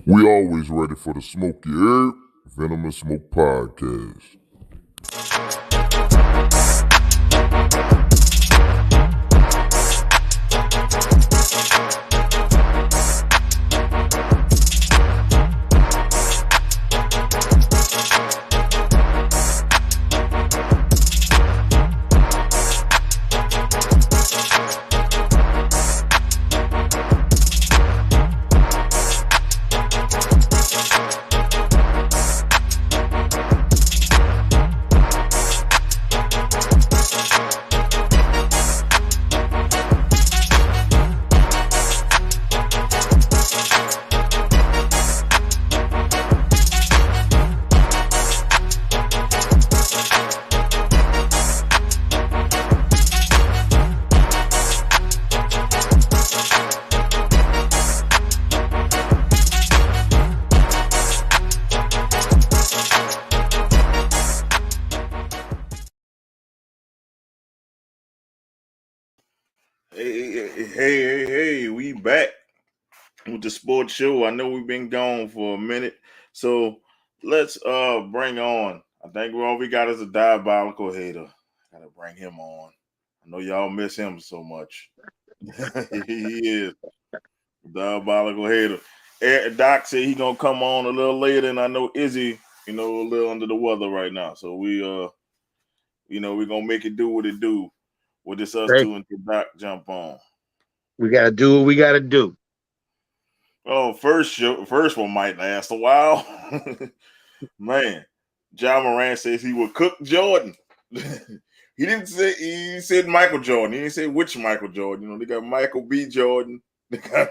We always ready for the smoky herb, Venom and Smoke podcast. Hey, we back with the sports show. I know we've been gone for a minute, so let's bring on. I think all we got is a diabolical hater. Gotta bring him on. I know y'all miss him so much. He is a diabolical hater. Doc said he gonna come on a little later, and I know Izzy, a little under the weather right now. So we're gonna make it do what it do. With this us two until Doc jump on. We gotta do what we gotta do. Oh, first one might last a while. Man, Ja Morant says he will cook Jordan. He said Michael Jordan. He didn't say which Michael Jordan. They got Michael B. Jordan. They got,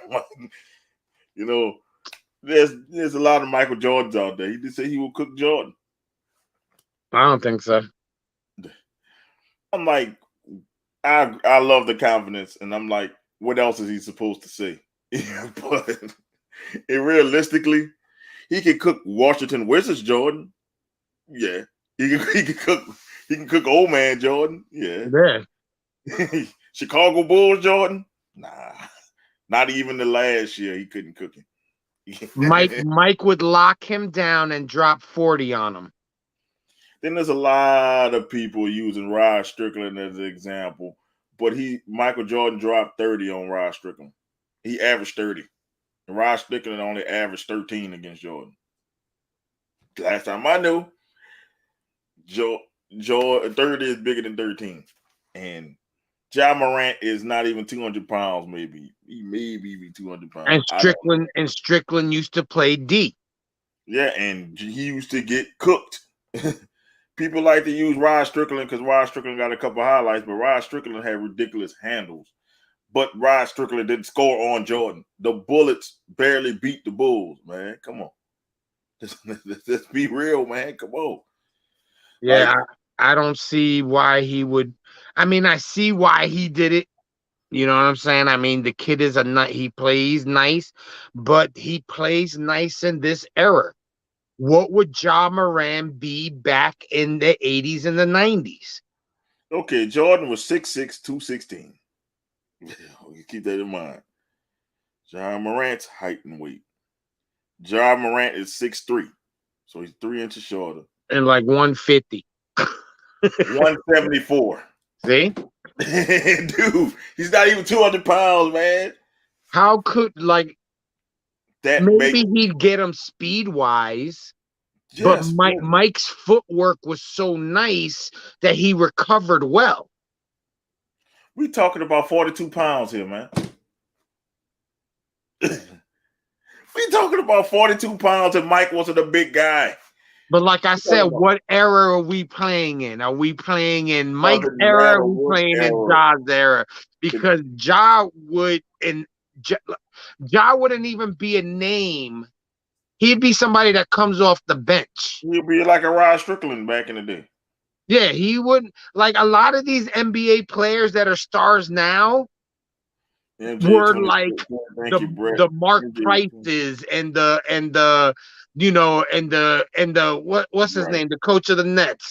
there's a lot of Michael Jordans out there. He did say he will cook Jordan. I don't think so. I'm like, I love the confidence, and I'm like, what else is he supposed to say? But realistically, he can cook Washington Wizards Jordan. Yeah, he can cook old man Jordan. Yeah. Chicago Bulls Jordan. Nah, not even the last year he couldn't cook him. Mike would lock him down and drop 40 on him. Then there's a lot of people using Rod Strickland as an example, but Michael Jordan dropped 30 on Rod Strickland. He averaged 30. And Rod Strickland only averaged 13 against Jordan. Last time I knew, 30 is bigger than 13. And Ja Morant is not even 200 pounds, maybe. He maybe even 200 pounds. And Strickland used to play D. Yeah, and he used to get cooked. People like to use Rod Strickland because Rod Strickland got a couple highlights, but Rod Strickland had ridiculous handles. But Rod Strickland didn't score on Jordan. The Bullets barely beat the Bulls, man. Come on. Let's be real, man. Come on. Yeah, I don't see why he would. I mean, I see why he did it. You know what I'm saying? I mean, the kid is he plays nice, but he plays nice in this era. What would Ja Morant be back in the 80s and the 90s? Okay, Jordan was 6'6", 216. You keep that in mind. Ja Morant's height and weight. Ja Morant is 6'3", so he's 3 inches shorter. And like 150. 174. See? Dude, he's not even 200 pounds, man. How could, maybe he'd get him speed-wise, yes, but Mike's footwork was so nice that he recovered well. We talking about 42 pounds here, man. We talking about 42 pounds and Mike wasn't a big guy. But like I said, what era are we playing in? Are we playing in Mike's era? Are we playing in Ja's era? Because Ja wouldn't even be a name. He'd be somebody that comes off the bench. He'd be like a Rod Strickland back in the day. Yeah, he wouldn't. Like a lot of these NBA players that are stars now were like the Mark Prices and the what's his name? The coach of the Nets.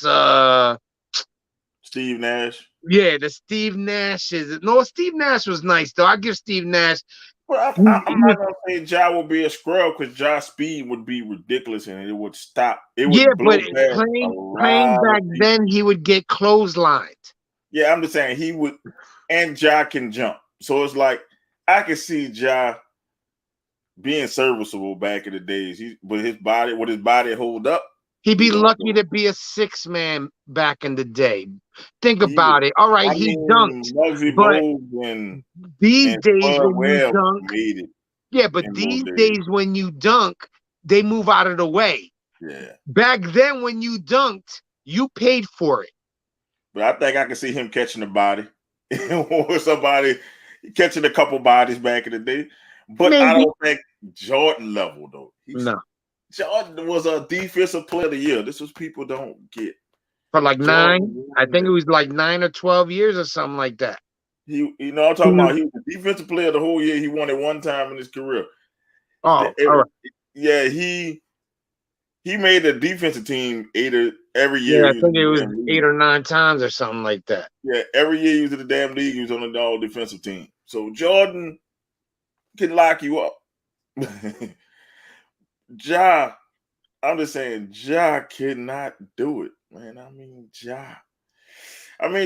Steve Nash. Yeah, the Steve Nash is. No, Steve Nash was nice though. I give Steve Nash Well, I'm not gonna say Ja will be a scrub because Ja's speed would be ridiculous and it would stop. It Yeah, would blow but past a playing lot of back people. then, he would get clotheslined. Yeah, I'm just saying he would, and Ja can jump. So it's like I can see Ja being serviceable back in the days. Would his body hold up? He'd We be don't lucky know. to be a 6-man back in the day. Think He would. about it. All right, I he mean, dunked, Muggsy but Bogues and these and days Spud when you Webb dunk, made it yeah, but in those these days. days when you dunk, they move out of the way. Yeah, Back then, when you dunked, you paid for it. but I think I can see him catching a body or somebody catching a couple bodies back in the day. But I Maybe. don't think Jordan level though. No. Jordan was a defensive player of the year. This was people don't get. For like Jordan 9, I won think it that. was like 9 or 12 years or something like that. I'm talking about he was a defensive player the whole year. He won it one time in his career. Oh, all right. Yeah, he made the defensive team every year Yeah, I he was think in it the was damn 8 league. or 9 times or something like that. Yeah, every year he was in the damn league. He was on the all defensive team. So Jordan can lock you up. Ja, I'm just saying, Ja cannot do it, man.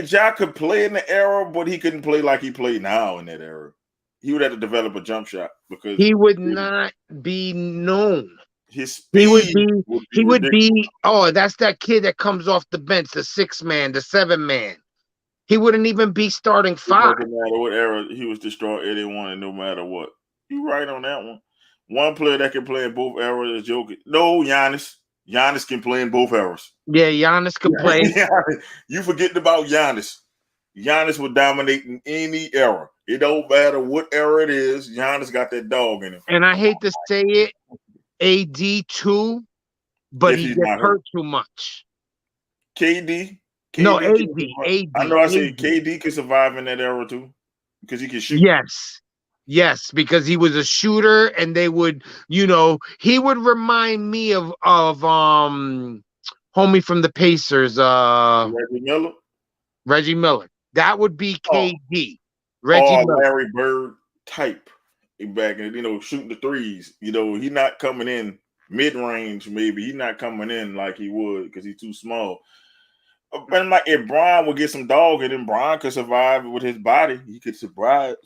Ja could play in the era, but he couldn't play like he played now in that era. He would have to develop a jump shot because He would not be known. his He would speed be, would be ridiculous. oh, that's that kid that comes off the bench, the 6-man, the 7-man. He wouldn't even be starting It 5. doesn't matter what era he was destroyed, it didn't want it no matter what. You right on that one. One player that can play in both eras is Jokic. No, Giannis. Giannis can play in both eras. Yeah, Giannis could play. You forgetting about Giannis. Giannis would dominate in any era. It don't matter what era it is. Giannis got that dog in him. And I hate to say it, AD too, but If he he's gets not hurt. hurt too much. KD. No, KD can survive. I know I said AD. KD can survive in that era too. Because he can shoot. Yes, because he was a shooter, and they would, he would remind me of homie from the Pacers, Reggie Miller. That would be Oh, KD. Reggie Miller. Larry Bird type back in, shooting the threes. He's not coming in mid-range, maybe. He's not coming in like he would because he's too small. But like if Brian would get some dog and then Brian could survive with his body, he could survive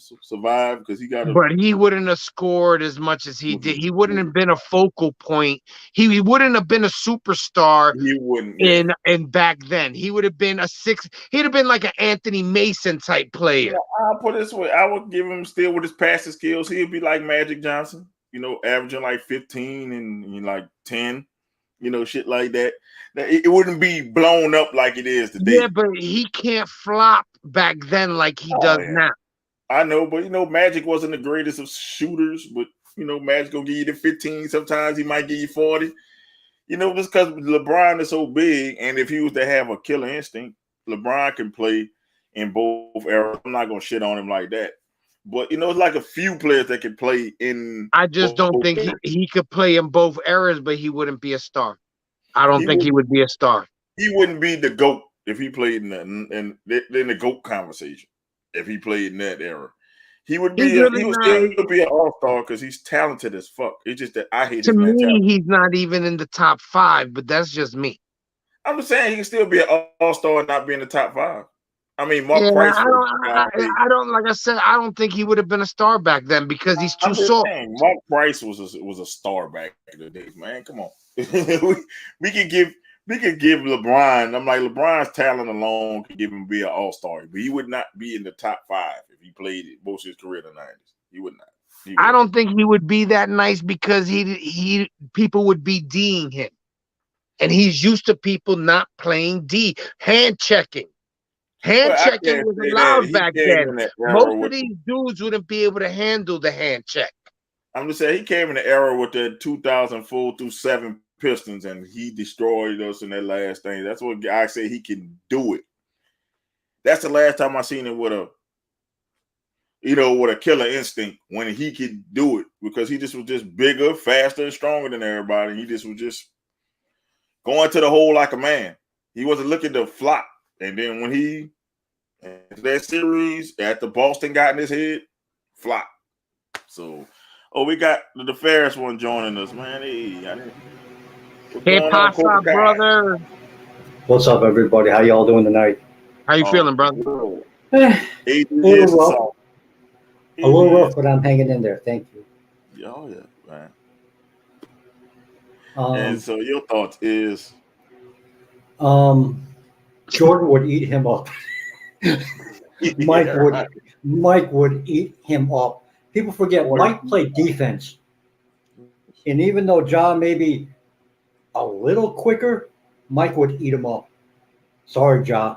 because he got a. But he wouldn't have scored as much as he did. He wouldn't have been a focal point. He wouldn't have been a superstar. He wouldn't. Yeah. In back then, he would have been a 6. He'd have been like an Anthony Mason type player. I'll put it this way: I would give him still with his passing skills. He'd be like Magic Johnson, averaging like 15 and like 10, shit like that. It wouldn't be blown up like it is today. Yeah, but he can't flop back then like he does now. I know, but Magic wasn't the greatest of shooters, but Magic gonna give you the 15. Sometimes he might give you 40. Just because LeBron is so big, and if he was to have a killer instinct, LeBron can play in both eras. I'm not gonna shit on him like that. But it's like a few players that can play in. I just don't think he could play in both eras, but he wouldn't be a star. I don't think he would be a star. He wouldn't be the GOAT if he played in the GOAT conversation. If he played in that era, he would be. He would still be an all-star because he's talented as fuck. It's just that I hate his mentality. To me, he's not even in the top 5, but that's just me. I'm just saying he can still be an all-star and not be in the top 5. I mean, Mark Price. I don't. Like I said, I don't think he would have been a star back then because he's too soft. Mark Price was a star back in the days, man. Come on, we could give LeBron. I'm like LeBron's talent alone could give him be an all-star, but he would not be in the top 5 if he played it most of his career in the 90s. He would not. I don't think he would be that nice because people would be D'ing him, and he's used to people not playing D, hand checking. Hand checking was allowed back then. Most of these dudes wouldn't be able to handle the hand check. I'm just saying he came in the era with the 2004 through 7 Pistons, and he destroyed us in that last thing. That's what I say he can do it. That's the last time I seen him with a killer instinct when he could do it because he just was just bigger, faster, and stronger than everybody. He just was just going to the hole like a man. He wasn't looking to flop. And then when that series after Boston got in his head, flop. So, we got the Ferris one joining us, man. What's Hey, going on, Cobra Pasa, Kai? brother. What's up, everybody? How y'all doing tonight? How you feeling, brother? Good. Eh, AD a little is the rough. song. A little rough, but I'm hanging in there. Thank you. Oh yeah, man. Um, And so your thoughts is Jordan would eat him up. Mike yeah, would right. Mike would eat him up. People forget Mike played defense, and even though John may be a little quicker, Mike would eat him up. Sorry, John.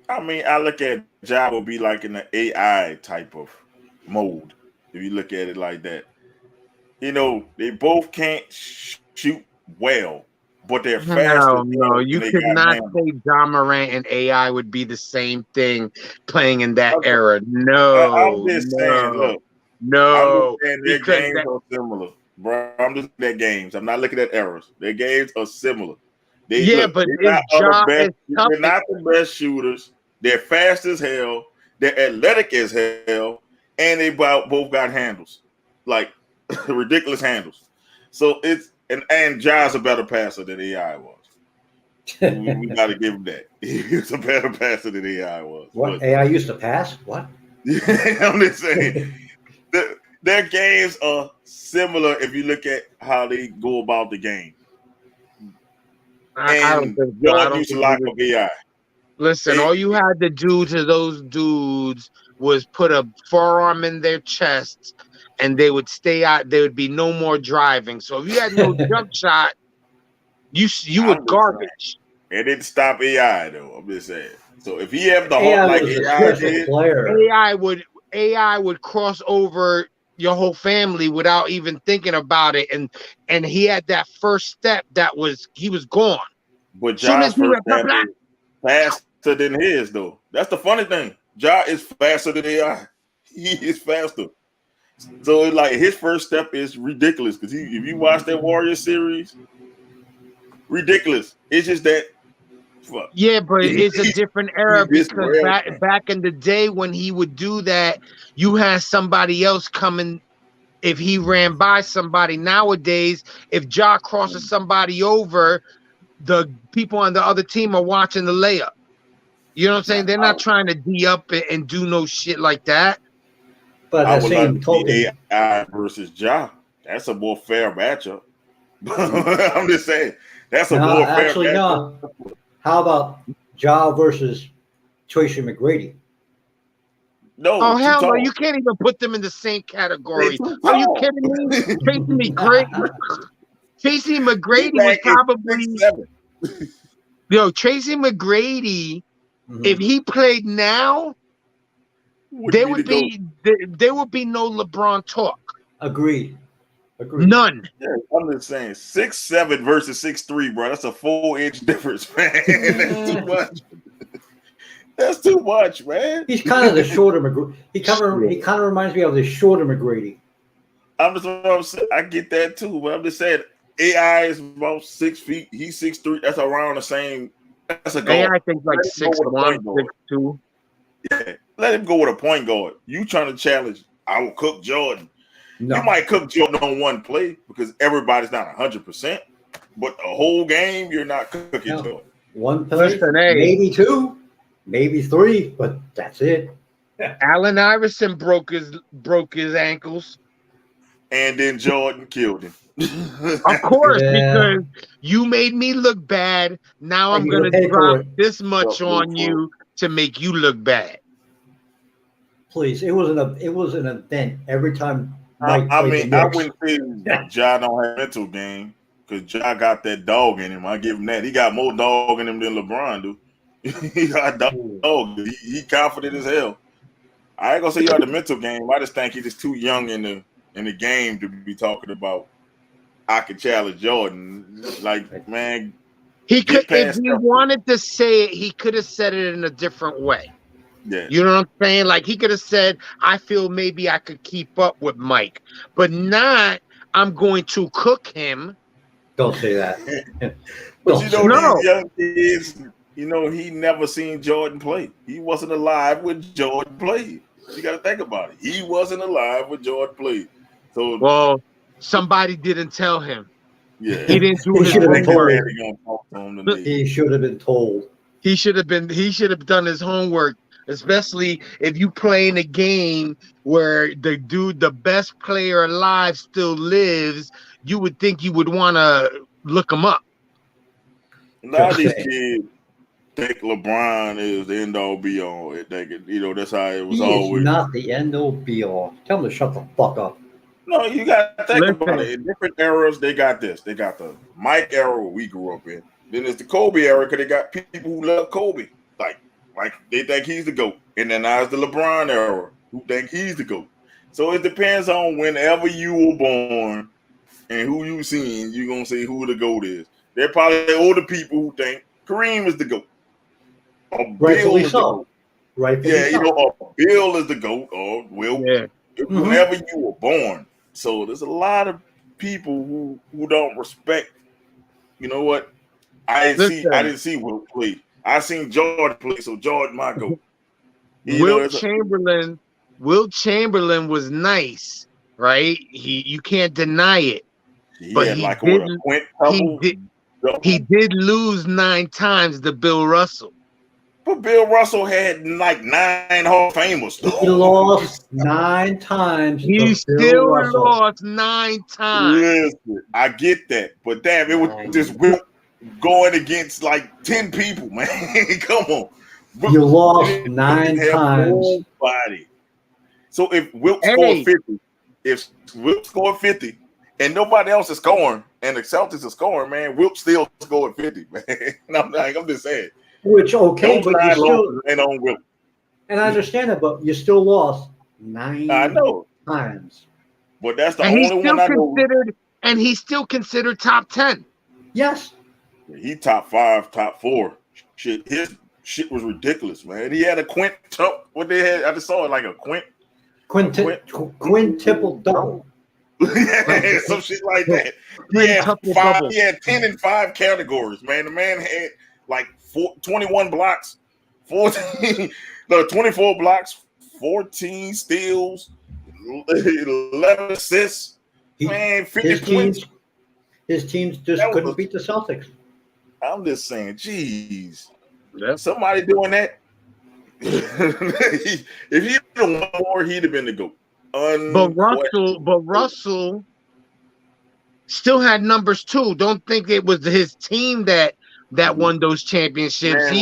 I mean, I look at Ja will be like in the AI type of mode. If you look at it like that, they both can't shoot well, but they're fast as No, hell you and they could got not handles. say John Morant and AI would be the same thing playing in that I'm era. I'm No, just saying, look, I'm just no, saying their because games that, are similar, bro. I'm just looking at games. I'm not looking at errors. Their games are similar. They yeah, look, but they're is not the Ja best. as tough? They're not the best shooters. They're fast as hell. They're athletic as hell, and they both got handles, like ridiculous handles. So and Ja's a better passer than AI was. We got to give him that. He's a better passer than AI was. What But AI used to pass? What? I'm just saying. Their games are similar if you look at how they go about the game. I don't And think so. I Jordan don't used to think he lock was. up AI. Listen, They, all you had to do to those dudes was put a forearm in their chests, and they would stay out. There would be no more driving. So if you had no jump shot, you were I'm just saying. garbage. It didn't stop AI though. I'm just saying. So if he have the heart AI like was a AI special did, player. AI would cross over your whole family without even thinking about it, and he had that first step he was gone. but Soon as Ja's he first went blah, step blah, is faster than his though. That's the funny thing. Ja is faster than AI. He is faster. So it's like his first step is ridiculous because if you watch that Warrior series, ridiculous. It's just that fuck. yeah, but it's a different era This because rail back in the day when he would do that, you had somebody else coming. If he ran by somebody nowadays, if Ja crosses somebody over, the people on the other team are watching the layup. You know what I'm saying? They're not trying to D up and do no shit like that. But I at the would like same to see token, AI versus Ja. That's a more fair matchup. I'm just saying that's a no, more fair actually, matchup. no. How about Ja versus Tracy McGrady? No, Oh too hell no! tall. You can't even put them in the same They category. too Are you tall. kidding me? Tracy McGrady. Tracy McGrady was D-Mac is probably 6'7". Tracy McGrady. Mhm. If he played now, Would be the GOAT. there would be no LeBron talk. Agreed. None. Yeah, I'm just saying 6'7" versus 6'3", bro. That's a 4-inch difference, man. That's too much. That's too much, man. He's kind of the shorter McGrady. He kind of reminds me of the shorter McGrady. I'm saying. I get that too, but I'm just saying AI is about 6 feet. He's 6'3". That's around the same. That's a AI, guard. I think like Let him go with a 6'1", point guard. 6'2". Yeah, let him go with a point guard. You trying to challenge? I will cook Jordan. No. You might cook Jordan on one play because everybody's not 100%, but the whole game you're not cooking No. Jordan. One play, Listen, hey. maybe two, maybe three, but that's it. Allen Iverson broke his ankles. And then Jordan killed him. Of course, Yeah. because you made me look bad. Now And I'm you're gonna gonna pay for drop it. this much Well, on you to make you look bad. Please, it was an event every time Mike I played mean, the I Knicks. wouldn't say Ja don't have mental game because Ja got that dog in him. I give him that. He got more dog in him than LeBron do. He got dog. He confident as hell. I ain't gonna say you got the mental game. I just think he's just too young in the game to be talking about. I can challenge Jordan. Like, man, He could, get if past he Steph. wanted to say it, he could have said it in a different way. Yeah. You know what I'm saying? Like he could have said, I feel maybe I could keep up with Mike, but not I'm going to cook him. Don't say that. But you know, No. these young kids, he never seen Jordan play. He wasn't alive when Jordan played. You got to think about it. He wasn't alive when Jordan played. So, Well, somebody didn't tell him. yeah, He didn't do He his should have been told. homework. Gonna talk to him today. He should have been told. He should have done his homework, especially if you playing a game where the best player alive still lives. You would think you would want to look him up. Now Just these saying. kids think LeBron is the end all be all. That's how it was He always. is not the end all be all. Tell him to shut the fuck up. No, you got to think about Listen. it. In different eras, they got this. They got the Mike era where we grew up in. Then there's the Kobe era because they got people who love Kobe. Like they think he's the GOAT. And then now it's the LeBron era who think he's the GOAT. So it depends on whenever you were born and who you seen, you're going to see who the GOAT is. They're probably older people who think Kareem is the GOAT. Or Rightfully Bill is so. the GOAT. Rightfully Yeah, so. or Bill is the GOAT. Or Will. Yeah. Whenever you were born. So there's a lot of people who don't respect. You know what? I didn't see Will play. I seen Jordan play, so Jordan my GOAT. Will Chamberlain was nice, right? You can't deny it. But he did lose 9 times to Bill Russell. But Bill Russell had like 9 Hall of Famers. He lost 9 times. He still lost 9 times. Listen, I get that, but damn, it was just Will going against like 10 people, man. Come on. You lost 9 times. Nobody. So if Wilt scored 50, if Wilt scored 50 and nobody else is scoring and the Celtics are scoring, man, Wilt still scored 50, man. And I'm just saying. Which okay, but you still and on Wilt. And I understand it, but you still lost 9 times. But that's the only one I know. And he's still considered top 10. Yes. He top 5, top 4. Shit, his shit was ridiculous, man. He had a what they had, I just saw it like a quintuple double. Yeah, some shit like that. He had 10 and 5 categories, man. The man had like 21 blocks, 14, 24 blocks, 14 steals, 11 assists, 50 points. His teams just couldn't beat the Celtics. I'm just saying, geez. Somebody doing that. If he'd have won more, he'd have been the GOAT. But Russell still had numbers too. Don't think it was his team that won those championships. Man,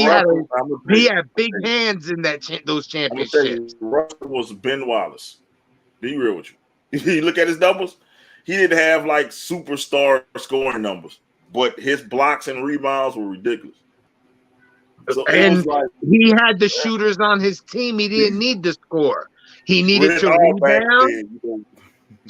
he had big hands in those championships. Russell was Ben Wallace. Be real with you. You look at his numbers. He didn't have like superstar scoring numbers, but his blocks and rebounds were ridiculous. So and he had the shooters on his team. He didn't need to score. He needed to rebound,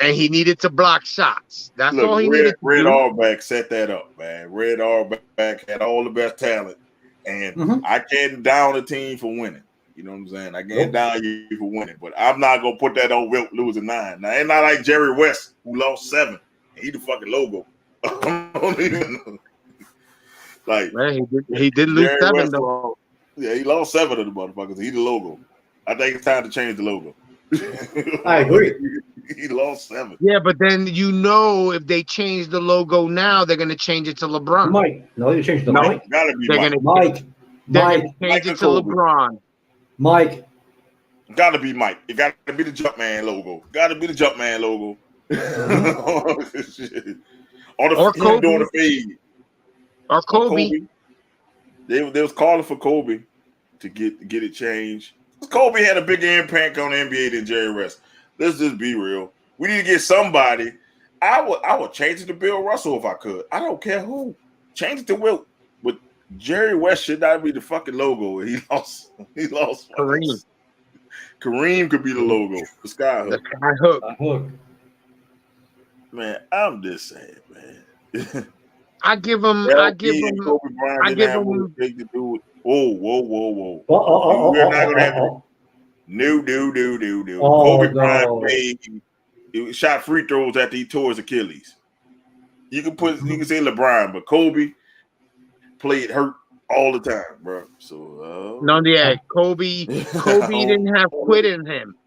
and he needed to block shots. That's all he needed to do. Red Auerbach set that up, man. Red Auerbach had all the best talent, and I can't down a team for winning. You know what I'm saying? I can't down you for winning, but I'm not going to put that on Wilt losing 9. Now, it's not like Jerry West, who lost 7. He the fucking logo. I don't even know. Like, man, he did lose Jerry 7 West though. Yeah, he lost 7 of the motherfuckers. He the logo. I think it's time to change the logo. I agree. He lost 7. Yeah, but then if they change the logo now, they're going to change it to LeBron. Mike, no, you changed the Mike. Gotta be Mike. Change it to LeBron. Mike. Gotta be Mike. It gotta be the Jumpman logo. Gotta be the Jumpman logo. Or Kobe. Doing the fade. Or Kobe. They was calling for Kobe to get it changed. Kobe had a bigger impact on the NBA than Jerry West. Let's just be real. We need to get somebody. I would change it to Bill Russell if I could. I don't care who. Change it to Wilt. But Jerry West should not be the fucking logo. He lost. Kareem. Kareem could be the logo. The sky hook. The sky hook. Man, I'm just saying, man. I give him. Kobe Bryant didn't have what it to do with. Whoa. We're not gonna have it. No. Kobe Bryant shot free throws after he tore his Achilles. You can say LeBron, but Kobe played hurt all the time, bro. So Kobe didn't have quit in him.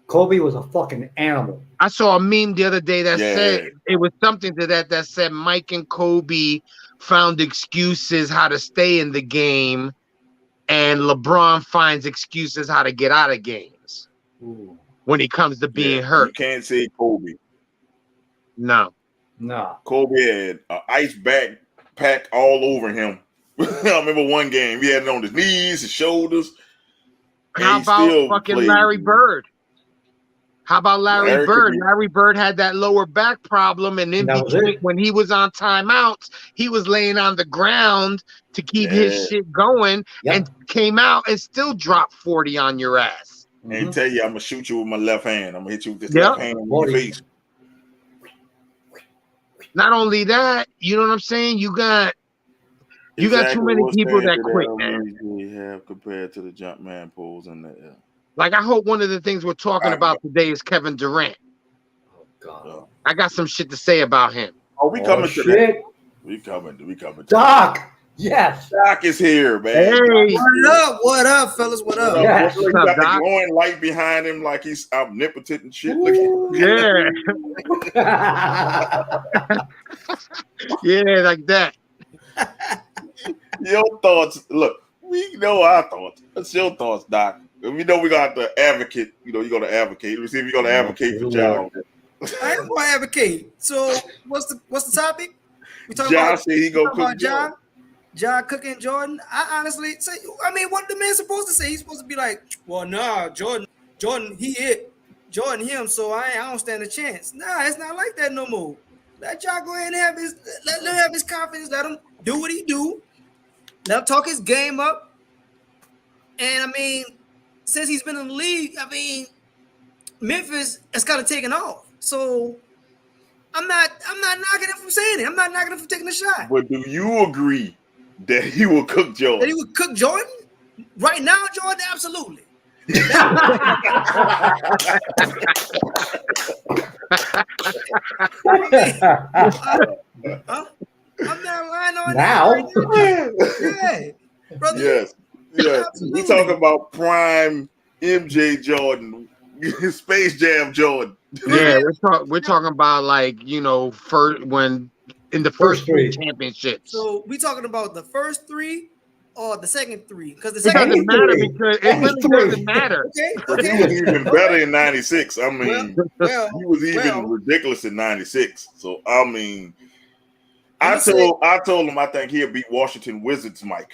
Kobe was a fucking animal. I saw a meme the other day that Yeah. said it was something to that said Mike and Kobe found excuses how to stay in the game, and LeBron finds excuses how to get out of games Ooh, when it comes to being You hurt. can't say Kobe. No. nah. Kobe had an ice backpack all over him. I remember one game he had it on his knees, his shoulders. and How he about still fucking played. Larry Bird? How about Larry Larry Bird? could be- Larry Bird had that lower back problem, and in And that was between, it. when he was on timeouts, he was laying on the ground to keep his Yeah. shit going, Yep. and came out and still dropped 40 on your ass. And tell you, I'm gonna shoot you with my left hand. I'm gonna hit you with this Yep. left hand in your Body. face. Not only that, you know what I'm saying? You got too many What people standard that quit, man. we have compared to the jump man pulls in the air. Like, I hope one of the things we're talking about today is Kevin Durant. Oh God. I got some shit to say about him. Oh, we coming to that. shit. We coming to Doc. Yes. Doc is here, man. Hey. What up, fellas? What up? Yes. He What's up, got the Doc? glowing light behind him like he's omnipotent and shit. Look at Yeah, yeah, like that. your thoughts. Look, we know our thoughts. What's your thoughts, Doc? We know we got the advocate. You know, you're gonna advocate. Let me see if you're gonna advocate for John. I am going to advocate. So, what's the topic? We talking John about, said he gonna cook about John. John cooking Jordan. I honestly say, I mean, what the man's supposed to say? He's supposed to be like, well, nah, Jordan, he it, Jordan him. So I don't stand a chance. Nah, it's not like that no more. Let John go ahead and have let him have his confidence. Let him do what he do. Let him talk his game up. And I mean, since he's been in the league, I mean, Memphis has kind of taken off. So I'm not knocking him from saying it. I'm not knocking him from taking a shot. But do you agree that he will cook That Jordan? he would cook Jordan right now, Jordan, absolutely. I'm not lying on Now? that. Yeah, brother. Yes. Absolutely. We talking about prime MJ Jordan, Space Jam Jordan. Yeah, we're talking about, like, you know, when in the first three championships. So we talking about the first three or the second three? Because the It second doesn't matter three. because it Any really three. doesn't matter. Okay. He was even better in '96. I mean, Well, he was even well. ridiculous in '96. So I mean, Let I me told him I think he'll beat Washington Wizards Mike.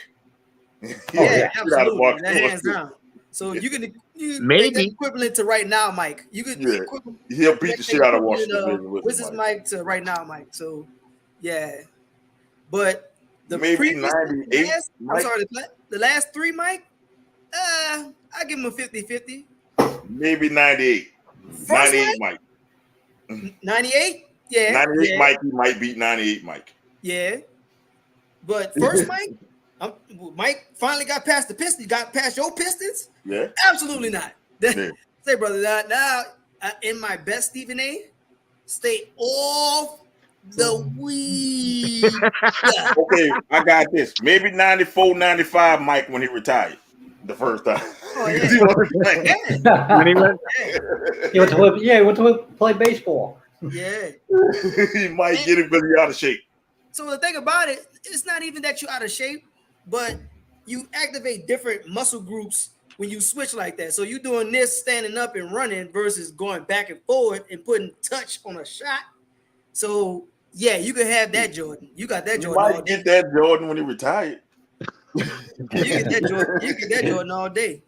Yeah, He got a absolutely. box That score. hands down. So you can Maybe. make that equivalent to right now, Mike. You could Yeah. He'll beat the shit out of Washington Wizards Wizards Mike. Mike to right now, Mike. So yeah, but the Maybe previous 98, I'm Mike. sorry, the last three, Mike. I give him a 50-50. Maybe 98. First 98 Mike. 98. Yeah, 98 yeah, Mike. He might beat 98 Mike. yeah. But first, Mike, Mike finally got past the Pistons. Got past your Pistons? Yeah. Absolutely not. Yeah. Say, brother, now in my best Stephen A, stay off the weed. Okay, I got this. Maybe 94, 95 Mike when he retired the first time. Oh, yeah. 'Cause he wasn't playing. When he went, He went to play baseball. Yeah. He might get it because he's out of shape. So the thing about it, it's not even that you're out of shape, but you activate different muscle groups when you switch like that. So you're doing this standing up and running versus going back and forward and putting touch on a shot. So yeah, you can have that Jordan. You got that You Jordan all might day. get that Jordan when he retired. You get that Jordan. You get that Jordan all day.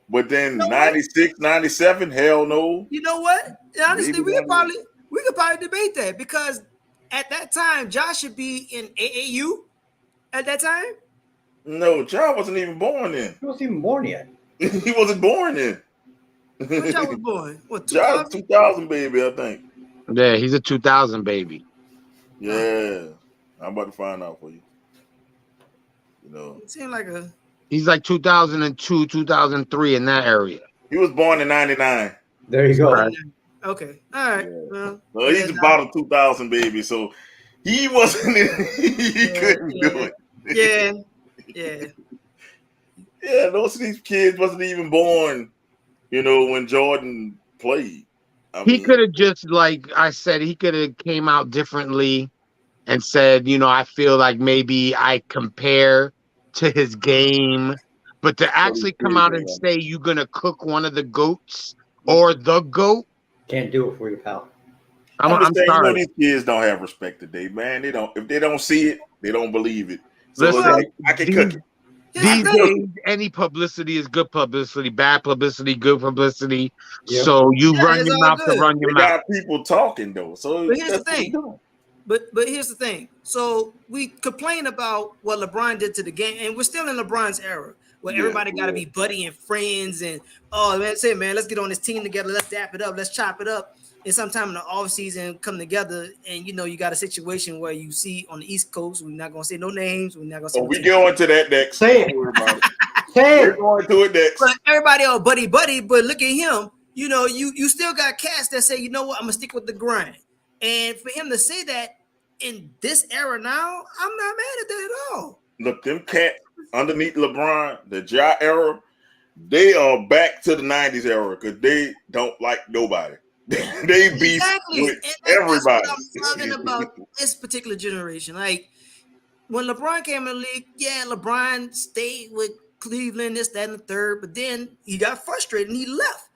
But then You know what? 96, 97, hell no. You know what? Honestly, Maybe we could one probably debate that because at that time, Josh should be in AAU at that time. No, John wasn't even born then. He wasn't even born yet. He wasn't born then. When Josh was born? What, John 2000? 2000 baby, I think. yeah, he's a 2000 baby. Yeah. I'm about to find out for you. You know. It seemed like a He's like 2002, 2003 in that area. He was born in 99. There you go. Right. okay. All right. Yeah. Well, So he's yeah, about a 2000 baby. So he wasn't he couldn't do it. Yeah. Yeah, most of these kids wasn't even born You know, when Jordan played, he could have just, like I said, he could have came out differently and said, I feel like maybe I compare to his game, but to actually come out and say you're gonna cook one of the goats or the goat, can't do it for you, pal. I'm just saying, sorry. these kids don't have respect today, man. They don't. If they don't see it, they don't believe it. So Listen, I can cook it. These days, any publicity is good publicity, bad publicity, good publicity. Yep. So you run your mouth to run your mouth. Got people talking though. So but here's the thing. But here's the thing. So we complain about what LeBron did to the game, and we're still in LeBron's era where everybody got to be buddy and friends, and man, let's get on this team together, let's dap it up, let's chop it up. And sometime in the offseason come together, and you got a situation where you see on the East Coast, we're not gonna say no names, we're not gonna say we go into that next. Say it. We're going to it next. But everybody all buddy, but look at him. You still got cats that say, you know what, I'm gonna stick with the grind. And for him to say that in this era now, I'm not mad at that at all. Look, them cats underneath LeBron, the Ja era, they are back to the 90s era because they don't like nobody. They beef with everybody. That's what I'm talking about this particular generation. Like when LeBron came in the league, LeBron stayed with Cleveland, this, that, and the third, but then he got frustrated and he left.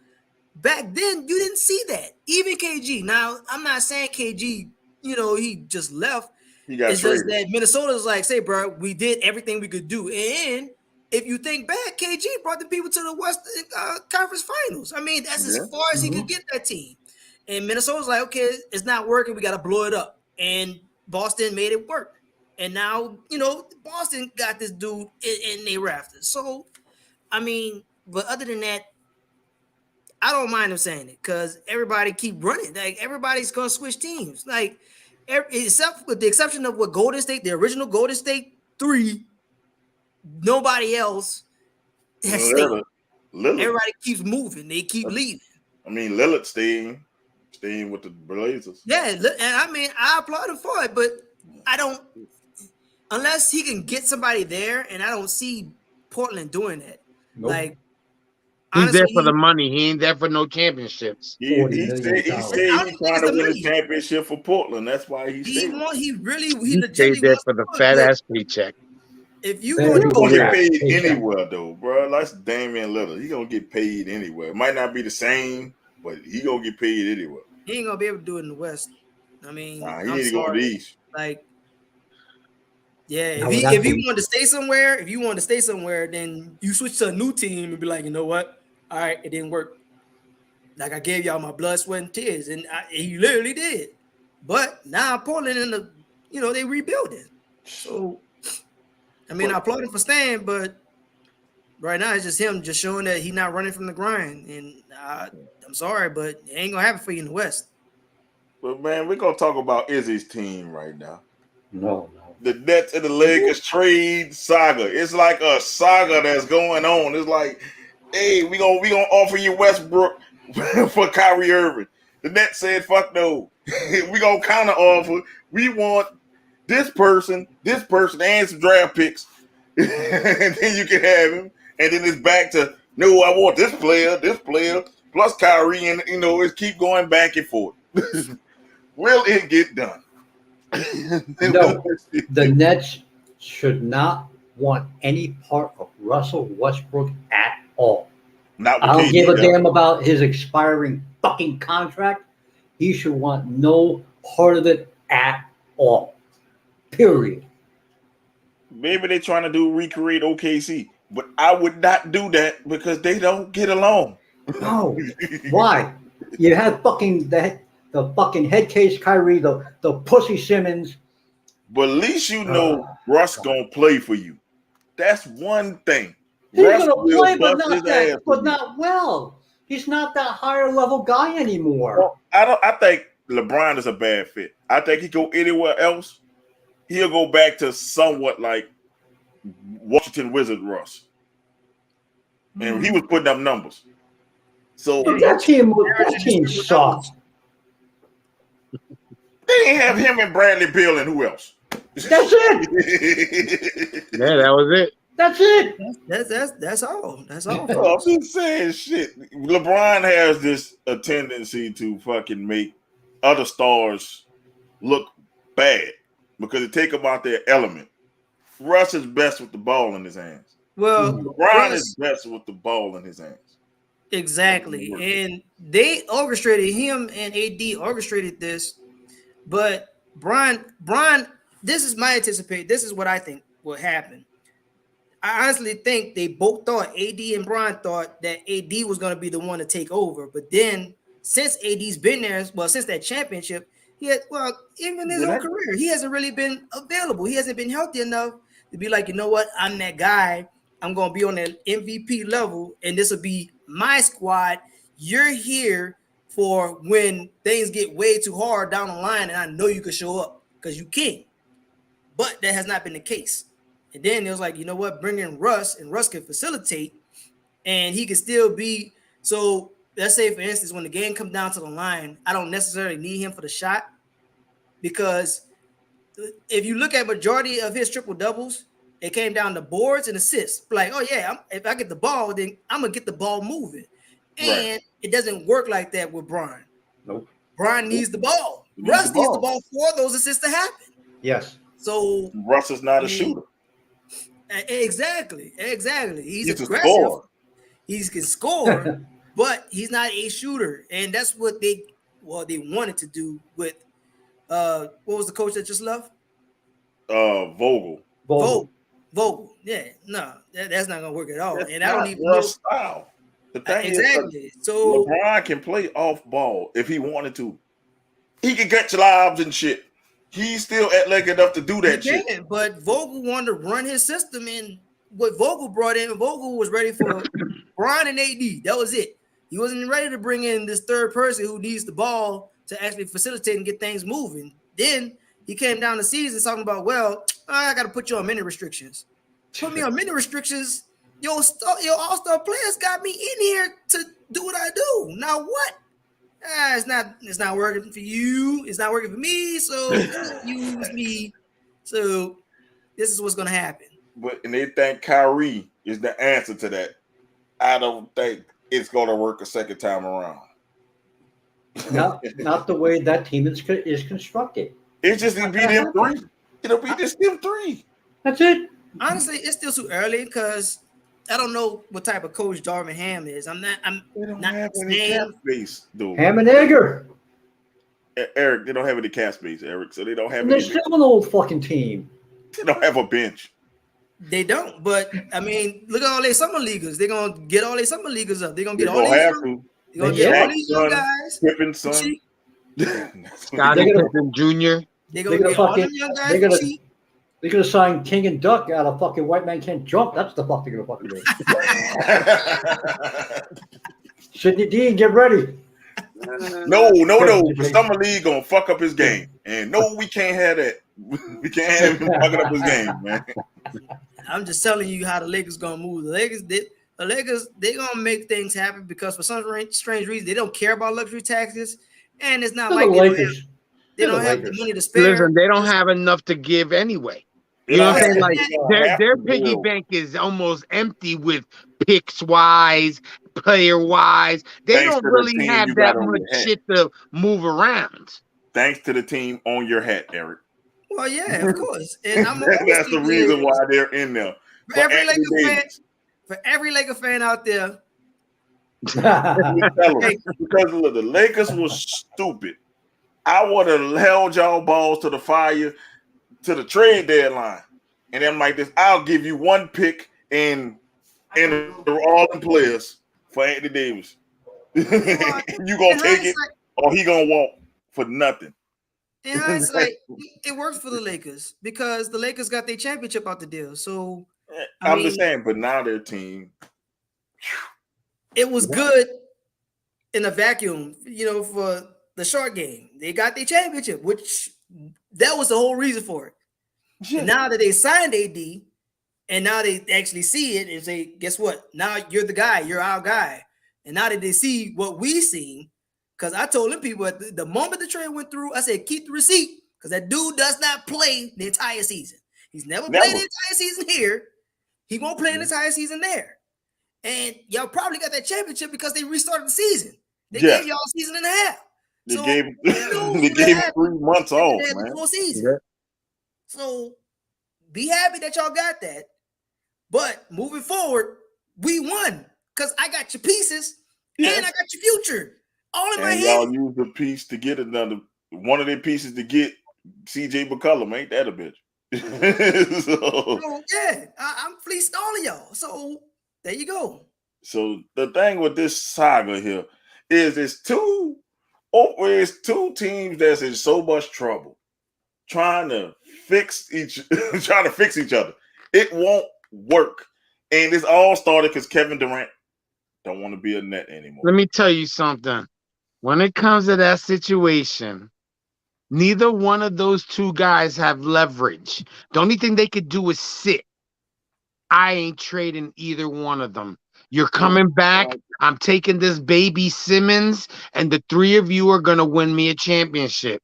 Back then, you didn't see that. Even KG. Now, I'm not saying KG, he just left. He got it's traded. Just that Minnesota's like, say, bro, we did everything we could do. And if you think back, KG brought the people to the Western Conference Finals. I mean, that's as far as he could get that team. And Minnesota's like, okay, it's not working. We got to blow it up. And Boston made it work. And now, Boston got this dude in their rafters. So, I mean, but other than that, I don't mind him saying it because everybody keep running. Like everybody's gonna switch teams. Like except with the exception of what Golden State, the original Golden State 3, nobody else has stayed. Everybody keeps moving. They keep leaving. I mean, Lillard staying with the Blazers. Yeah, and I mean, I applaud him for it, but I don't unless he can get somebody there, and I don't see Portland doing that. Nope. Like. He's there for the money. He ain't there for no championships. He said he's trying to win a championship for Portland. That's why he stayed. He stayed there for the fat ass paycheck. If you gonna get paid anywhere though, bro, that's Damian Lillard. He gonna get paid anywhere. It might not be the same, but he gonna get paid anywhere. He ain't gonna be able to do it in the West. I mean, he need to go to the East. Like, yeah, if he wanted to stay somewhere, then you switch to a new team and be like, you know what? All right, it didn't work. Like I gave y'all my blood, sweat, and tears, and he literally did. But now Portland they rebuilding. So, I mean, I applaud him for staying, but right now it's just him just showing that he's not running from the grind. And I'm sorry, but it ain't gonna happen for you in the West. But man, we're gonna talk about Izzy's team right now. No. The Nets and the Lakers trade saga. It's like a saga that's going on. It's like, hey, we gonna offer you Westbrook for Kyrie Irving. The Nets said, fuck no. We gonna counter offer. We want this person, and some draft picks. And then you can have him. And then it's back to, no, I want this player, plus Kyrie, and it's keep going back and forth. Will it get done? No, the Nets should not want any part of Russell Westbrook at all. I don't give a damn about his expiring fucking contract. He should want no part of it at all. Period. Maybe they're trying to recreate OKC, but I would not do that because they don't get along. No. Why? You have the fucking head case Kyrie, the pussy Simmons. But at least Russ gonna play for you. That's one thing. He's gonna play, but not well. He's not that higher level guy anymore. Well, I think LeBron is a bad fit. I think he go anywhere else, he'll go back to somewhat like Washington Wizard Russ. And he was putting up numbers. So that team sucks. They didn't have him and Bradley Beal and who else? That's it. Yeah, that was it. That's it. That's all. That's all. I'm just saying shit. LeBron has this a tendency to fucking make other stars look bad because it take them out their element. Russ is best with the ball in his hands. Well, LeBron is best with the ball in his hands. Exactly. And they orchestrated him and AD orchestrated this, but Brian, this is my anticipate. This is what I think will happen. I honestly think they both thought AD and Brian thought that AD was going to be the one to take over. But then since AD's been there, well, since that championship, even his whole career, he hasn't really been available. He hasn't been healthy enough to be like, you know what, I'm that guy. I'm going to be on that MVP level, and this will be my squad. You're here for when things get way too hard down the line, and I know you can show up because you can. But that has not been the case. And then it was like, you know what, bring in Russ, and Russ can facilitate, and he can still be. So let's say, for instance, when the game comes down to the line, I don't necessarily need him for the shot, because if you look at majority of his triple doubles, it came down to boards and assists. Like, oh yeah, if I get the ball, then I'm gonna get the ball moving. And it doesn't work like that with Brian. Nope. Brian needs the ball. Russ needs the ball for those assists to happen. Yes. So Russ is not a shooter. Exactly. He's aggressive. He can score, but he's not a shooter. And that's what they wanted to do with what was the coach that just left? Vogel. Yeah, no, that's not gonna work at all. That's and I don't even know style. The thing exactly. Is, so LeBron can play off ball if he wanted to. He can catch lobs and shit. He's still athletic enough to do that shit. But Vogel wanted to run his system, and what Vogel brought in, Vogel was ready for Brian and AD. That was it. He wasn't ready to bring in this third person who needs the ball to actually facilitate and get things moving. Then he came down the season talking about, well, I got to put you on minute restrictions. Put me on minute restrictions. Your all-star players got me in here to do what I do. Now what? It's not working for you. It's not working for me. So use me. So this is what's gonna happen. And they think Kyrie is the answer to that. I don't think it's gonna work a second time around. Not the way that team is constructed. It's just gonna be them three. It'll be just them three. That's it. Honestly, it's still too early because I don't know what type of coach Darvin Ham is. I'm not have any cap space, dude. Ham and Egger. Eric, they don't have any cap space, Eric. So they don't have. They're still an old fucking team. They don't have a bench. They don't. But I mean, look at all these summer leaguers. They're gonna get all these summer leaguers up. They're gonna get all these. They're gonna get all these young guys. Pippen's son. Scottie Pippen Jr. They're gonna get all them young guys. They're gonna sign King and Duck out of fucking White Man Can't Jump. That's the fuck they're gonna fucking do. Sidney Dean, get ready. No. The summer league gonna fuck up his game, and no, we can't have that. We can't have him fucking up his game, man. I'm just telling you how the Lakers gonna move. The Lakers, they gonna make things happen because for some strange reason they don't care about luxury taxes, and it's not like they don't have the money to spare. Listen, they don't have enough to give anyway. You know what I'm saying? Like their piggy bank is almost empty with picks wise, player wise. They don't really have that much shit to move around. Thanks to the team on your hat, Eric. Well, yeah, of course. And that's the reason why they're in there. For every Laker fan out there. Because look, the Lakers was stupid. I would have held y'all balls to the fire to the trade deadline. And I'm like this, I'll give you one pick and all the players for Anthony Davis. You gonna take it or he gonna walk for nothing. In hindsight, it works for the Lakers because the Lakers got their championship out the deal. So I'm just saying, but now their team. It was good in a vacuum, for the short game. They got their championship, which that was the whole reason for it. Yeah. Now that they signed AD and now they actually see it and say, guess what? Now you're the guy, you're our guy. And now that they see what we seen, because I told them people at the moment the trade went through, I said, keep the receipt because that dude does not play the entire season. He's never played the entire season here. He won't play an entire season there. And y'all probably got that championship because they restarted the season. They gave y'all a season and a half. They So gave him 3 months off, man. The full season. Yeah. So be happy that y'all got that. But moving forward, we won because I got your pieces and I got your future all in my hands. Y'all use the piece to get one of their pieces to get CJ McCollum. Ain't that a bitch? So yeah, I'm fleeced all of y'all. So there you go. So the thing with this saga here is it's two teams that's in so much trouble trying to fix each other. It won't work. And this all started because Kevin Durant don't want to be a net anymore. Let me tell you something. When it comes to that situation, neither one of those two guys have leverage. The only thing they could do is sit. I ain't trading either one of them. You're coming back. I'm taking this baby Simmons, and the three of you are going to win me a championship.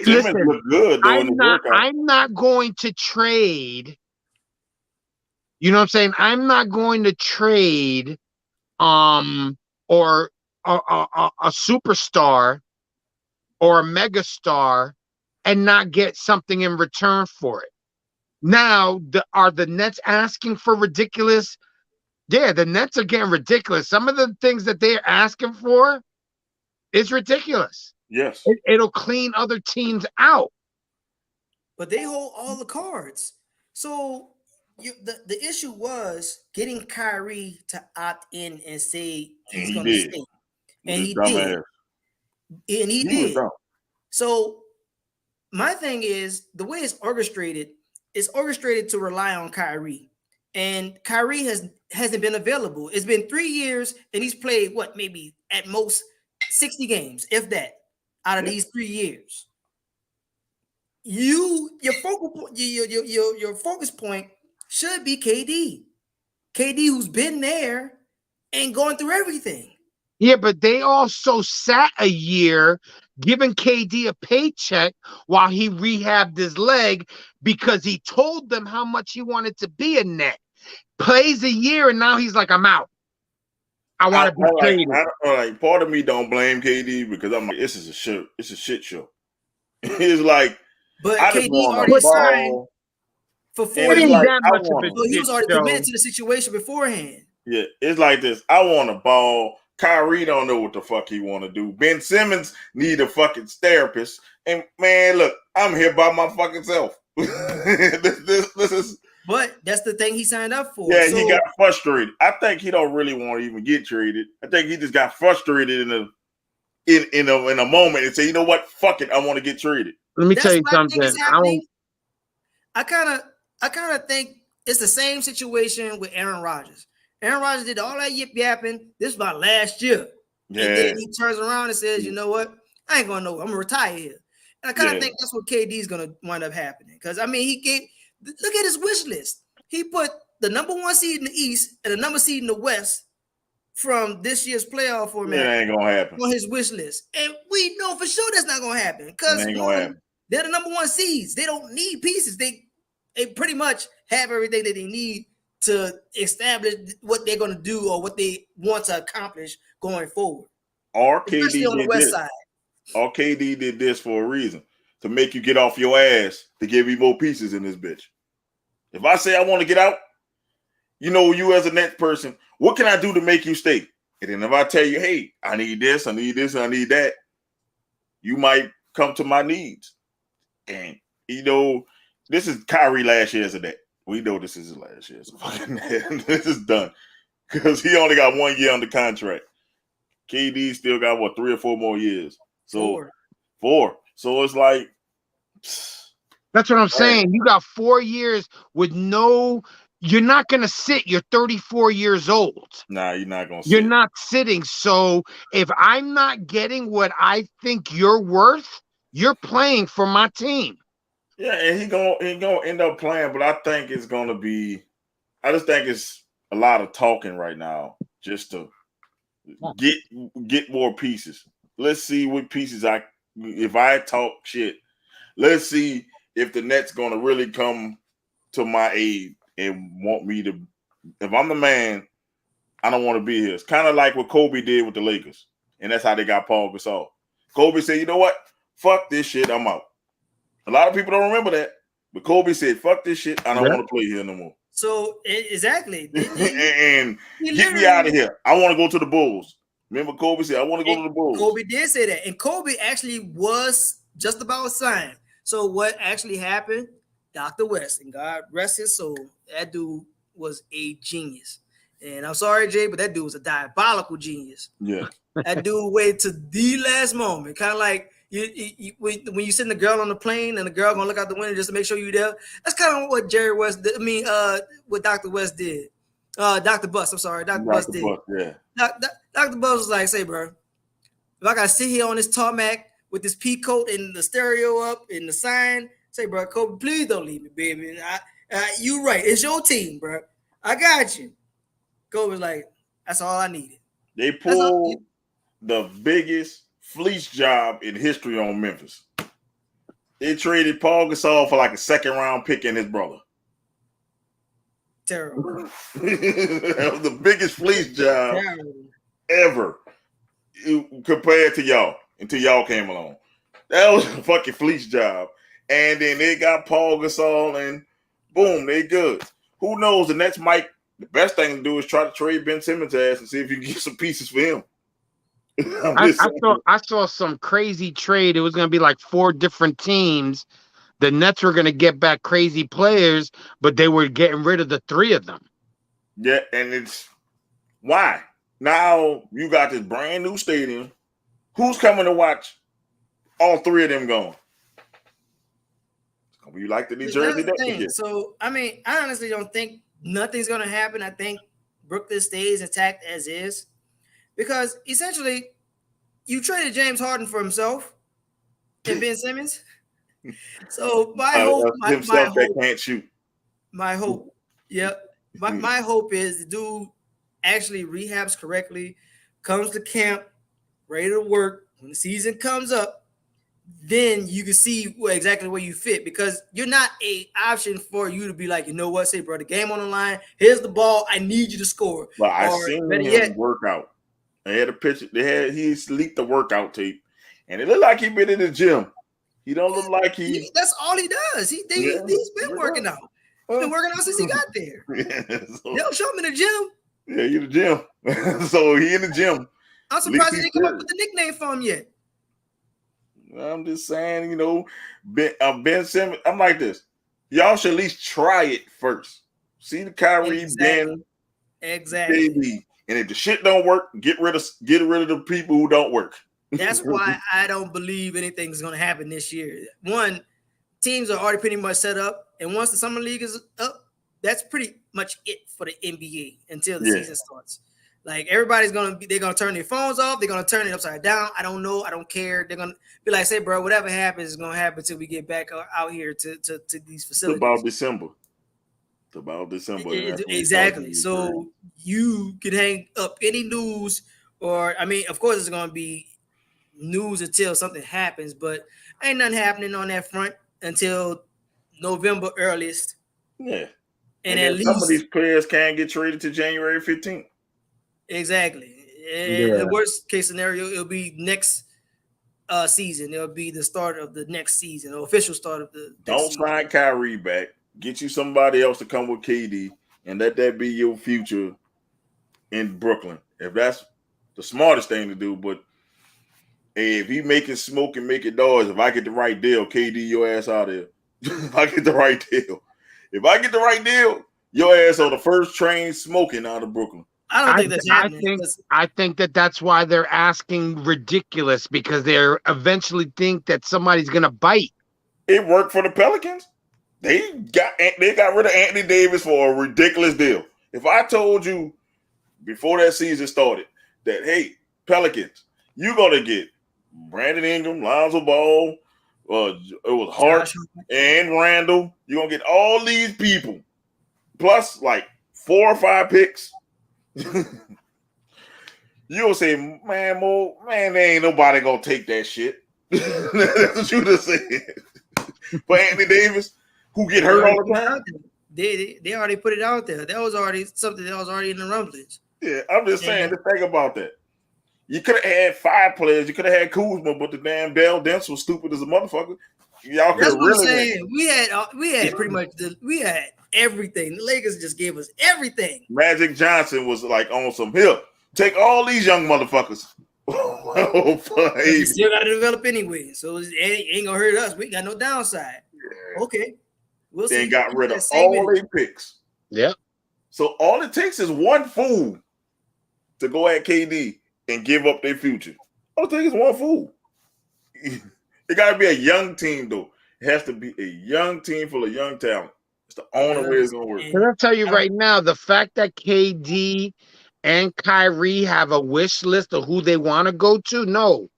Simmons look good doing the workout. I'm not going to trade. You know what I'm saying? I'm not going to trade or a superstar or a megastar and not get something in return for it. Now, are the Nets asking for ridiculous? Yeah, the Nets are getting ridiculous. Some of the things that they're asking for is ridiculous. Yes. It'll clean other teams out. But they hold all the cards. So the issue was getting Kyrie to opt in and say he's going to stay. And he did. And he did. So my thing is, the way it's orchestrated to rely on Kyrie. And Kyrie hasn't been available. It's been 3 years, and he's played maybe at most 60 games, if that, out of these 3 years. Your focus point should be KD. KD, who's been there and going through everything. Yeah, but they also sat a year giving KD a paycheck while he rehabbed his leg because he told them how much he wanted to be a net. Plays a year, and now he's like, I'm out. I want to be traded. Part of me don't blame KD because I'm like, this is a shit. It's a shit show. It's like, but KD already signed for 4 years. He was already committed to the situation beforehand. Yeah, it's like this. I want a ball. Kyrie don't know what the fuck he want to do. Ben Simmons need a fucking therapist. And man, look, I'm here by my fucking self. this is. But that's the thing he signed up for. Yeah, he got frustrated. I think he don't really want to even get traded. I think he just got frustrated in a moment and say, you know what, fuck it, I want to get traded. Let me tell you something. I kind of think it's the same situation with Aaron Rodgers. Aaron Rodgers did all that yip yapping. This is my last year. Yeah. And then he turns around and says, you know what? I ain't going nowhere. I'm going to retire here. And I kind of think that's what KD is going to wind up happening. Because, I mean, look at his wish list. He put the number 1 seed in the East and the number seed in the West from this year's playoff format. It ain't going to happen. On his wish list. And we know for sure that's not going to happen. Because they're the number 1 seeds. They don't need pieces. They pretty much have everything that they need to establish what they're going to do or what they want to accomplish going forward. KD on the West side. KD did this for a reason, to make you get off your ass to give me more pieces in this bitch. If I say I want to get out, you as a Nets person, what can I do to make you stay? And then if I tell you, hey, I need this, I need this, I need that, you might come to my needs. And, this is Kyrie last year as a net. We know this is his last year. So this is done. Because he only got 1 year on the contract. KD still got, 3 or 4 more years? So 4. So it's like. That's what I'm saying. You got 4 years with you're not going to sit. You're 34 years old. Nah, you're not going to sit. You're not sitting. So if I'm not getting what I think you're worth, you're playing for my team. Yeah, and he gonna end up playing, but I think it's gonna be. I just think it's a lot of talking right now, just to get more pieces. Let's see what pieces if I talk shit. Let's see if the Nets gonna really come to my aid and want me to. If I'm the man, I don't want to be here. It's kind of like what Kobe did with the Lakers, and that's how they got Paul Gasol. Kobe said, "You know what? Fuck this shit. I'm out." A lot of people don't remember that, but Kobe said, "Fuck this shit. I don't want to play here no more." So exactly, and get me out of here. I want to go to the Bulls. Remember, Kobe said, "I want to go to the Bulls." Kobe did say that, and Kobe actually was just about signed. So what actually happened? Dr. West, and God rest his soul, that dude was a genius. And I'm sorry, Jay, but that dude was a diabolical genius. Yeah, that dude waited to the last moment, kind of like when you send the girl on the plane and the girl gonna look out the window just to make sure you're there. That's kind of what Jerry West did. I mean, what Dr. West did. Dr. Bus, I'm sorry, Dr. Bus did. Yeah. Dr. Bus was like, say, bro, if I gotta sit here on this tarmac with this pea coat and the stereo up and the sign, say, bro, Kobe, please don't leave me, baby. You right, it's your team, bro. I got you. Kobe was like, that's all I needed. They pulled the biggest fleece job in history on Memphis. They traded Paul Gasol for like a second-round pick and his brother. Terrible. That was the biggest fleece job ever compared to y'all until y'all came along. That was a fucking fleece job. And then they got Paul Gasol and boom, they good. Who knows? The next Mike, the best thing to do is try to trade Ben Simmons' ass and see if you can get some pieces for him. I saw some crazy trade. It was going to be like 4 different teams. The Nets were going to get back crazy players, but they were getting rid of the 3 of them. Yeah, and it's why? Now you got this brand new stadium. Who's coming to watch all 3 of them going? We like the New Jersey Nets. So, I mean, I honestly don't think nothing's going to happen. I think Brooklyn stays intact as is because essentially you traded James Harden for himself and Ben Simmons. So my hope that can't shoot. My hope, my hope is the dude actually rehabs correctly, comes to camp, ready to work. When the season comes up, then you can see exactly where you fit because you're not a option for you to be like, you know what, say, bro, the game on the line. Here's the ball. I need you to score. But I seen him work out. They had a picture. He leaked the workout tape, and it looked like he been in the gym. He don't look like that's all he does. He's been working out. He's been working out since he got there. They don't show him in the gym. Yeah, you the gym. So he in the gym. I'm surprised he didn't come up with the nickname for him yet. I'm just saying, you know, Ben Simmons. I'm like this. Y'all should at least try it first. See the Kyrie, Ben, baby. And if the shit don't work, get rid of the people who don't work. That's why I don't believe anything's going to happen this year. One, teams are already pretty much set up, and once the summer league is up, that's pretty much it for the NBA until the season starts. Like everybody's they're gonna turn their phones off, they're gonna turn it upside down. I don't know, I don't care. They're gonna be like, say, bro, whatever happens is gonna happen until we get back out here to these facilities. It's about December. Exactly. So you can hang up any news, or I mean, of course, it's gonna be news until something happens, but ain't nothing happening on that front until November earliest. Yeah. And at least some of these players can't get traded to January 15th. Exactly. In the worst case scenario, it'll be next season. It'll be the start of the next season, or official start of the Don't sign Kyrie back. Get you somebody else to come with KD and let that be your future in Brooklyn. If that's the smartest thing to do, but hey, if he making smoke and making noise, if I get the right deal, KD, your ass out there. If I get the right deal, your ass on the first train smoking out of Brooklyn. I don't think that's happening. I think that's why they're asking ridiculous, because they're eventually think that somebody's gonna bite. It worked for the Pelicans. They got rid of Anthony Davis for a ridiculous deal. If I told you before that season started that, hey, Pelicans, you're gonna get Brandon Ingram, Lonzo Ball, it was Hart and Randall. You're gonna get all these people plus like 4 or 5 picks. You'll say, man, there ain't nobody gonna take that shit. That's what you just said. For Anthony Davis, who get hurt all the time. they already put it out there. That was already something that was already in the rumblings. Yeah, I'm just saying. The thing about that, you could have had 5 players. You could have had Kuzma, but the damn Dell Dents was stupid as a motherfucker. Y'all could That's have what I'm really saying. We had pretty much we had everything. The Lakers just gave us everything. Magic Johnson was like on some here. Take all these young motherfuckers. You still got to develop anyway, so it ain't gonna hurt us. We got no downside. Yeah. Okay, we'll see. They got rid of all their picks. Yeah. So all it takes is one fool to go at KD and give up their future. All it takes is one fool. It got to be a young team, though. It has to be a young team full of young talent. It's the only way it's gonna work. Can I tell you right now, the fact that KD and Kyrie have a wish list of who they want to go to, no.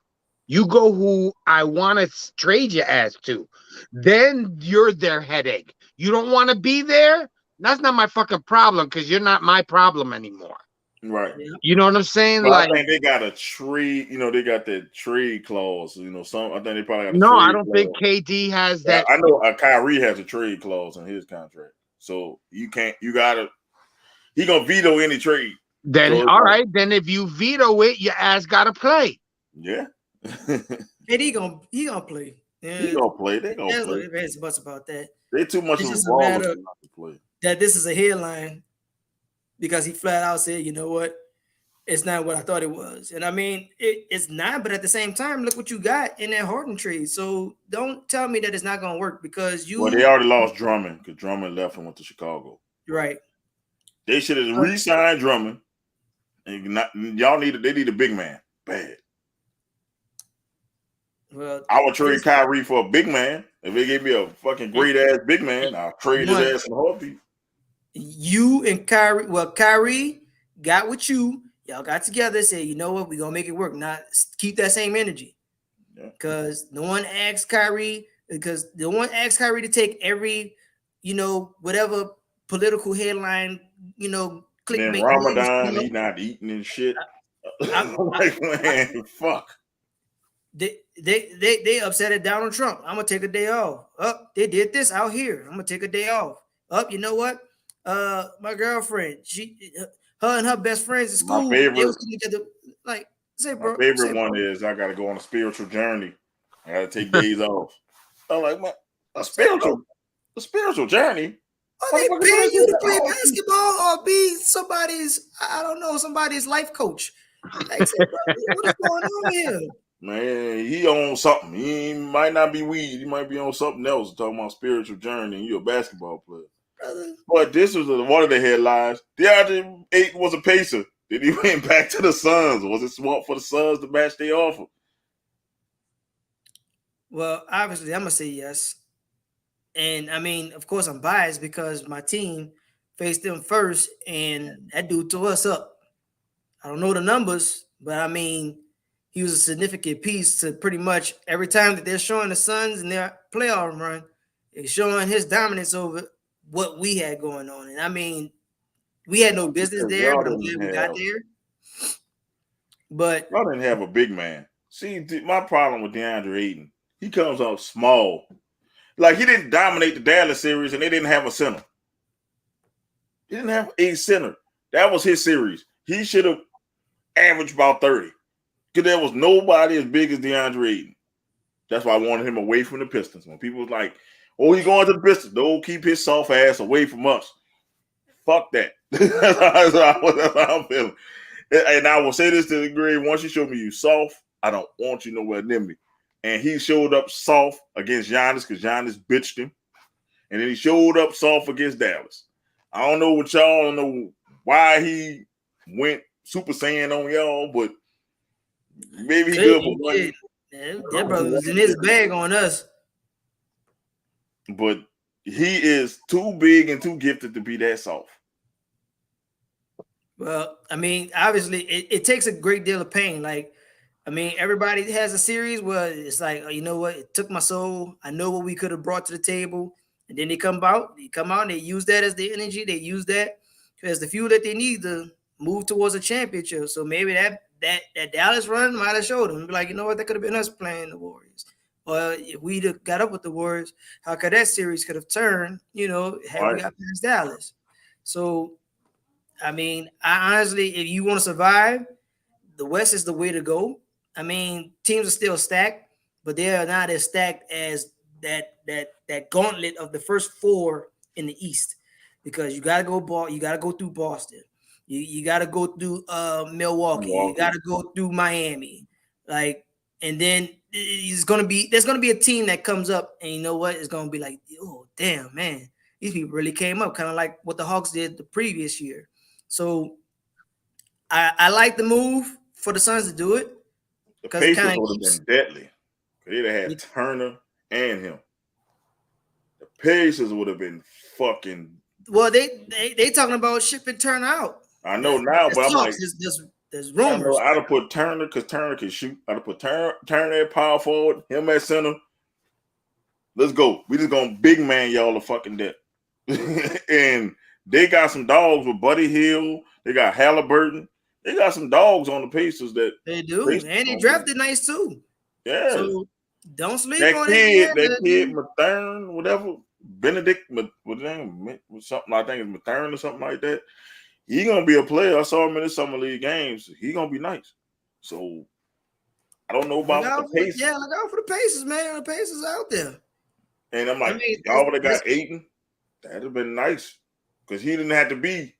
You go who I want to trade your ass to. Then you're their headache. You don't want to be there? That's not my fucking problem because you're not my problem anymore. Right. You know what I'm saying? But like, I think they got a trade, they got that trade clause. I think they probably got a no, trade I don't clause. think KD has that. I know Kyrie has a trade clause in his contract. So he gonna veto any trade. Then all right, then if you veto it, your ass gotta play. Yeah. And he gonna play. Yeah. He gonna play. They gonna play. There's much about that. They too much of a baller not to play. That this is a headline because he flat out said, you know what, it's not what I thought it was. And I mean, it's not, but at the same time, look what you got in that Harden trade. So don't tell me that it's not gonna work because you. Well, they already lost Drummond because Drummond left and went to Chicago. Right. They should have re-signed Drummond. And they need a big man. Bad. Well, I would trade Kyrie for a big man. If they gave me a fucking great ass big man, I'll trade his ass in a heartbeat. You and Kyrie got with you. Y'all got together and said, you know what, we're gonna make it work. Not keep that same energy. Because no one asked Kyrie to take every, whatever political headline, Then Ramadan, he's not eating and shit. I'm like, man, fuck. They upset at Donald Trump. I'm gonna take a day off. They did this out here. I'm gonna take a day off. You know what? My girlfriend, her and her best friends at school, they was together. Like, say, bro. My favorite one is I gotta go on a spiritual journey. I gotta take days off. I'm like, a spiritual journey. Are they paying you to play basketball or be somebody's life coach? Like, say, bro, what is going on here? Man, he on something. He might not be weed. He might be on something else. Talking about spiritual journey. And you're a basketball player. Brother. But this was one of the headlines. DeAndre Ayton was a Pacer. Then he went back to the Suns. Was it smart for the Suns to match their offer? Well, obviously, I'm gonna say yes. And I mean, of course, I'm biased because my team faced them first, and that dude tore us up. I don't know the numbers, but I mean, he was a significant piece to pretty much every time that they're showing the Suns in their playoff run, they're showing his dominance over what we had going on. And I mean, we had no business there, but I'm glad we got there. But y'all didn't have a big man. See, my problem with DeAndre Ayton, he comes off small. Like, he didn't dominate the Dallas series, and they didn't have a center. He didn't have a center. That was his series. He should have averaged about 30. Because there was nobody as big as DeAndre Ayton. That's why I wanted him away from the Pistons. When people was like, oh, he's going to the Pistons. Don't keep his soft ass away from us. Fuck that. That's how I'm feeling. And I will say this to the degree, once you show me you soft, I don't want you nowhere near me. And he showed up soft against Giannis because Giannis bitched him. And then he showed up soft against Dallas. I don't know what y'all, don't know why he went Super Saiyan on y'all, but maybe he good for one. That brother was in his bag on us. But he is too big and too gifted to be that soft. Well, I mean, obviously, it takes a great deal of pain. Like, I mean, everybody has a series where it's like, oh, you know what? It took my soul. I know what we could have brought to the table. And then they come out and they use that as the energy. They use that as the fuel that they need to move towards a championship. So maybe that Dallas run might have showed them. Be like, you know what? That could have been us playing the Warriors. or if we'd have got up with the Warriors, how could that series could have turned, had we got past Dallas. So, I mean, I honestly, if you want to survive, the West is the way to go. I mean, teams are still stacked, but they are not as stacked as that gauntlet of the first 4 in the East, because you gotta go through Boston, you gotta go through Milwaukee, you gotta go through Miami, and then there's gonna be a team that comes up, and you know what, it's gonna be like, oh damn, man, these people really came up, kind of like what the Hawks did the previous year. So I like the move for the Suns to do it. The Pacers would have been deadly. They'd have had Turner and him. The Pacers would have been fucking. Well, they talking about shipping Turner out. I know now, but I'm like, there's rumors. I'd have put Turner because Turner can shoot. I'd have put Turner at power forward, him at center. Let's go. We just gonna big man y'all a fucking death. And they got some dogs with Buddy Hield. They got Halliburton. They got some dogs on the Pacers that they do, and they drafted nice too. Yeah. So don't sleep that on kid. That kid, Mathern, whatever, Benedict, what's his name? Something I think it's Mathern or something like that. He gonna be a player. I saw him in the summer league games. He gonna be nice. So I don't know about the Pacers. Yeah, look out for the Pacers, man. The Pacers out there. And I'm like, y'all would have got Ayton. That'd have been nice because he didn't have to be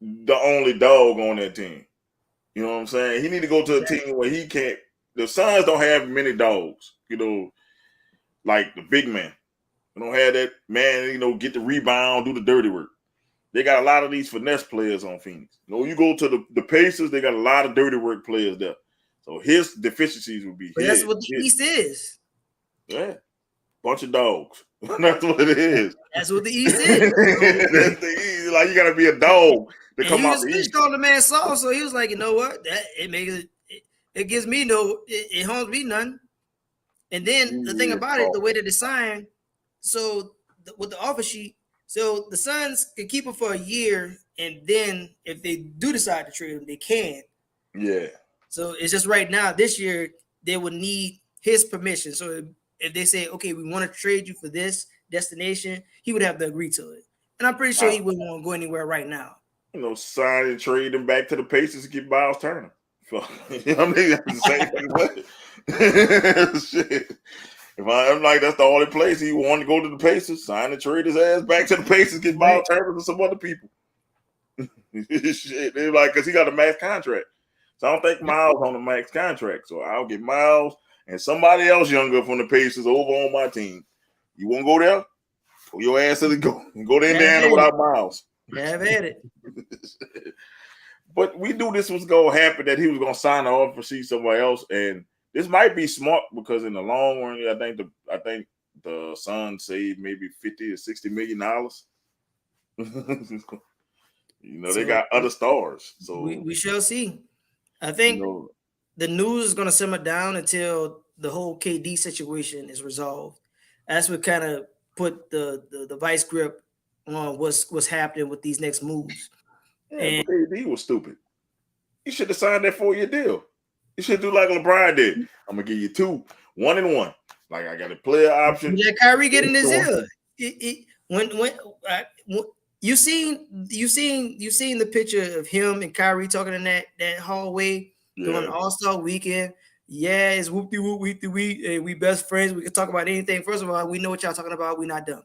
the only dog on that team. You know what I'm saying? He need to go to a team where he can't. The Suns don't have many dogs, like the big man. They don't have that man, get the rebound, do the dirty work. They got a lot of these finesse players on Phoenix. You go to the Pacers, they got a lot of dirty work players there. So his deficiencies would be. But that's what the East is. Yeah, bunch of dogs. That's what it is. That's what the East is. That's the East. Like, you got to be a dog to come out the East. He called the man soft, so he was like, you know what? That it makes it gives me it harms me none. And then the thing about it, the way that it's signed, so with the offer sheet, so the Suns can keep him for a year, and then if they do decide to trade him, they can. Yeah. So it's just right now, this year, they would need his permission. So if they say, okay, we want to trade you for this destination, he would have to agree to it. And I'm pretty sure he wouldn't want to go anywhere right now. Sign and trade him back to the Pacers to get Miles Turner. You know what I mean? That's the same way. Shit. If I'm like, that's the only place he wanted to go to the Pacers, sign and trade his ass back to the Pacers, get Miles Turner and some other people. Shit. They're like, because he got a max contract. So I don't think Miles on the max contract. So I'll get Miles and somebody else younger from the Pacers over on my team. You want to go there? Pull your ass to the go and go to Indiana without Miles. Have at it. But we knew this was going to happen, that he was going to sign an offer sheet somewhere else. And this might be smart because in the long run, I think the Suns saved maybe $50 or $60 million. They got other stars. So we shall see. I think the news is going to simmer down until the whole KD situation is resolved. That's what kind of put the vice grip on what's happening with these next moves. Yeah, and KD was stupid. He should have signed that 4-year deal. He should do like LeBron did. I'm gonna give you 2, 1 and 1. Like, I got a player option. Yeah, Kyrie getting his ear. When you seen the picture of him and Kyrie talking in that hallway during All-Star weekend. Yeah, it's whoop-de-whoop, week-to-week, and we best friends. We can talk about anything. First of all, we know what y'all talking about. We're not dumb.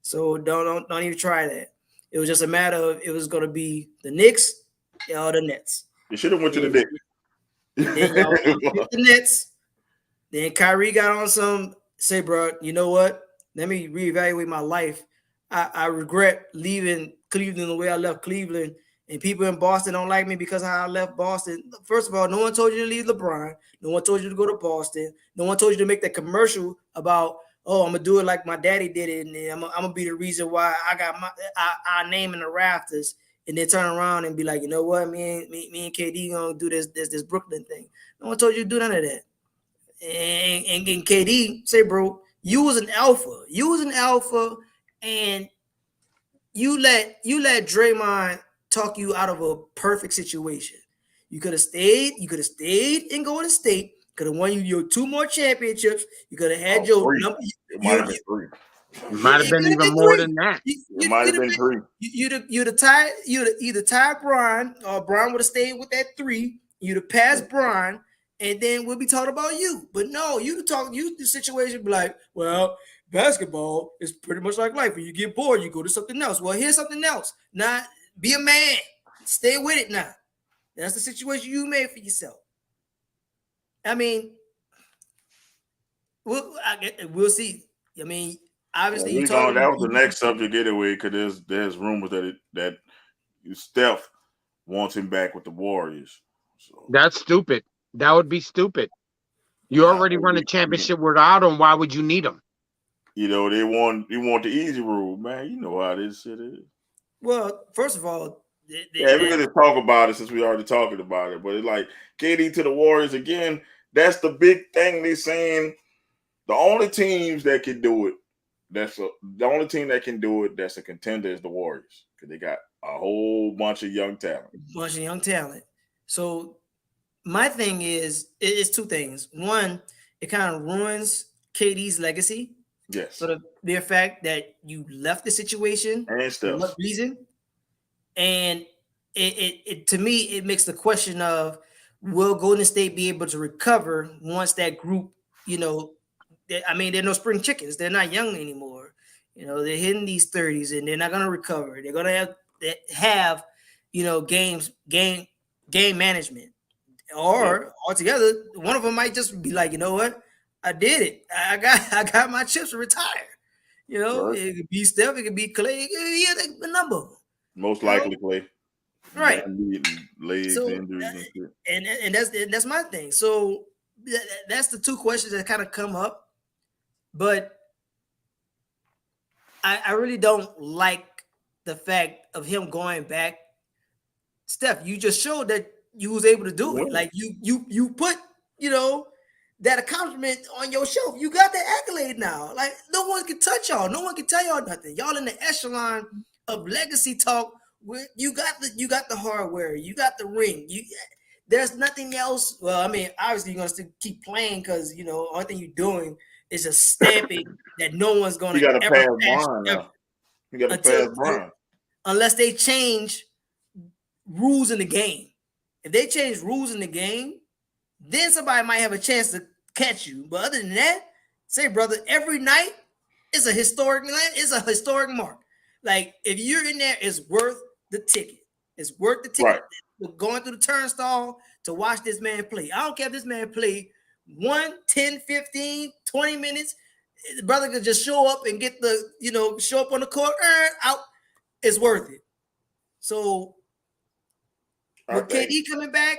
So don't even try that. It was just a matter of it was going to be the Knicks or the Nets. You should have went to the Knicks. Then y'all the Nets. Then Kyrie got on say, bro, you know what? Let me reevaluate my life. I regret leaving Cleveland the way I left Cleveland. And people in Boston don't like me because of how I left Boston. First of all, no one told you to leave LeBron. No one told you to go to Boston. No one told you to make that commercial about, oh, I'm going to do it like my daddy did it. And I'm going to be the reason why I got our name in the rafters. And then turn around and be like, you know what? Me and KD going to do this Brooklyn thing. No one told you to do none of that. And KD say, bro, you was an alpha. You was an alpha, and you let Draymond talk you out of a perfect situation. You could have stayed in Golden State. Could have won you your 2 more championships. You could have had your three. number. It might have been 3. It might have It been could have even been more 3. than that. It might have been 3. You'd have tied. You'd either tied Brian, or Brian would have stayed with that 3. You'd have passed Brian, and then we'll be talking about you. But no, the situation be like, well, basketball is pretty much like life. When you get bored, you go to something else. Well, here's something else. Not be a man. Stay with it now. That's the situation you made for yourself. I mean, we'll see. I mean, obviously, that was the next subject anyway, because there's rumors that Steph wants him back with the Warriors. So That's stupid. That would be stupid. You already run a championship without him. Why would you need him? You know, they want the easy rule, man. You know how this shit is. Well, first of all, we're gonna talk about it since we already talking about it. But it's like KD to the Warriors again. That's the big thing they saying. The only teams that can do it, the only team that can do it that's a contender is the Warriors, because they got a whole bunch of young talent. So my thing is, it's 2 things. One, it kind of ruins KD's legacy. Yes. So the mere fact that you left the situation and for what reason, and it to me it makes the question of, will Golden State be able to recover once that group, you know, I mean, they're no spring chickens. They're not young anymore. You know, they're hitting these 30s and they're not going to recover. They're going to have, you know, game management, or altogether, one of them might just be like, you know what, I did it. I got my chips to retire. You know, right. It could be Steph, it could be Clay, it could be a number of them. Most likely Clay. Right. Legs, so, injuries, and that's my thing. So that's the 2 questions that kind of come up. But I really don't like the fact of him going back. Steph, you just showed that you was able to do it. Like you put, you know, that accomplishment on your shelf. You got that accolade now. Like no one can touch y'all. No one can tell y'all nothing. Y'all in the echelon of legacy talk. Where you got the hardware. You got the ring. There's nothing else. Well, I mean, obviously you're gonna still keep playing because you know only thing you're doing is just stamping that no one's gonna ever pass Brian. You got to pass Brian unless they change rules in the game. If they change rules in the game, then somebody might have a chance to catch you. But other than that, say, brother, every night is a historic mark. Like if you're in there, it's worth the ticket. It's worth the ticket. Right. Going through the turnstile to watch this man play. I don't care if this man played 1, 10, 15, 20 minutes. The brother could just show up and get show up on the court, out. It's worth it. So with KD coming back,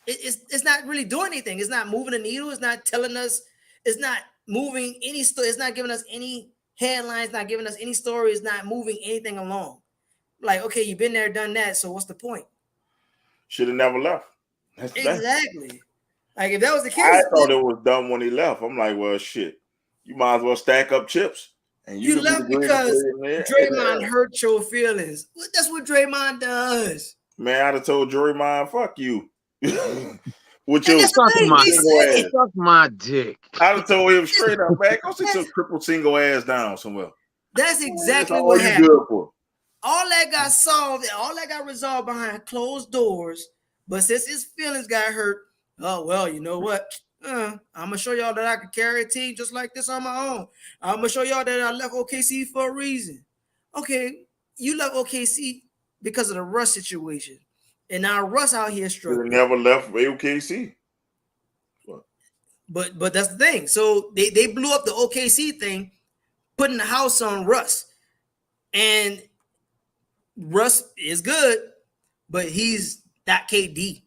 it's not really doing anything. It's not moving the needle. It's not telling us. It's not moving any. It's not giving us any headlines. Not giving us any story. It's not moving anything along. Like, okay, you've been there, done that. So what's the point? Should have never left. Exactly. Like if that was the case, I thought it was dumb when he left. I'm like, well, shit. You might as well stack up chips. And you left because Draymond hurt your feelings. That's what Draymond does. Man, I'd have told Draymond, fuck you. With your suck my dick. I'd have told him straight up, man, go sit your triple single ass down somewhere. That's exactly what happened. All that got solved, all that got resolved behind closed doors. But since his feelings got hurt, oh, well, you know what? I'm going to show y'all that I can carry a team just like this on my own. I'm going to show y'all that I left OKC for a reason. Okay, you left OKC because of the Russ situation. And now Russ out here struggling. Never left OKC. But that's the thing. So they blew up the OKC thing, putting the house on Russ. And Russ is good, but he's not KD.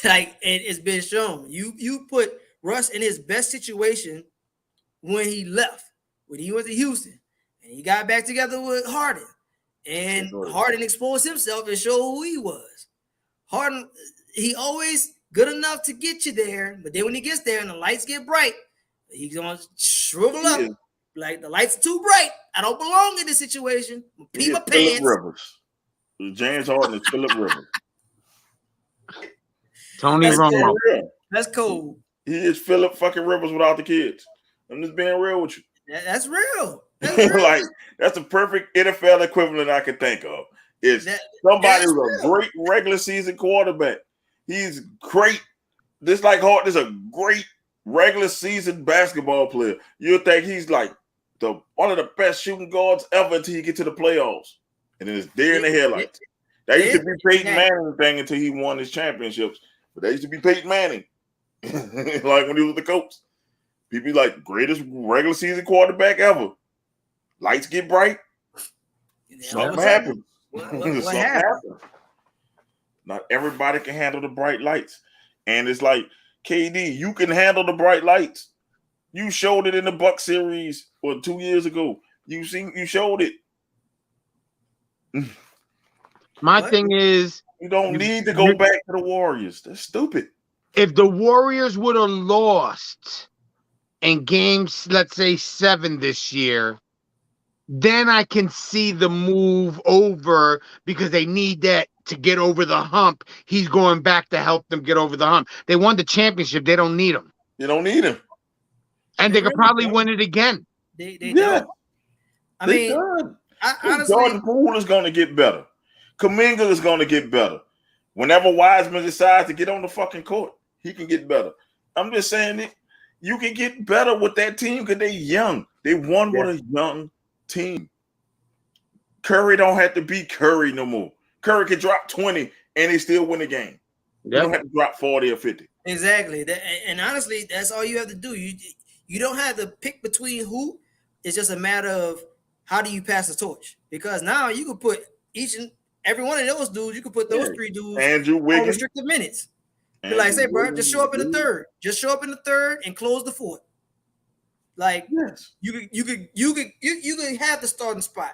Like it's been shown. You put Russ in his best situation when he left, when he went to Houston, and he got back together with Harden. And Harden exposed himself and showed who he was. Harden, he always good enough to get you there, but then when he gets there and the lights get bright, he's gonna shrivel up. Like the lights are too bright. I don't belong in this situation. Pee my pants. Rivers. James Harden is Phillip Rivers. Tony Romo. That's cold. He is Philip fucking Rivers without the kids. I'm just being real with you. That's real. That's real. Like, that's the perfect NFL equivalent I can think of. Is somebody who's a great regular season quarterback. He's great. This a great regular season basketball player. You'll think he's like one of the best shooting guards ever until you get to the playoffs. And then it's deer in the headlights. That used to be Peyton Manning thing until he won his championships. But that used to be Peyton Manning. Like when he was the coach. People be like, greatest regular season quarterback ever. Lights get bright. Something happens. What happened? Not everybody can handle the bright lights. And it's like, KD, you can handle the bright lights. You showed it in the Buck series 2 years ago. You showed it. My thing is, you don't need to go back to the Warriors. That's stupid. If the Warriors would have lost in games, let's say 7 this year, then I can see the move over because they need that to get over the hump. He's going back to help them get over the hump. They won the championship. They don't need him. You don't need him. And they could probably win it again. They don't. I mean, honestly, Jordan Poole is going to get better. Kuminga is going to get better. Whenever Wiseman decides to get on the fucking court, he can get better. I'm just saying that you can get better with that team because they're young. They won with a young team. Curry don't have to be Curry no more. Curry can drop 20 and they still win the game. Yep. You don't have to drop 40 or 50. Exactly. And honestly, that's all you have to do. You don't have to pick between who. It's just a matter of how do you pass the torch. Because now you can put each and every one of those dudes, you can put those 3 dudes Andrew Wiggins on restricted minutes. Be like, say, bro, just show up in the third. Just show up in the third and close the fourth. Like you could have the starting spot,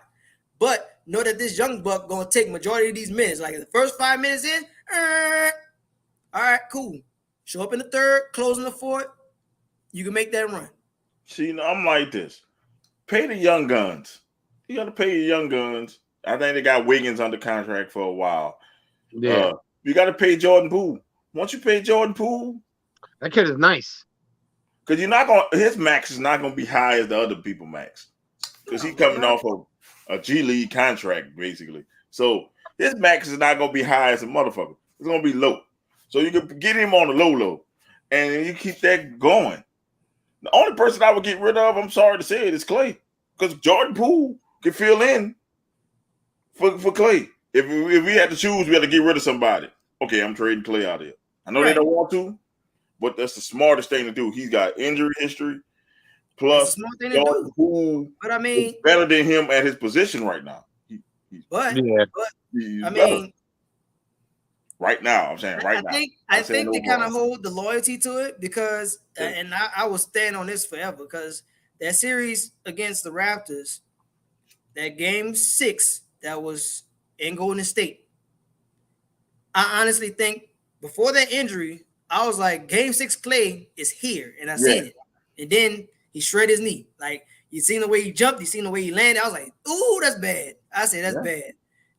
but know that this young buck gonna take majority of these minutes. Like the first 5 minutes in, all right, cool. Show up in the third, closing the fourth. You can make that run. See, I'm like this. Pay the young guns. You got to pay your young guns. I think they got Wiggins under contract for a while. Yeah, you got to pay Jordan Poole. Once you pay Jordan Poole, that kid is nice. Because his max is not gonna be high as the other people max. Because he's coming off of a G League contract, basically. So his max is not gonna be high as a motherfucker. It's gonna be low. So you can get him on the low. And you keep that going. The only person I would get rid of, I'm sorry to say it, is Clay. Because Jordan Poole can fill in for Clay. If we had to choose, we had to get rid of somebody. Okay, I'm trading Clay out of here. I know they don't want to, but that's the smartest thing to do. He's got injury history. Plus, Jordan Poole is better than him at his position right now. But right now, I'm saying right now. I think they kind of hold the loyalty to it because, and I will stand on this forever because that series against the Raptors, that game 6 that was in Golden State, I honestly think before that injury, I was like, Game 6 Clay is here, and I seen it. And then he shredded his knee. Like, you seen the way he jumped, you seen the way he landed. I was like, ooh, that's bad. I said, that's bad.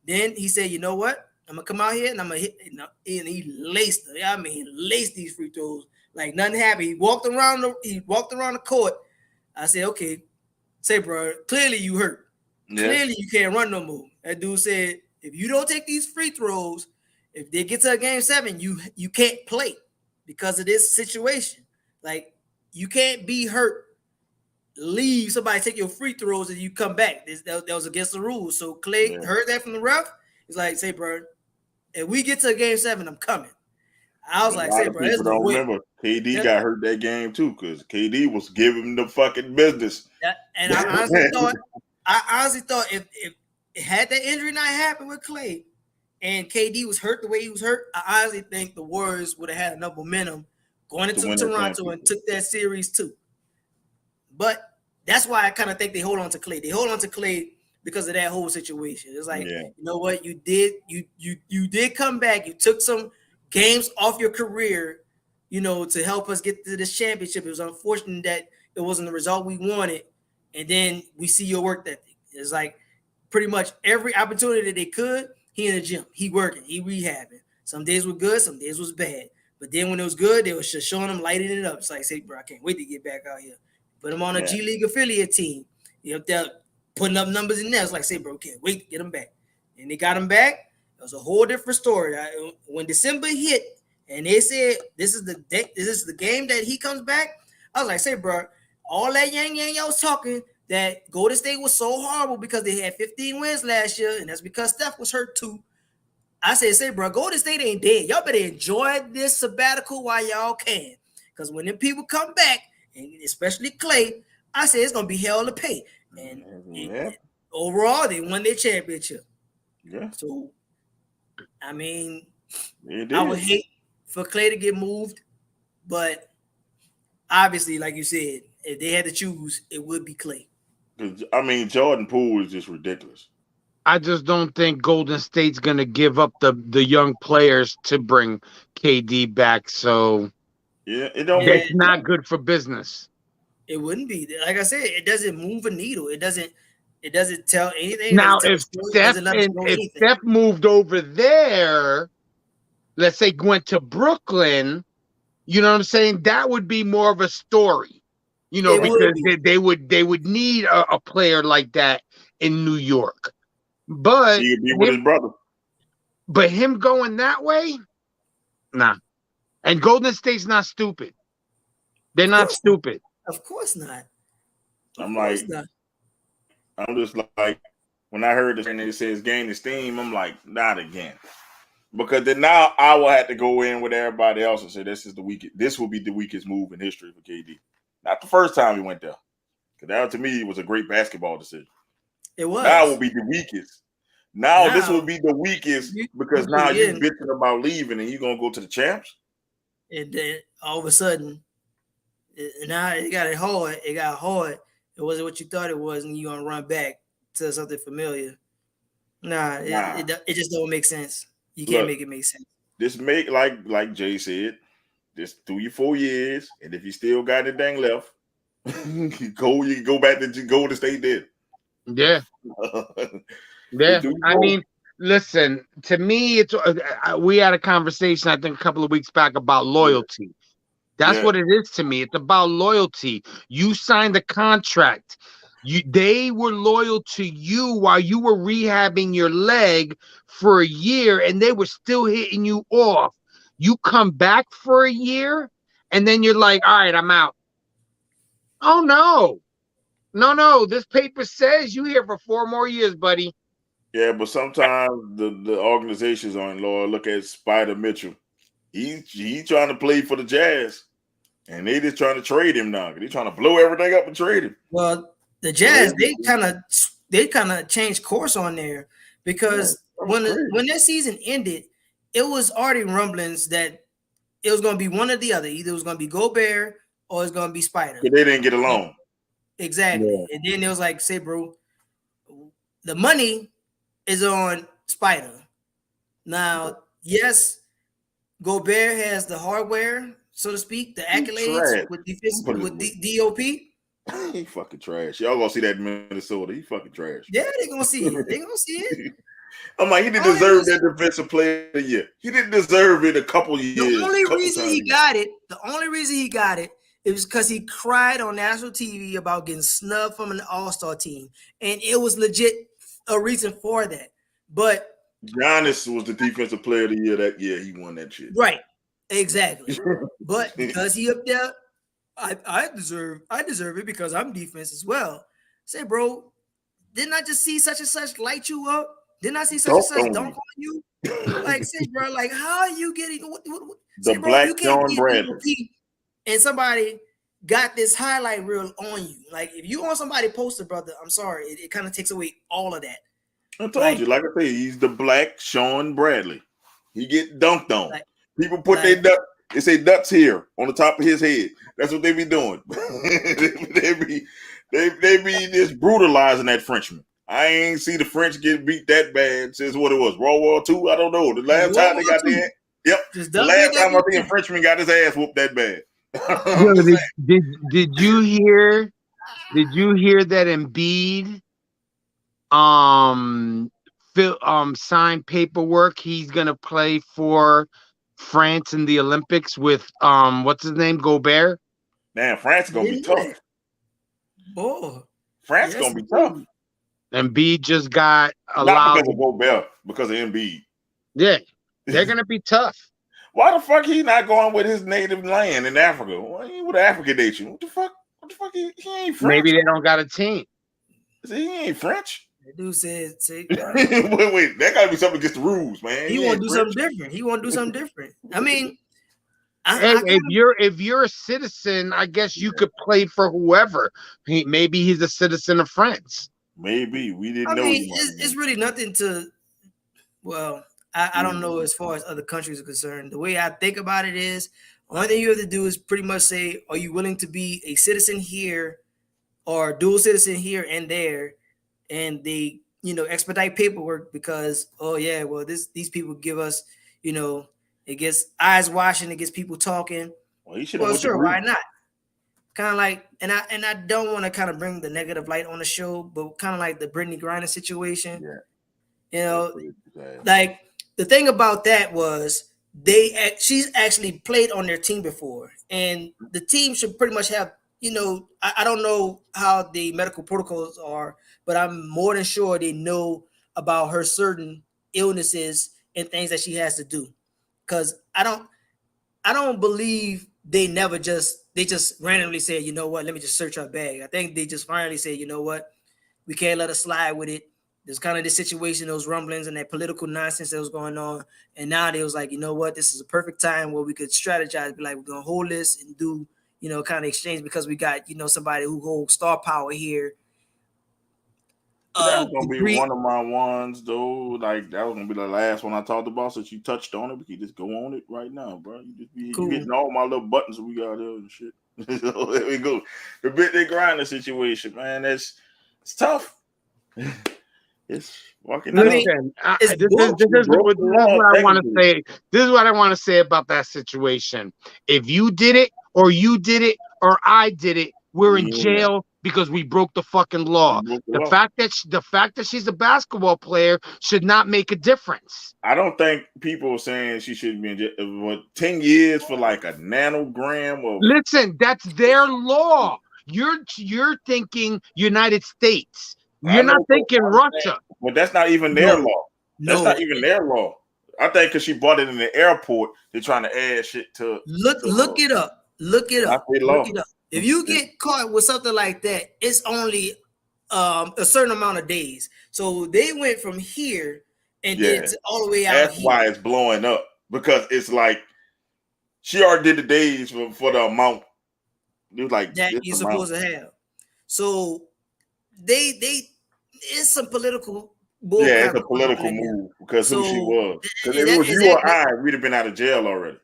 Then he said, you know what? I'm going to come out here, and I'm going to hit. And he laced it. I mean, he laced these free throws like nothing happened. He walked around the court. I said, okay, say, bro, clearly you hurt. Yeah. Clearly you can't run no more. That dude said, if you don't take these free throws, if they get to a game 7, you can't play because of this situation. Like, you can't be hurt, leave, somebody take your free throws, and you come back. That was against the rules. So Clay heard that from the ref. He's like, say, bro, if we get to a game 7, I'm coming. I was like, say, bro, people don't remember KD got hurt that game too because KD was giving the fucking business. And I honestly thought if had that injury not happened with Clay and KD was hurt the way he was hurt, I honestly think the Warriors would have had enough momentum going into Toronto and took that series too. But that's why I kind of think they hold on to Clay. They hold on to Clay because of that whole situation. It's like, you know what, you did come back. You took some games off your career, to help us get to this championship. It was unfortunate that it wasn't the result we wanted. And then we see your work ethic. It's like pretty much every opportunity that they could, he in the gym, he working, he rehabbing. Some days were good, some days was bad. But then when it was good, they was just showing them lighting it up. It's like, say, bro, I can't wait to get back out here. Put him on a G League affiliate team. You know, they're putting up numbers in there. It's like, say, bro, can't wait to get him back. And they got him back. It was a whole different story. When December hit and they said this is the game that he comes back, I was like, say, bro, all that yang y'all was talking that Golden State was so horrible because they had 15 wins last year, and that's because Steph was hurt too. I said, say, bro, Golden State ain't dead. Y'all better enjoy this sabbatical while y'all can. Because when them people come back, and especially Clay, I said it's gonna be hell to pay. And overall, they won their championship. Yeah. So, I mean, I would hate for Clay to get moved, but obviously, like you said, if they had to choose, it would be Clay. I mean, Jordan Poole is just ridiculous. I just don't think Golden State's gonna give up the young players to bring KD back. So it's not good for business. It wouldn't be. Like I said, it doesn't move a needle. It doesn't tell anything. Now, if Steph moved over there, let's say went to Brooklyn, you know what I'm saying? That would be more of a story, you know, because they would need a player like that in New York. But he'd be with his brother. But him going that way, nah. And Golden State's not stupid. They're not stupid. Of course not. I'm just like, when I heard this and it says gain esteem, I'm like, not again. Because then now I will have to go in with everybody else and say this will be the weakest move in history for KD. Not the first time he went there. Because that to me was a great basketball decision. It was. Now will be the weakest. Now this will be the weakest because now you're bitching about leaving and you're gonna go to the champs. And then all of a sudden, now it got hard. It got hard. It wasn't what you thought it was, and you're gonna run back to something familiar. It just don't make sense. You can't make it make sense. This make like Jay said, this 3 or 4 years, and if you still got anything left, you can go back to Golden State there. Yeah. Yeah. I mean, listen, to me, it's we had a conversation, I think, a couple of weeks back about loyalty. That's what it is to me. It's about loyalty. You signed a contract. They were loyal to you while you were rehabbing your leg for a year, and they were still hitting you off. You come back for a year, and then you're like, all right, I'm out. Oh, no. No. This paper says you here for 4 more years, buddy. Yeah, but sometimes the organizations aren't loyal. Look at Spider Mitchell. He's trying to play for the Jazz, and they just trying to trade him now. They're trying to blow everything up and trade him. Well, the Jazz, they kind of changed course on there because when that season ended, it was already rumblings that it was going to be one or the other. Either it was going to be Gobert or it's going to be Spider. But they didn't get along. Exactly. Yeah. And then it was like, say, bro, the money is on Spider. Now, yes, Gobert has the hardware, so to speak, the accolades with DOP. He fucking trash. Y'all gonna see that in Minnesota. He fucking trash. Yeah, they gonna see it. They gonna see it. I'm like, he didn't deserve that defensive player of the year. He didn't deserve it a couple years. The only reason he got it, it was because he cried on national TV about getting snubbed from an all-star team. And it was legit a reason for that. But Giannis was the defensive player of the year that year. He won that shit. Right. Exactly. But because he up there, I deserve it because I'm defense as well. Say, bro, didn't I just see such and such light you up? Didn't I see such and such dunk on you? Like, say, bro, like, how are you getting the black John Bradley? And somebody got this highlight reel on you. Like, if you on somebody poster, brother, I'm sorry, it kind of takes away all of that. I told you, like I say, he's the black Sean Bradley. He get dunked on. People put their nuts. They say nuts here on the top of his head. That's what they be doing. they be just brutalizing that Frenchman. I ain't see the French get beat that bad since what it was, World War II. I don't know. The last time they got there. Yep. The last time I think a Frenchman got his ass whooped that bad. Did you hear that Embiid signed paperwork? He's gonna play for France in the Olympics with what's his name, Gobert. Man, France gonna be tough. Boy, France yes, gonna be tough. Embiid just got Not allowed. because of Gobert, because of Embiid. Yeah, they're gonna be tough. Why the fuck he not going with his native land in Africa? Why he with African nation? What the fuck? What the fuck? He ain't French. Maybe they don't got a team. He ain't French. the dude said, wait, that gotta be something against the rules, man. he want to do something different. He want to do something different. I mean, if you're a citizen, I guess you could play for whoever. Maybe he's a citizen of France. Maybe we didn't know. I mean, it's really nothing to. Well, I don't know as far as other countries are concerned. The way I think about it is, only thing you have to do is pretty much say, are you willing to be a citizen here or dual citizen here and there? And they, expedite paperwork because, oh yeah, well, these people give us, it gets eyes watching, it gets people talking. Well, sure, why not? Kind of like, and I don't want to kind of bring the negative light on the show, but kind of like the Brittany Griner situation. Yeah. Like the thing about that was she's actually played on their team before, and the team should pretty much have, I don't know how the medical protocols are, but I'm more than sure they know about her certain illnesses and things that she has to do. Because I don't believe they just randomly say, you know what, let me just search her bag. I think they just finally say, you know what, we can't let her slide with it. There's kind of this situation, those rumblings and that political nonsense that was going on. And now they was like, you know what, this is a perfect time where we could strategize, be like, we're going to hold this and do, kind of exchange because we got, somebody who holds star power here. That was gonna be one of my ones, though. Like that was gonna be the last one I talked about. Since you touched on it, we can just go on it right now, bro. You just be cool. You getting all my little buttons we got here and shit. So there we go. The Brittany Griner situation, man. It's tough. It's walking. Listen, this is what I want to say. This is what I want to say about that situation. If you did it, or you did it, or I did it, we're in jail because we broke the fucking law. The fact that she's a basketball player should not make a difference. I don't think people are saying she should be in jail. 10 years for like a nanogram of. Listen, that's their law. You're thinking United States. You're not thinking Russia. But that's not even their law. That's not even their law. I think because she bought it in the airport, they're trying to add shit to. Look it up. Look it up. If you get caught with something like that, it's only a certain amount of days. So they went from here and then all the way out. That's why it's blowing up, because it's like she already did the days for the amount. It was like that you're supposed to have. So they it's some political bull. Yeah, it's a political move because who she was. Because if it was you or I, we'd have been out of jail already.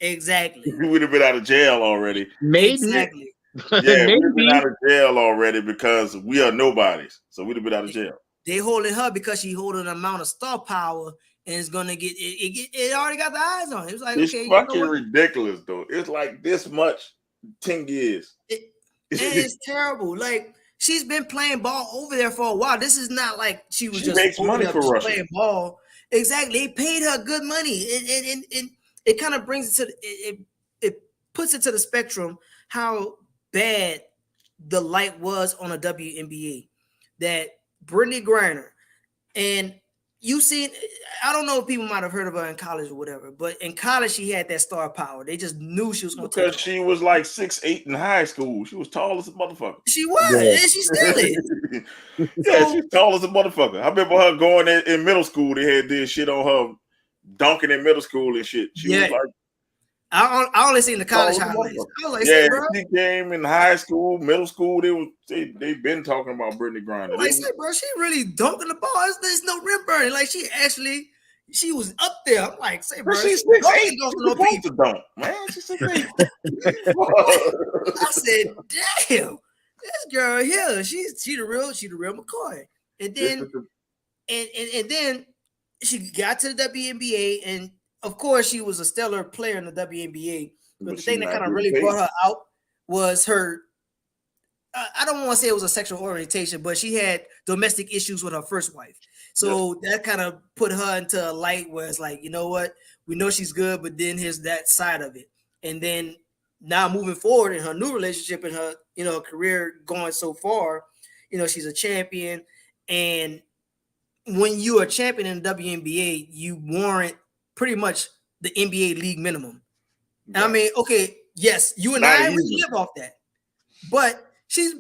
Exactly. We would have been out of jail already. Maybe. Exactly. Yeah, we'd have been out of jail already because we are nobodies. So we'd have been out of jail. They holding her because she holding an amount of star power and it's gonna get it already got the eyes on it. It was like, it's okay, fucking ridiculous though. It's like this much 10 years. It's terrible. Like she's been playing ball over there for a while. This is not like she just makes money for Russia playing ball. Exactly. They paid her good money. And it kind of brings it to it puts it to the spectrum how bad the light was on a WNBA. That Brittany Griner, and you seen, I don't know if people might have heard of her in college or whatever, but in college she had that star power. They just knew she was going to take because she was like 6'8" in high school. She was tall as a motherfucker. She was, and she still is. Yeah, she's tall as a motherfucker. I remember her going in middle school. They had this shit on her dunking in middle school and shit. She was like, I only seen the college highlights. I was like, yeah, bro. She came in high school, middle school. They've been talking about Brittany Griner. Like, bro, she really dunking the ball. There's no rim burning. Like she was up there. I'm like, say, bro, she's 6'8". Supposed to dunk, man. She's 6'8". I said, damn, this girl here, she the real McCoy. And then and then she got to the WNBA, and of course she was a stellar player in the WNBA. But the thing that kind of really brought her out was her I don't want to say it was a sexual orientation, but she had domestic issues with her first wife. So that kind of put her into a light where it's like, you know what? We know she's good, but then here's that side of it. And then now moving forward in her new relationship and her, career going so far, she's a champion. And when you are a champion in the WNBA, you warrant pretty much the NBA league minimum. And I mean, okay, yes, you and I, we live off that. But this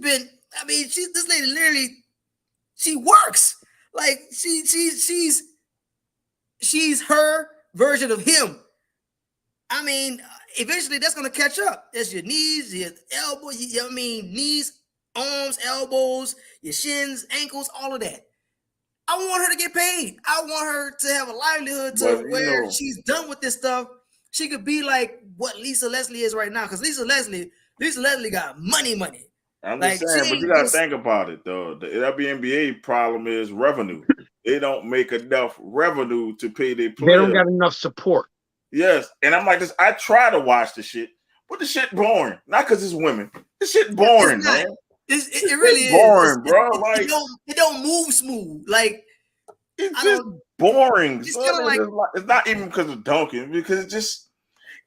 lady literally, she works. Like she's her version of him. I mean, eventually that's gonna catch up. That's your knees, your elbows, knees, arms, elbows, your shins, ankles, all of that. I want her to get paid. I want her to have a livelihood to where she's done with this stuff. She could be like what Lisa Leslie is right now, because Lisa Leslie got money. I'm just saying, but you gotta think about it though. The WNBA problem is revenue. They don't make enough revenue to pay their players. They don't got enough support. Yes, and I'm like this. I try to watch the shit, but the shit boring. Not because it's women. This shit boring, man. It really is boring, bro. Like it don't move smooth. Like it's just boring. It's kind of like it's not even because of dunking, because it's just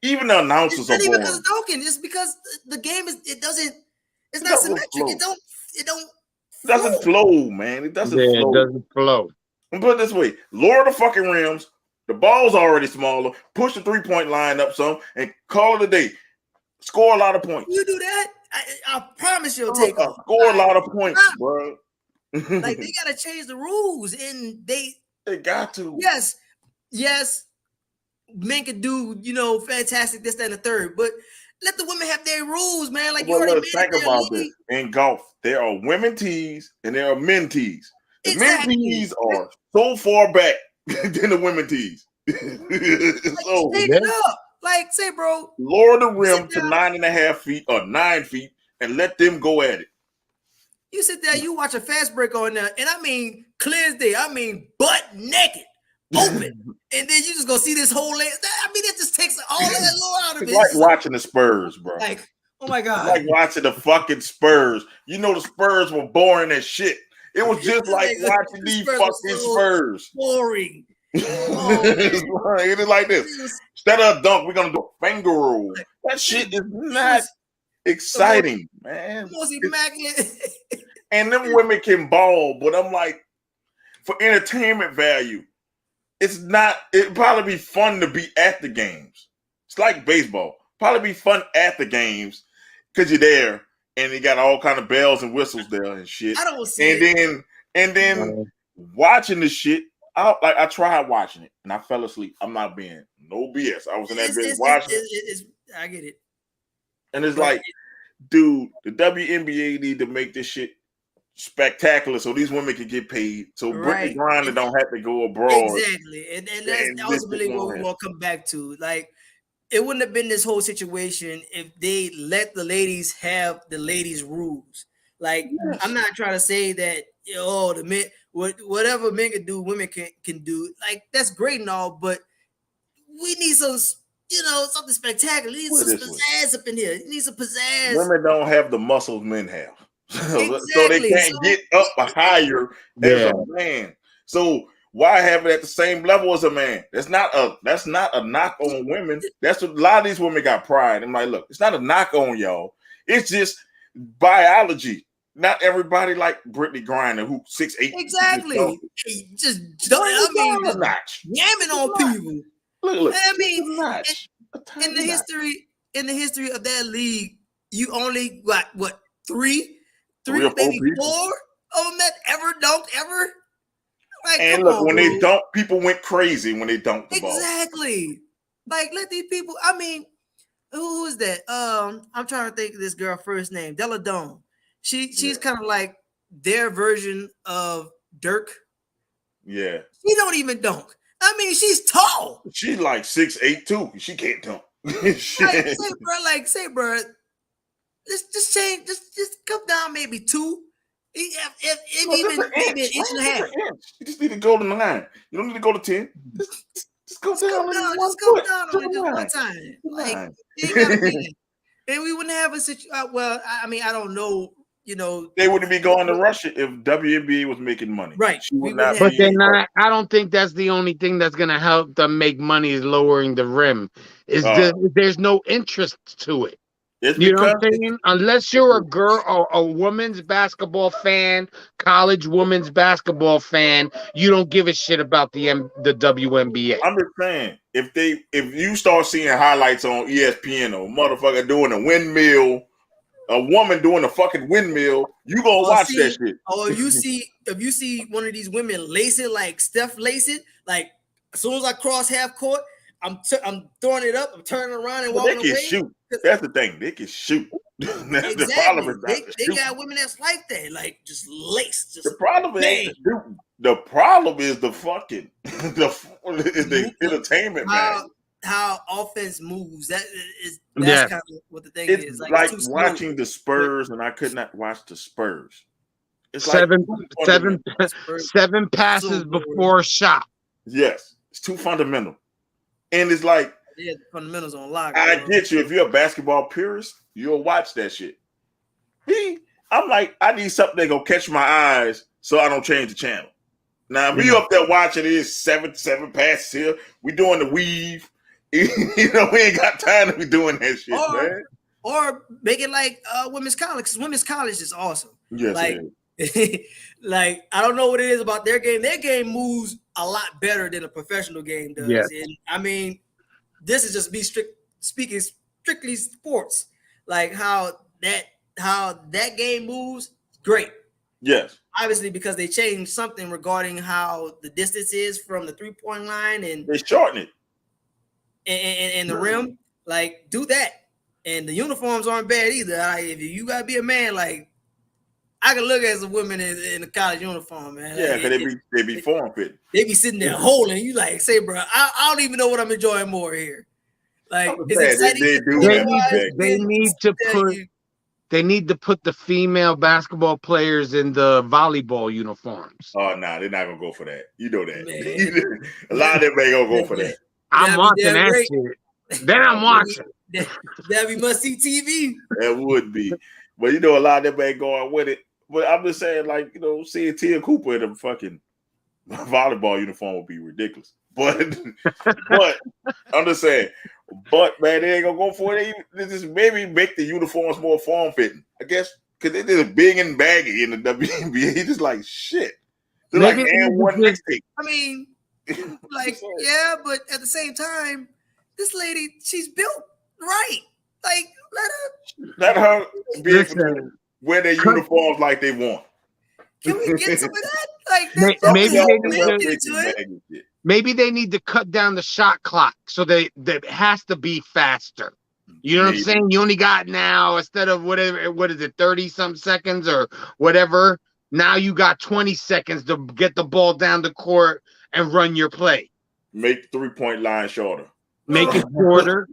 even the announcers are boring. It's not even because of dunking. It's because the game it's not symmetric. It doesn't flow, man. It doesn't flow. It doesn't flow. And put it this way: lower the fucking rims. The ball's already smaller. Push the 3-point line up some and call it a day. Score a lot of points. You do that, I promise you'll take off. Score a lot of points, bro. Like they gotta change the rules, and they got to. Yes, men can do fantastic this, that, and the third, but let the women have their rules, man. Like you already think about this. In golf, there are women tees and there are men tees. The men tees are so far back than the women tees. So take it up. Like, say, bro, lower the rim to 9.5 feet or 9 feet and let them go at it. You sit there, you watch a fast break on there, and I mean clear as day. I mean butt naked, open, and then you just go see this whole leg. I mean, it just takes all that low out of it. It's like watching the Spurs, bro. Like, oh my god, it's like watching the fucking Spurs. You know the Spurs were boring as shit. It was just like watching these fucking Spurs. Boring. It is like this. Instead of a dunk, we're gonna do a finger roll. That shit is not exciting, man. And them women can ball, but I'm like, for entertainment value, it'd probably be fun to be at the games. It's like baseball. Probably be fun at the games because you're there and you got all kind of bells and whistles there and shit. I don't see it. And then watching the shit. I tried watching it and I fell asleep. I'm not being no BS. I was in that bitch watching it. I get it. And it's like, dude, the WNBA need to make this shit spectacular so these women can get paid. So Brittany Griner don't have to go abroad. Exactly. And that's ultimately what we want to come back to. Like, it wouldn't have been this whole situation if they let the ladies have the ladies' rules. Like, I'm not trying to say that, the men, whatever men can do, women can do. Like, that's great and all, but we need some, something spectacular. We need some pizzazz up in here. You need some pizzazz. Women don't have the muscles men have. So they can't get up higher as a man. So why have it at the same level as a man? That's not a knock on women. That's what a lot of these women got pride. I'm like, look, it's not a knock on y'all. It's just biology. Not everybody like Brittany Griner, who 6'8". Exactly. Just yamming on people. Look. I mean, in the history of that league, you only got what three maybe four of them that ever dunked ever. Like, and look, when they dunk, people went crazy when they dunked the ball. Exactly. Like, let these people. I mean, who is that? I'm trying to think of this girl first name, Della Dome. She's kind of like their version of Dirk. Yeah. She don't even dunk. I mean, she's tall. She's like 6'8" too. She can't dunk. Say, bro, just change. Just come down maybe 2. Even maybe an inch and a half. You just need to go to 9. You don't need to go to 10. Just go down. Just go down on it one time. Like, and we wouldn't have a situation. Well, I mean, I don't know. they wouldn't be going to Russia if WNBA was making money. Right. She would We not wouldn't But be they're in not. I don't think that's the only thing that's gonna help them make money is lowering the rim. There's no interest to it. It's You know what because I'm saying? Unless you're a girl or a women's basketball fan, college women's basketball fan, you don't give a shit about the WNBA. I'm just saying, if you start seeing highlights on ESPN or motherfucker doing a windmill, a woman doing a fucking windmill, you gonna watch that shit. Or if you see one of these women lace it like Steph lace it, like as soon as I cross half court, I'm throwing it up, I'm turning around and walking They can away. shoot. That's the thing. They can shoot. That's Exactly. The problem. Is not they got women that's like that, like just lace. Just the problem ain't the shooting. The problem is the fucking the entertainment man. How offense moves. That's kind of what the thing it's is. Like it's watching the Spurs, and I could not watch the Spurs. It's seven passes So before a shot. Yes, it's too fundamental, and it's like the fundamentals on lock. I get you. If you're a basketball purist, you'll watch that shit. I'm like, I need something that gonna catch my eyes, so I don't change the channel. Now, if we up there watching it, seven passes here. We doing the weave. We ain't got time to be doing that shit, man. Or make it like women's college, because women's college is awesome. Yes, like I don't know what it is about their game. Their game moves a lot better than a professional game does. Yes. And I mean, this is just speaking strictly sports. Like how that game moves, great. Yes. Obviously, because they changed something regarding how the distance is from the 3-point line, and they shorten it. And the rim, like do that. And the uniforms aren't bad either. If you gotta be a man, like I can look at some women in the college uniform, man. Yeah, because they be form fit. They be sitting there holding you, like, say, bro, I don't even know what I'm enjoying more here. Like, it's exciting. They need to put the female basketball players in the volleyball uniforms. Oh, nah, they're not gonna go for that. You know that. A lot of them ain't gonna go for that. I'm watching that shit. Then I'm watching. That'd be must see TV. That would be. But a lot of them ain't going with it. But I'm just saying, like, seeing Tia Cooper in a fucking volleyball uniform would be ridiculous. But I'm just saying, man, they ain't gonna go for it. They just maybe make the uniforms more form fitting, I guess, because they're just big and baggy in the WNBA. Just like shit. They're like one mixtape. I mean, like, yeah, but at the same time, this lady, she's built right. Like, let her be able to wear their uniforms like they want. Can we get some of that? Like, maybe they need to cut down the shot clock so that has to be faster. You know what I'm saying? You only got now, instead of what is it, 30-some seconds or whatever, now you got 20 seconds to get the ball down the court and run your play. Make the 3-point line shorter. Make it shorter.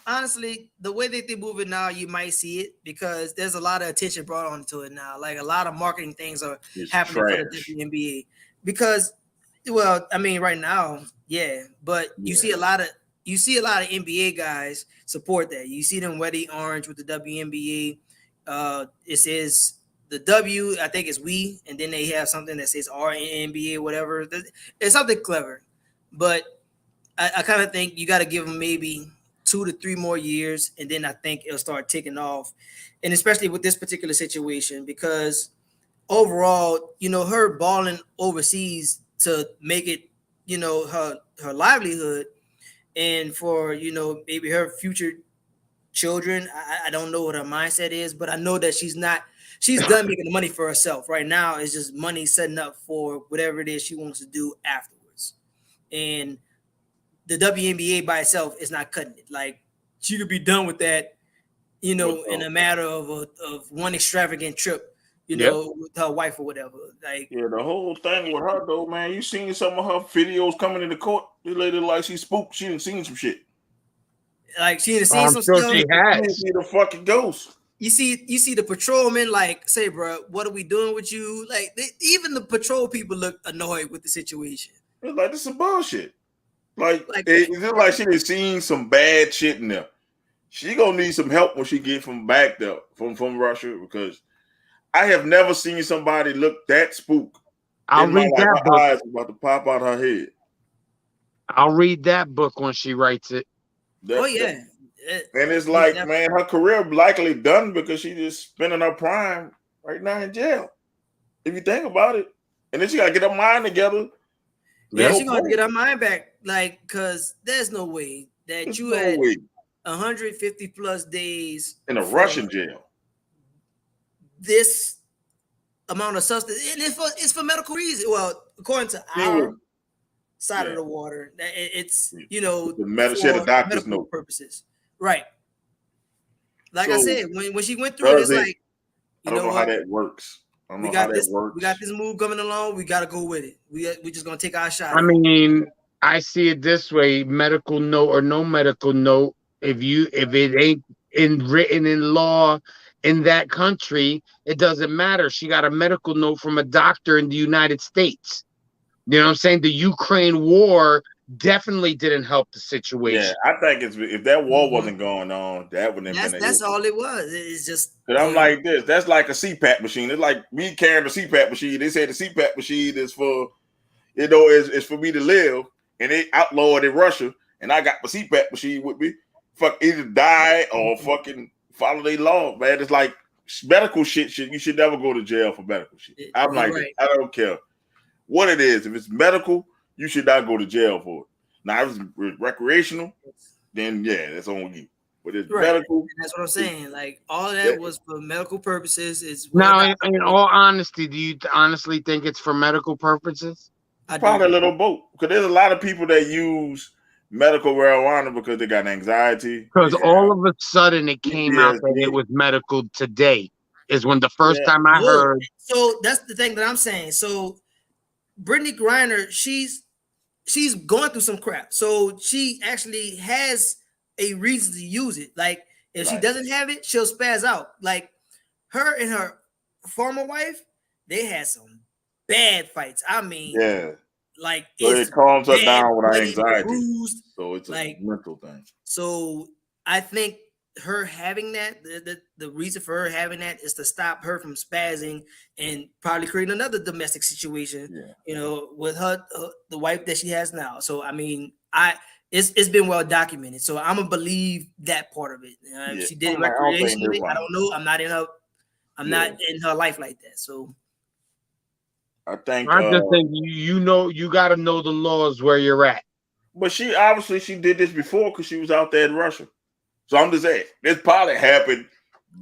Honestly, the way that they move it now, you might see it because there's a lot of attention brought onto it now. Like a lot of marketing things are happening for the WNBA because, well, I mean, right now, yeah, but you see a lot of NBA guys support that. You see them wear the orange with the WNBA. It says the W, I think it's we, and then they have something that says RNBA, whatever. It's something clever, but I kind of think you got to give them maybe 2 to 3 more years, and then I think it'll start ticking off. And especially with this particular situation, because overall, her balling overseas to make it, her livelihood, and for maybe her future children. I don't know what her mindset is, but I know that she's done making the money for herself. Right now, it's just money setting up for whatever it is she wants to do afterwards. And the WNBA by itself is not cutting it. Like, she could be done with that, in a matter of one extravagant trip, with her wife or whatever. Like, yeah, the whole thing with her though, man. You seen some of her videos coming into court? This lady like she spooked. She done seen some shit. Like, she done seen some stuff. She has. See the fucking ghost. You see the patrolmen like, say, bro, what are we doing with you? Like, even the patrol people look annoyed with the situation. It's like, this is bullshit. It's just like she done seen some bad shit in there. She gonna need some help when she get from back there from Russia, because I have never seen somebody look that spook. I'll read that book. Her eyes about to pop out her head. I'll read that book when she writes it. And it's like, man, her career likely done because she just spending her prime right now in jail. If you think about it, and then she gotta get her mind together. Yeah, she's gonna get her mind back, like, cause there's no way that you had 150 plus days in a Russian jail. This amount of substance, and it's for medical reasons. Well, according to our side of the water, it's for medical purposes, right? Like I said, when she went through it, it's like, I don't know how that works. We got this move coming along. We got to go with it. We just gonna take our shot. I mean, I see it this way: medical note or no medical note. If it ain't written in law in that country, it doesn't matter. She got a medical note from a doctor in the United States. You know what I'm saying? The Ukraine war definitely didn't help the situation. Yeah, I think if that war wasn't going on, that wouldn't have been. That's all it was. It's just. But I'm like this. That's like a CPAP machine. It's like me carrying a CPAP machine. They said the CPAP machine is for, is for me to live, and they outlawed in Russia, and I got my CPAP machine with me. Fuck, either die or fucking follow their law, man. It's like medical shit. You should never go to jail for medical shit. I'm like, I don't care what it is. If it's medical, you should not go to jail for it. Now, if it's recreational, then yeah, that's on you. But it's medical. And that's what I'm saying. Like, all of that was for medical purposes. Now, in all honesty, do you honestly think it's for medical purposes? Probably a little both. Because there's a lot of people that use medical marijuana because they got anxiety. Because all of a sudden it came out that it was medical today is when the first time I heard. So that's the thing that I'm saying. So Brittany Griner, she's going through some crap. So she actually has a reason to use it. Like, if she doesn't have it, she'll spaz out. Like, her and her former wife, they had some bad fights. I mean, like, so it calms her down with her anxiety. Bruised. So it's a mental thing. So I think her having that, the reason for her having that is to stop her from spazzing and probably create another domestic situation, with the wife that she has now. So I mean, it's been well documented. So I'm gonna believe that part of it. She did it recreationally. I don't know. I'm not in her life like that. So I think I just think you got to know the laws where you're at. But she did this before because she was out there in Russia. So I'm just saying this probably happened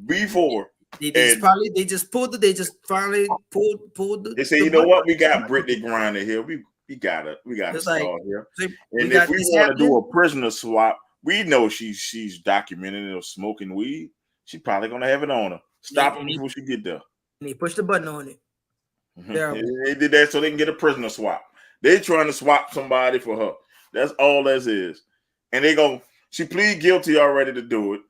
before. They just finally pulled the. They say, you know what? We got Brittany Griner here. We got a star here. And if we want to do a prisoner swap, we know she's documented of smoking weed. She's probably gonna have it on her. Stop her before she get there. And they pushed the button on it. They did that so they can get a prisoner swap. They're trying to swap somebody for her. That's all that is. And she plead guilty already to do it.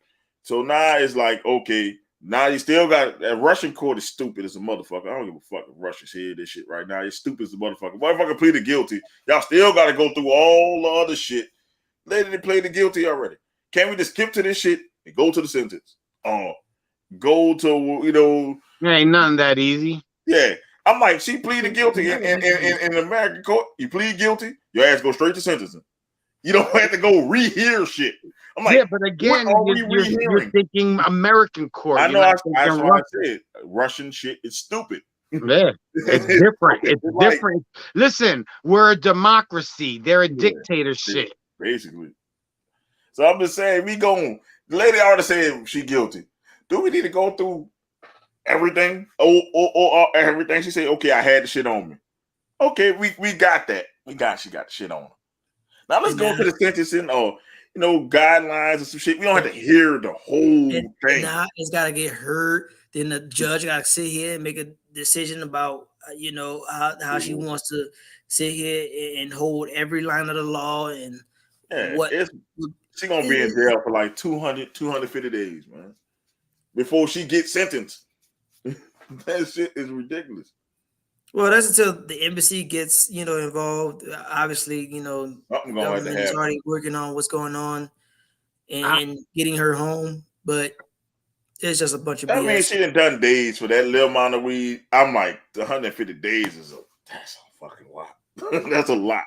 So now it's like, okay, now you still got a Russian court is stupid as a motherfucker. I don't give a fuck if Russians hear this shit right now. It's stupid as a motherfucker. Motherfucker pleaded guilty. Y'all still got to go through all the other shit. They pleaded guilty already. Can't we just skip to this shit and go to the sentence? Go to, It ain't nothing that easy. Yeah. I'm like, she pleaded guilty in the American court. You plead guilty, your ass go straight to sentencing. You don't have to go rehear shit. I'm like, but again, you're thinking American court. I know. That's why I said Russian shit is stupid. Yeah, it's different. It's different. Listen, we're a democracy. They're a dictatorship, basically. So I'm just saying, the lady already said she guilty. Do we need to go through everything? Or everything? She said, okay, I had the shit on me. Okay, we got that. She got the shit on her. Now let's go to the sentencing or guidelines and some shit. We don't have to hear the whole thing. Nah, it's gotta get heard. Then the judge gotta sit here and make a decision about how she wants to sit here and hold every line of the law and she gonna be in jail for like 250 days, man, before she gets sentenced. That shit is ridiculous. Well, that's until the embassy gets, involved. Obviously, government is already working on what's going on and getting her home. But It's just a bunch of I mean, BS. she done days for that little amount of weed. I'm like, 150 days that's a fucking lot. That's a lot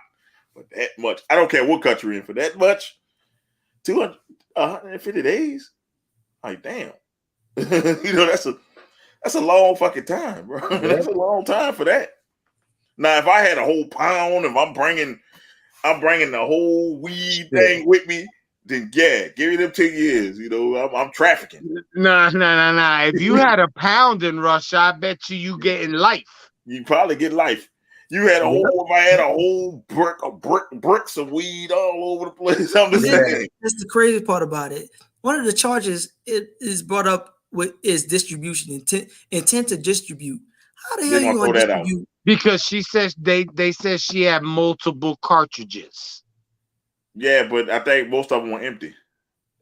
for that much. I don't care what country you're in for that much. 150 days. Like, damn. That's a long fucking time, bro. Yeah. That's a long time for that. Now, if I had a whole pound, if I'm bringing the whole weed thing with me, then yeah, give me them 10 years. I'm trafficking. Nah. If you had a pound in Russia, I bet you getting life. You probably get life. You had if I had a whole bricks of weed all over the place. I'm just saying. That's the crazy part about it. One of the charges it is brought up with is distribution, intent to distribute. How the hell you going to distribute? Because she says they said she had multiple cartridges. Yeah, but I think most of them were empty.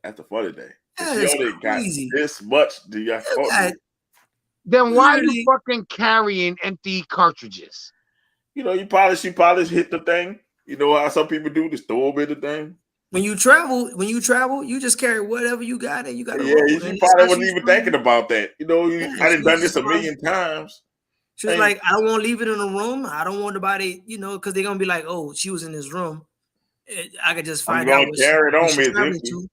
That's the funny thing. That she only crazy. got this much. Then why are you fucking carrying empty cartridges? She probably hit the thing. You know how some people do, just throw a bit of thing. When you travel, you just carry whatever you got and you got to roll. She probably wasn't even thinking about that. I done done this a million times. She was like, I don't want to leave it in a room. I don't want nobody, because they're gonna be like, oh, she was in this room. I could just find out what carry it on me.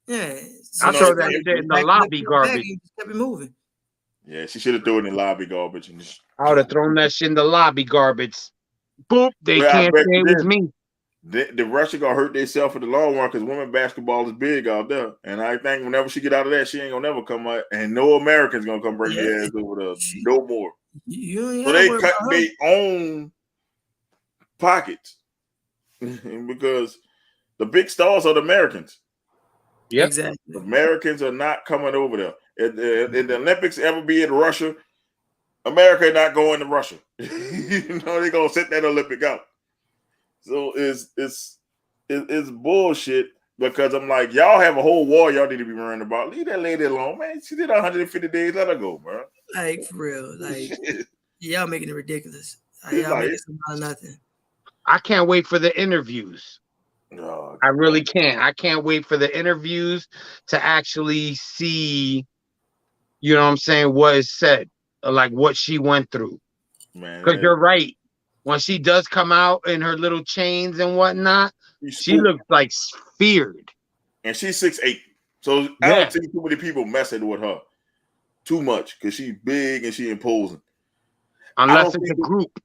Yeah, I throw that shit in the lobby garbage. Kept it moving. Yeah, she should have thrown it in the lobby garbage. I would have thrown that shit in the lobby garbage. Boop, they can't say it was me. The Russia gonna hurt themselves for the long run because women basketball is big out there, and I think whenever she get out of that, she ain't gonna never come out, and no Americans gonna come bring their ass over there no more. So they cut their own pockets because the big stars are the Americans. Yeah, exactly. The Americans are not coming over there. If the Olympics ever be in Russia, America not going to Russia. They're gonna set that Olympic out. So it's bullshit because I'm like, y'all have a whole war y'all need to be worrying about. Leave that lady alone, man. She did 150 days. Let her go, bro. Like for real, like y'all making it ridiculous. Y'all making it out of nothing. I can't wait for the interviews. No, I really can't. I can't wait for the interviews to actually see, you know what I'm saying, what is said, like what she went through. Man, because you're right. When she does come out in her little chains and whatnot, she looks like feared. And she's 6'8". So I don't see too many people messing with her too much because she's big and she imposing. Unless it's a group.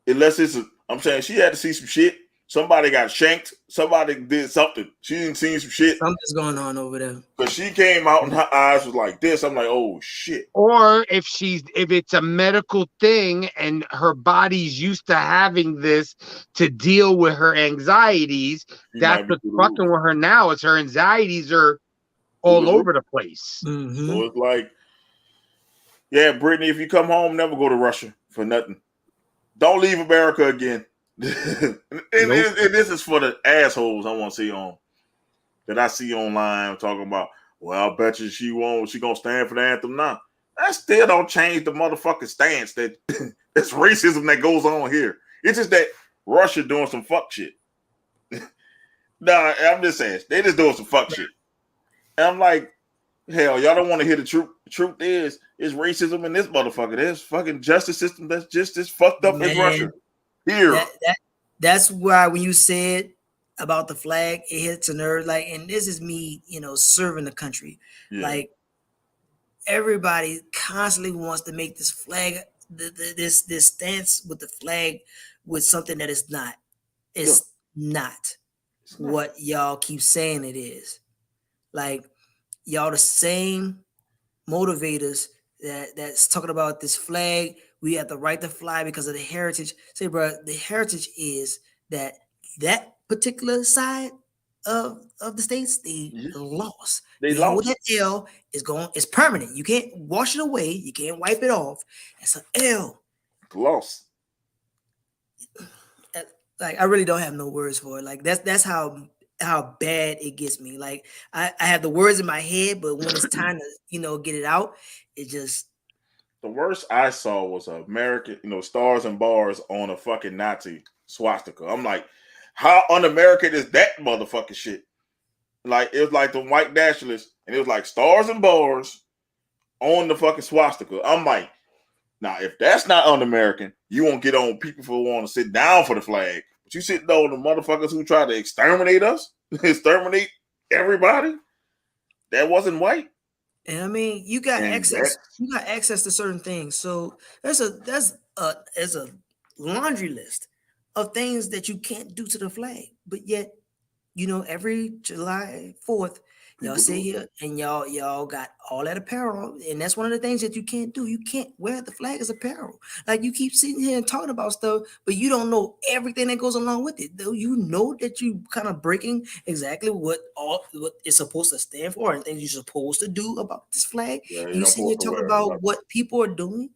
I'm saying she had to see some shit. Somebody got shanked. Somebody did something. She didn't see some shit. Something's going on over there. Because she came out and her eyes was like this. I'm like, oh shit. Or if it's a medical thing and her body's used to having this to deal with her anxieties, that's what's fucking with her now. Is her anxieties are all over the place. Mm-hmm. So it's like, yeah, Brittany, if you come home, never go to Russia for nothing. Don't leave America again. and this is for the assholes I want to see on that I see online talking about, well, I bet you she gonna stand for the anthem now. That still don't change the motherfucking stance that it's racism that goes on here. It's just that Russia doing some fuck shit. Nah, I'm just saying they just doing some fuck shit. And I'm like, hell, y'all don't want to hear the truth. The truth is racism in this motherfucker. There's fucking justice system that's just as fucked up as Russia. Here. That's why when you said about the flag, it hits a nerve. Like, and this is me, serving the country. Yeah. Like, everybody constantly wants to make this flag, this stance with the flag with something that is not. It's not what y'all keep saying it is. Like, y'all the same motivators that's talking about this flag. We have the right to fly because of the heritage. Say, bro, the heritage is that particular side of the states, they lost. They lost. That L is permanent. You can't wash it away. You can't wipe it off. It's an L. Lost. Like, I really don't have no words for it. Like, that's how bad it gets me. Like, I have the words in my head, but when it's time to, get it out, it just. The worst I saw was American, stars and bars on a fucking Nazi swastika. I'm like, how un-American is that motherfucking shit? Like, it was like the white nationalists, and it was like stars and bars on the fucking swastika. I'm like, now if that's not un-American, you won't get on people who want to sit down for the flag. But you sitting on the motherfuckers who try to exterminate us, exterminate everybody that wasn't white. And I mean, you got And access. You got access to certain things. So there's a laundry list of things that you can't do to the flag. But yet, every July 4th, y'all sit here and y'all got all that apparel, and that's one of the things that you can't do. You can't wear the flag as apparel. Like, you keep sitting here and talking about stuff, but you don't know everything that goes along with it. Though you know that you kind of breaking exactly what it's supposed to stand for and things you're supposed to do about this flag. Yeah, You sit here talking about what people are doing.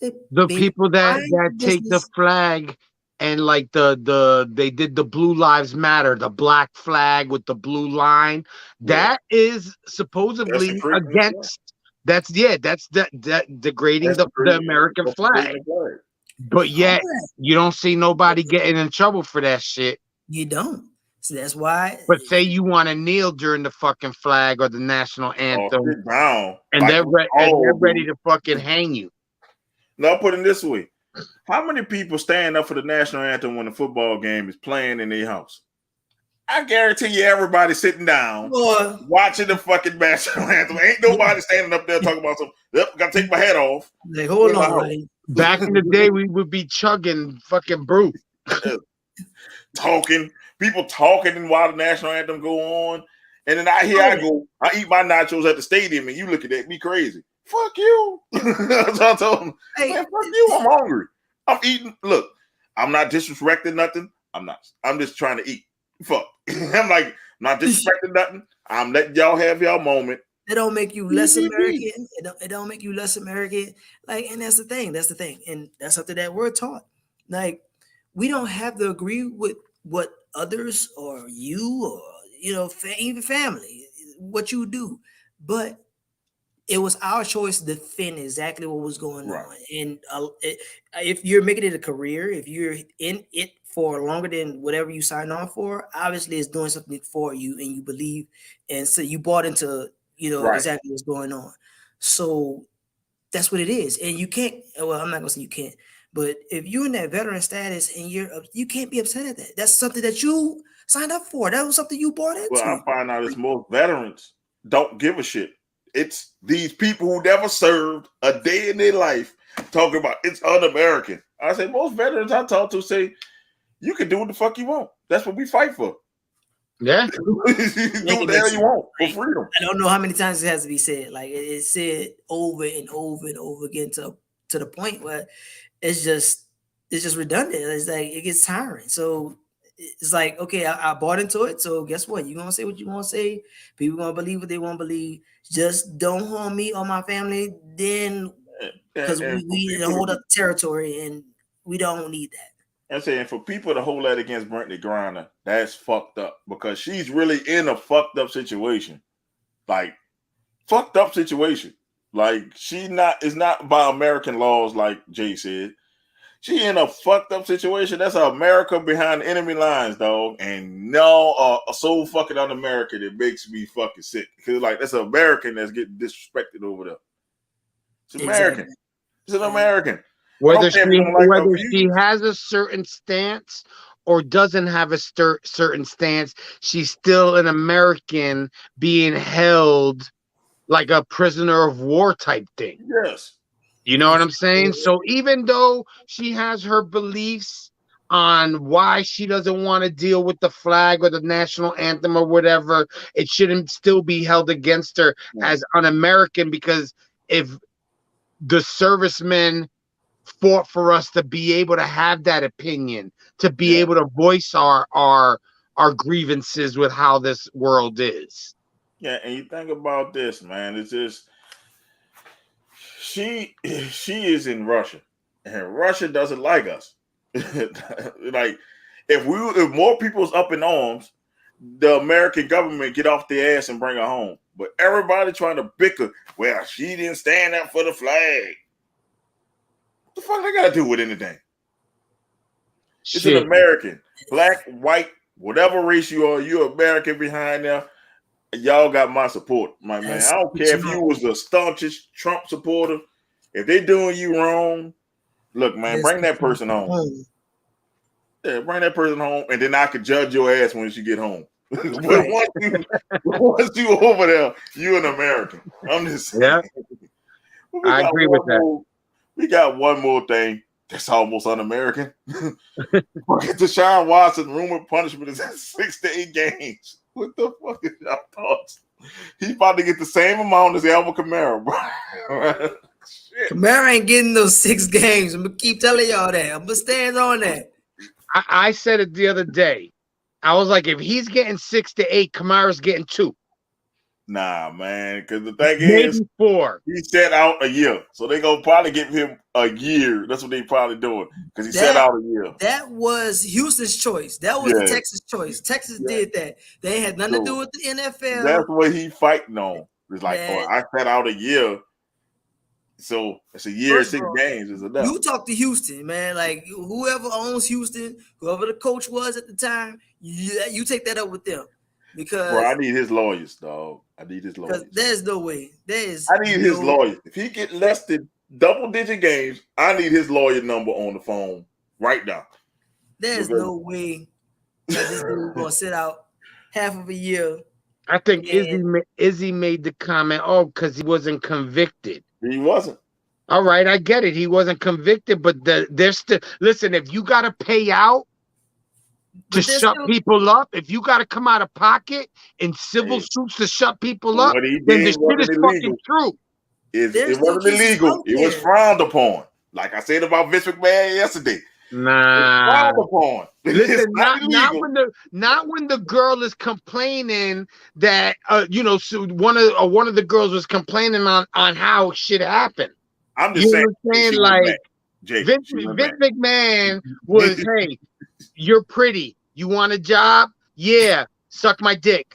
The people that take the flag and like they did the Blue Lives Matter, the black flag with the blue line. That is supposedly against. That's degrading the American flag. But yet you don't see nobody getting in trouble for that shit. You don't. So that's why. But say you want to kneel during the fucking flag or the national anthem, and they're ready to fucking hang you. Now, I'll put it this way. How many people stand up for the national anthem when the football game is playing in their house? I guarantee you everybody sitting down watching the fucking national anthem. Ain't nobody standing up there talking about something. Yep, gotta take my hat off. Like, hold on. Back in the day, we would be chugging fucking brew. People talking while the national anthem go on. And then I go, I eat my nachos at the stadium and you look at that, me crazy. Fuck you. That's what I told him. Hey, man, fuck you. I'm hungry. I'm eating. Look, I'm not disrespecting nothing. I'm not. I'm just trying to eat. Fuck. I'm like, not disrespecting nothing. I'm letting y'all have y'all moment. It don't make you less American. It don't make you less American. Like, and that's the thing. That's the thing. And that's something that we're taught. Like, we don't have to agree with what others or you or, even family, what you do. But it was our choice to defend exactly what was going on. And if you're making it a career, if you're in it for longer than whatever you signed on for, obviously it's doing something for you and you believe. And so you bought into, exactly what's going on. So that's what it is. And you can't, well, I'm not going to say you can't, but if you're in that veteran status and you can't be upset at that. That's something that you signed up for. That was something you bought into. Well, I find out it's most veterans don't give a shit. It's these people who never served a day in their life talking about it's un-American. I say most veterans I talk to say you can do what the fuck you want. That's what we fight for. Yeah. Do what the hell you want for freedom. I don't know how many times it has to be said. Like, it's said over and over and over again to the point where it's just redundant. It's like it gets tiring. So it's like, okay, I bought into it. So guess what? You're gonna say what you want to say. People gonna believe what they want to believe. Just don't harm me or my family. Then, because we need to hold up territory, and we don't need that. I'm saying for people to hold that against Brittany Griner, that's fucked up because she's really in a fucked up situation. Like, fucked up situation. Like, it's not by American laws, like Jay said. She in a fucked up situation. That's America behind enemy lines, dog. And so fucking un-American, it makes me fucking sick. Because, like, that's an American that's getting disrespected over there. It's American. Exactly. It's an American. Whether she has a certain stance or doesn't have a certain stance, she's still an American being held like a prisoner of war type thing. Yes. You know what I'm saying? So even though she has her beliefs on why she doesn't want to deal with the flag or the national anthem or whatever, it shouldn't still be held against her as un-American, because if the servicemen fought for us to be able to have that opinion, to be able to voice our grievances with how this world is. Yeah, and you think about this, man, it's just she is in Russia, and Russia doesn't like us. Like, if more people's up in arms, the American government get off their ass and bring her home. But everybody trying to bicker, well, she didn't stand up for the flag. What the fuck they got to do with anything? It's an American, black, white, whatever race you are, you're American behind there. y'all got my support, my man. That's I don't care if you was the staunchest Trump supporter. If they doing you wrong, look, man, bring that person home. Yeah, bring that person home, and then I could judge your ass when she get home. But once you over there, you an American. I'm just saying. Yeah, I agree with that. We got one more thing that's almost un-American. Deshaun Watson rumored punishment is 6 to 8 games. What the fuck is y'all thoughts? He's about to get the same amount as Alvin Kamara, bro. Shit. Kamara ain't getting those 6 games. I'm gonna keep telling y'all that. I'm gonna stand on that. I said it the other day. I was like, if he's getting 6 to 8, Kamara's getting 2. Nah, man, because the thing Maybe is, 4. he set out a year, so they gonna probably give him a year. That's what they probably doing because he set out a year. That was Houston's choice. That was the Texas choice. Texas did that. They had nothing to do with the NFL. That's what he fighting on. It's like, I set out a year, so it's a year, 6 games is enough. You talk to Houston, man. Like whoever owns Houston, whoever the coach was at the time, you take that up with them. Because bro, I need his lawyers, dog. I need his lawyers. There's no way. I need his lawyers. If he get less than double-digit games, I need his lawyer number on the phone right now. There's no way that this dude gonna sit out half of a year. I think Izzy made the comment, because he wasn't convicted. He wasn't. All right, I get it. He wasn't convicted, but there's still listen, if you gotta pay out to shut people up, if you got to come out of pocket in civil suits to shut people up, then the shit is fucking true. It wasn't illegal. It was frowned upon. Like I said about Vince McMahon yesterday. Nah. Frowned upon. Listen, not when the girl is complaining that so one of the girls was complaining on how shit happened. I'm just saying like Vince McMahon was, hey, you're pretty. You want a job? Yeah, suck my dick.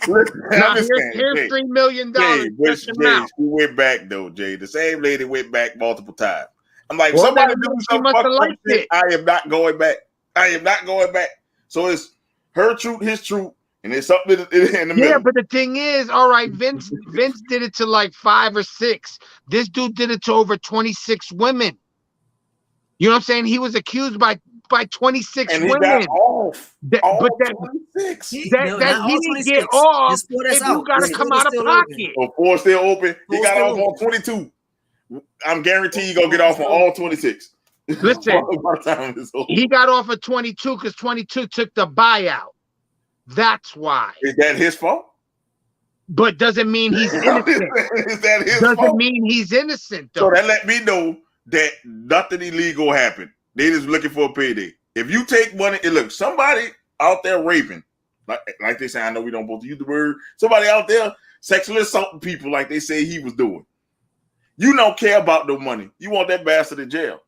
Now here's $3 million. Jay, she went back though, Jay. The same lady went back multiple times. I'm like, somebody do some fucked up shit. I am not going back. I am not going back. So it's her truth, his truth, and it's something in the middle. Yeah, but the thing is, all right, Vince did it to like 5 or 6. This dude did it to over 26 women. You know what I'm saying? He was accused by 26 and women. Got off. But 26. He didn't get off if you got to come out of pocket. So 4 still open. He got off on 22. I'm guaranteed he's going to get off on all 26. Listen, he got off at 22 because 22 took the buyout. That's why. Is that his fault? But doesn't mean he's innocent. Is that his fault? Doesn't mean he's innocent, though. So that let me know that nothing illegal happened. They just looking for a payday. If you take money, and look, somebody out there raping, like they say, I know we don't both use the word, somebody out there sexually assaulting people like they say he was doing. You don't care about no money. You want that bastard in jail.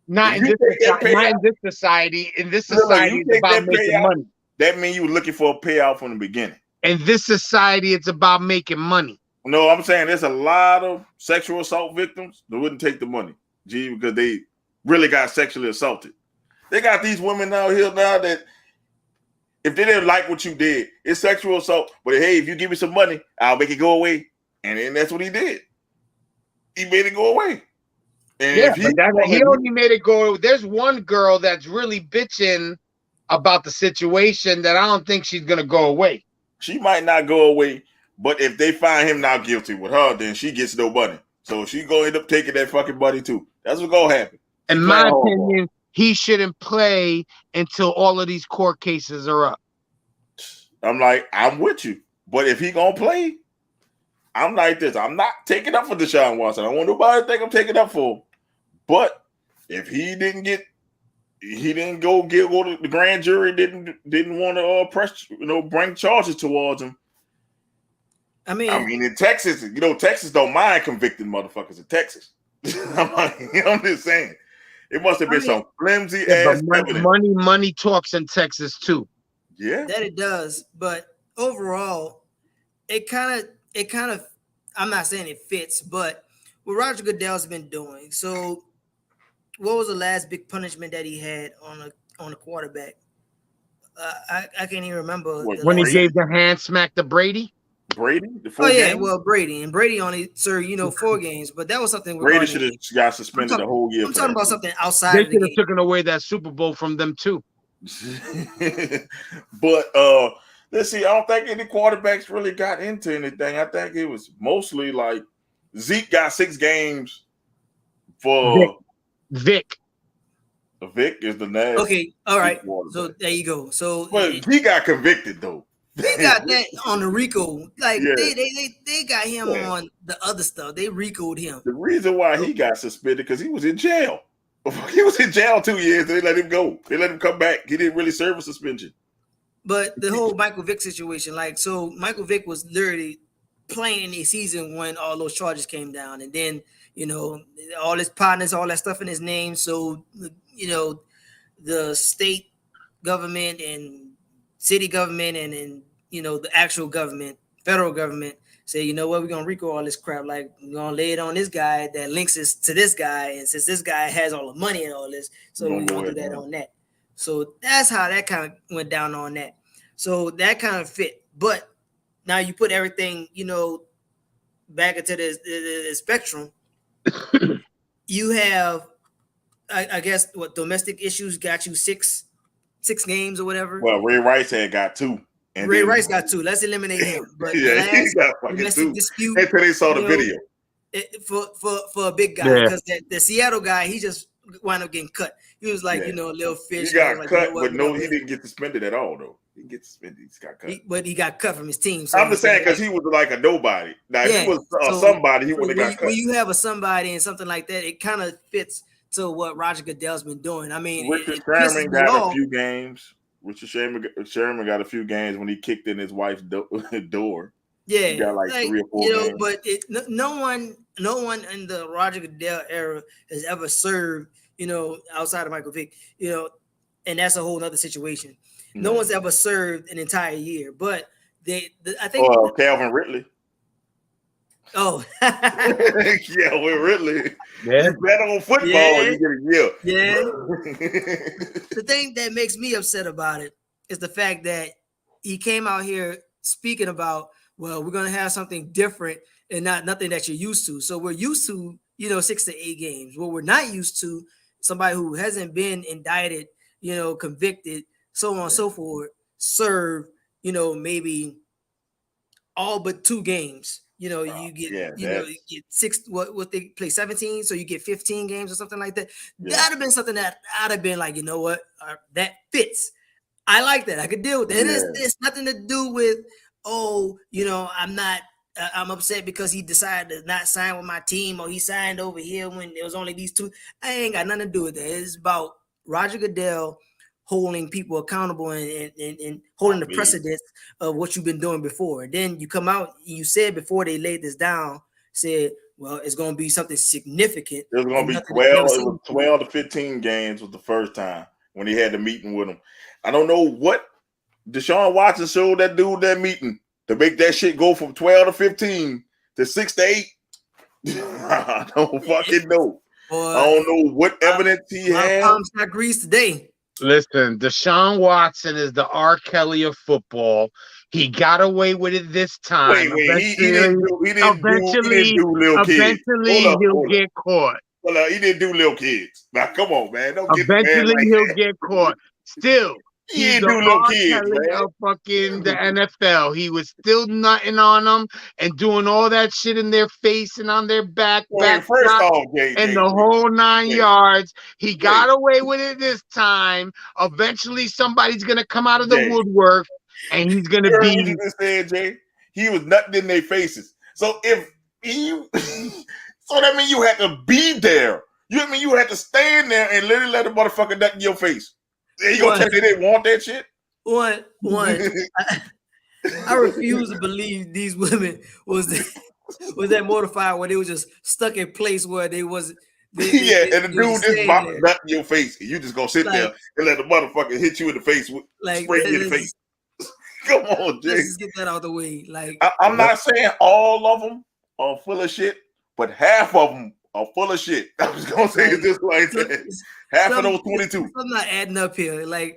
Not in this society. In this society, it's about making money. That means you were looking for a payout from the beginning. In this society, it's about making money. No, I'm saying there's a lot of sexual assault victims that wouldn't take the money, because they really got sexually assaulted. They got these women out here now that if they didn't like what you did, it's sexual assault. But hey, if you give me some money, I'll make it go away. And then that's what he did. He made it go away. And yeah, he only made it go. There's one girl that's really bitching about the situation that I don't think she's gonna go away. She might not go away, but if they find him not guilty with her, then she gets no money. So she gonna end up taking that fucking money too. That's what's gonna happen. In my opinion, he shouldn't play until all of these court cases are up. I'm with you. But if he gonna play, I'm like this. I'm not taking up for Deshaun Watson. I don't want nobody to think I'm taking up for him. But if he didn't go to the grand jury, didn't want to bring charges towards him. I mean, in Texas, Texas don't mind convicting motherfuckers in Texas. I'm just saying. It must have been some flimsy ass money talks in Texas too. Yeah. That it does. But overall, it kind of I'm not saying it fits, but what Roger Goodell's been doing. So what was the last big punishment that he had on a quarterback? I can't even remember What, When he Brady? gave the hand smack to Brady. Brady? The Oh four yeah, games? well Brady only served 4 games, but that was something Brady regarding. should have got suspended the whole year. I'm for talking that about shit. something They outside of the should have game. taken away that Super Bowl from them too. But let's see. I don't think any quarterbacks really got into anything. I think it was mostly like Zeke got 6 games for Vic. Vic is the last. Okay, all right. quarterback. So there you go. So But he got convicted though. they got that on the RICO. Like Yeah. they got him Yeah. on the other stuff. They RICO'd him. The reason why he got suspended because he was in jail. He was in jail 2 years. They let him go. They let him come back. He didn't really serve a suspension. But the whole Michael Vick situation, like, so Michael Vick was literally playing in a season when all those charges came down, and then all his partners, all that stuff in his name. So the state government and city government and the actual government, federal government, say, you know what, we're gonna RICO all this crap. Like, we're gonna lay it on this guy that links us to this guy, and since this guy has all the money and all this, so we're gonna do that on that. So that's how that kind of went down on that. So that kind of fit. But now you put everything, back into the spectrum. You have, I guess, what domestic issues got you six games or whatever. Well, Ray Rice had got 2. And Ray Rice got 2. Let's eliminate him. But yeah, the last he got fucking domestic 2. dispute, Until they saw the video. For a big guy, because the Seattle guy, he just wound up getting cut. He was like, little fish. He got like, cut, but no, he didn't get suspended at all, though. He didn't get suspended. He just got cut. But he got cut from his team. So I'm just saying because he was like a nobody. Now, if he was somebody, he wouldn't have got cut. When you have a somebody and something like that, it kind of fits to what Roger Goodell's been doing. I mean, Richard Sherman got a few games. Richard Sherman got a few games when he kicked in his wife's door. Yeah, he got like 3 or 4 games. But no one in the Roger Goodell era has ever served, outside of Michael Vick, and that's a whole other situation. No one's ever served an entire year, but I think. Oh, Calvin Ridley. Oh, yeah, with Ridley. Yeah. You bet on football, you get a year. Yeah. The thing that makes me upset about it is the fact that he came out here speaking about, well, we're gonna have something different and nothing that you're used to. So we're used to, 6 to 8 games. What we're not used to, somebody who hasn't been indicted, convicted, so on and so forth, serve, maybe all but 2 games. You get you get 6. What they play 17, so you get 15 games or something like that. Yeah. That'd have been something that I'd have been like, you know what, that fits. I like that. I could deal with that. Yeah. It's nothing to do with, I'm upset because he decided to not sign with my team, or he signed over here when there was only these 2. I ain't got nothing to do with that. It's about Roger Goodell holding people accountable and holding the precedence of what you've been doing before. And then you come out, you said before they laid this down, said, well, it's going to be something significant. It was going to be 12. It was 12 to 15 games was the first time when he had the meeting with him. I don't know what Deshaun Watson showed that dude that meeting to make that shit go from 12 to 15 to 6 to 8. I don't fucking know. Boy, I don't know what evidence he had. My palms got greased today. Listen, Deshaun Watson is the R. Kelly of football. He got away with it this time. Wait, he didn't do little kids. Eventually, he'll get caught. Well, he didn't do little kids. Now, come on, man. Don't eventually, he'll get caught. Still, he didn't do little kids, man. Of fucking the NFL. He was still nutting on them and doing all that shit in their face and on their back. First off, and the whole 9 yards. He got away with it this time. Eventually, somebody's gonna come out of the woodwork, and he's gonna be. What you just said, Jay? He was nutting in their faces. So if you, so that means you had to be there. You mean you had to stand there and literally let the motherfucker nut in your face? You gonna tell me they didn't want that shit? One. I refuse to believe these women was that mortified where they were just stuck in place where they was. And the dude just nut in your face, and you just gonna sit there and let the motherfucker hit you in the face with spray you in the face. Come on, Jay. Let's just get that out of the way. Like, I'm not saying all of them are full of shit, but half of them are full of shit. I was gonna say it just like that. Half of those 22. I'm not adding up here. Like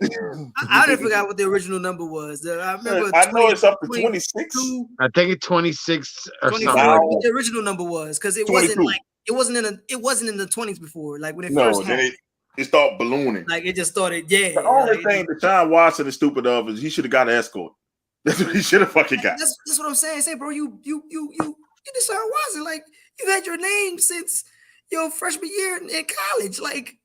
I didn't forget what the original number was. I remember. I know it's up to 26. I think it's 26 or 24, something. Wow. what the original number was, because it 22. wasn't like it wasn't in the 20s before. Like when it No, first then happened. it started ballooning. Like it just started. Yeah. The only like, thing Deshaun Watson is stupid of is he should have got an escort. That's what he should have fucking got. That's what I'm saying. Say, bro, you Deshaun Watson. Like you had your name since your freshman year in college. Like,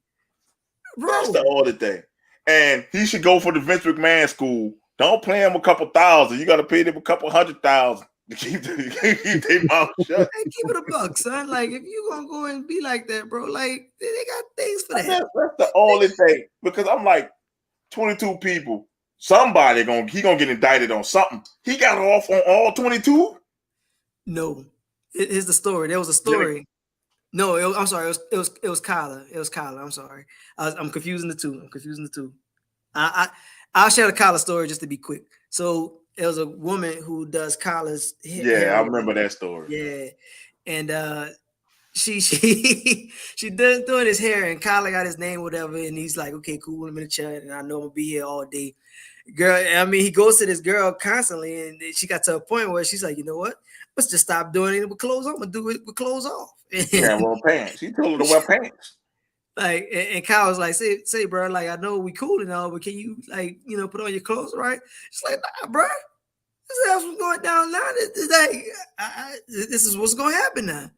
bro, That's the only thing. And he should go for the Vince McMahon school. Don't pay him a couple thousand. You got to pay them a couple $100,000 to keep their mouth shut. Hey, keep it a buck, son. Like if you gonna go and be like that, bro, like they got things for that. That's the only thing. Because I'm like 22 people. Somebody gonna get indicted on something. He got off on all 22. No, here's the story. There was a story. No, I'm sorry. It was Kyler. It was Kyler. I'm sorry. I'm confusing the two. I'll share the Kyler story just to be quick. So there was a woman who does Kyler's hair. Yeah, I remember that story. Yeah, and she doing his hair, and Kyler got his name, whatever, and he's like, okay, cool, I'm in the chat, and I know I'm gonna be here all day. Girl, I mean, he goes to this girl constantly, and she got to a point where she's like, you know what? Let's just stop doing it with clothes on. I'm gonna do it with clothes off. Yeah, well, pants. She told her to wear pants. Like, and Kyle was like, say, bro, like, I know we cool and all, but can you, like, put on your clothes, right? She's like, nah, bro, this is what's going down now. This is what's going to happen now.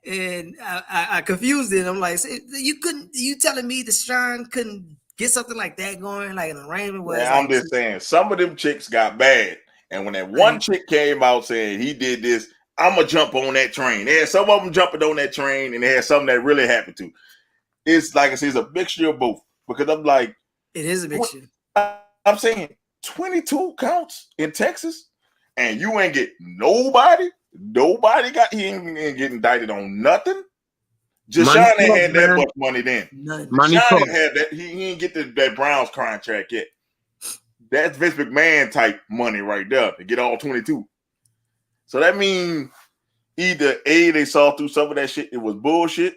And I confused it. I'm like, you telling me that Sean couldn't get something like that going, like an arrangement? Where Yeah, I'm just saying, some of them chicks got bad. And when that one chick came out saying he did this, I'm going to jump on that train. They had some of them jumping on that train, and they had something that really happened to. It's like I say, it's a mixture of both. Because I'm like, it is a mixture. I'm saying 22 counts in Texas, and you ain't get nobody. He ain't get indicted on nothing. Deshaun ain't had that much money then. Deshaun ain't had that. He ain't get that Browns contract yet. That's Vince McMahon type money right there to get all 22. So that means either A, they saw through some of that shit, it was bullshit,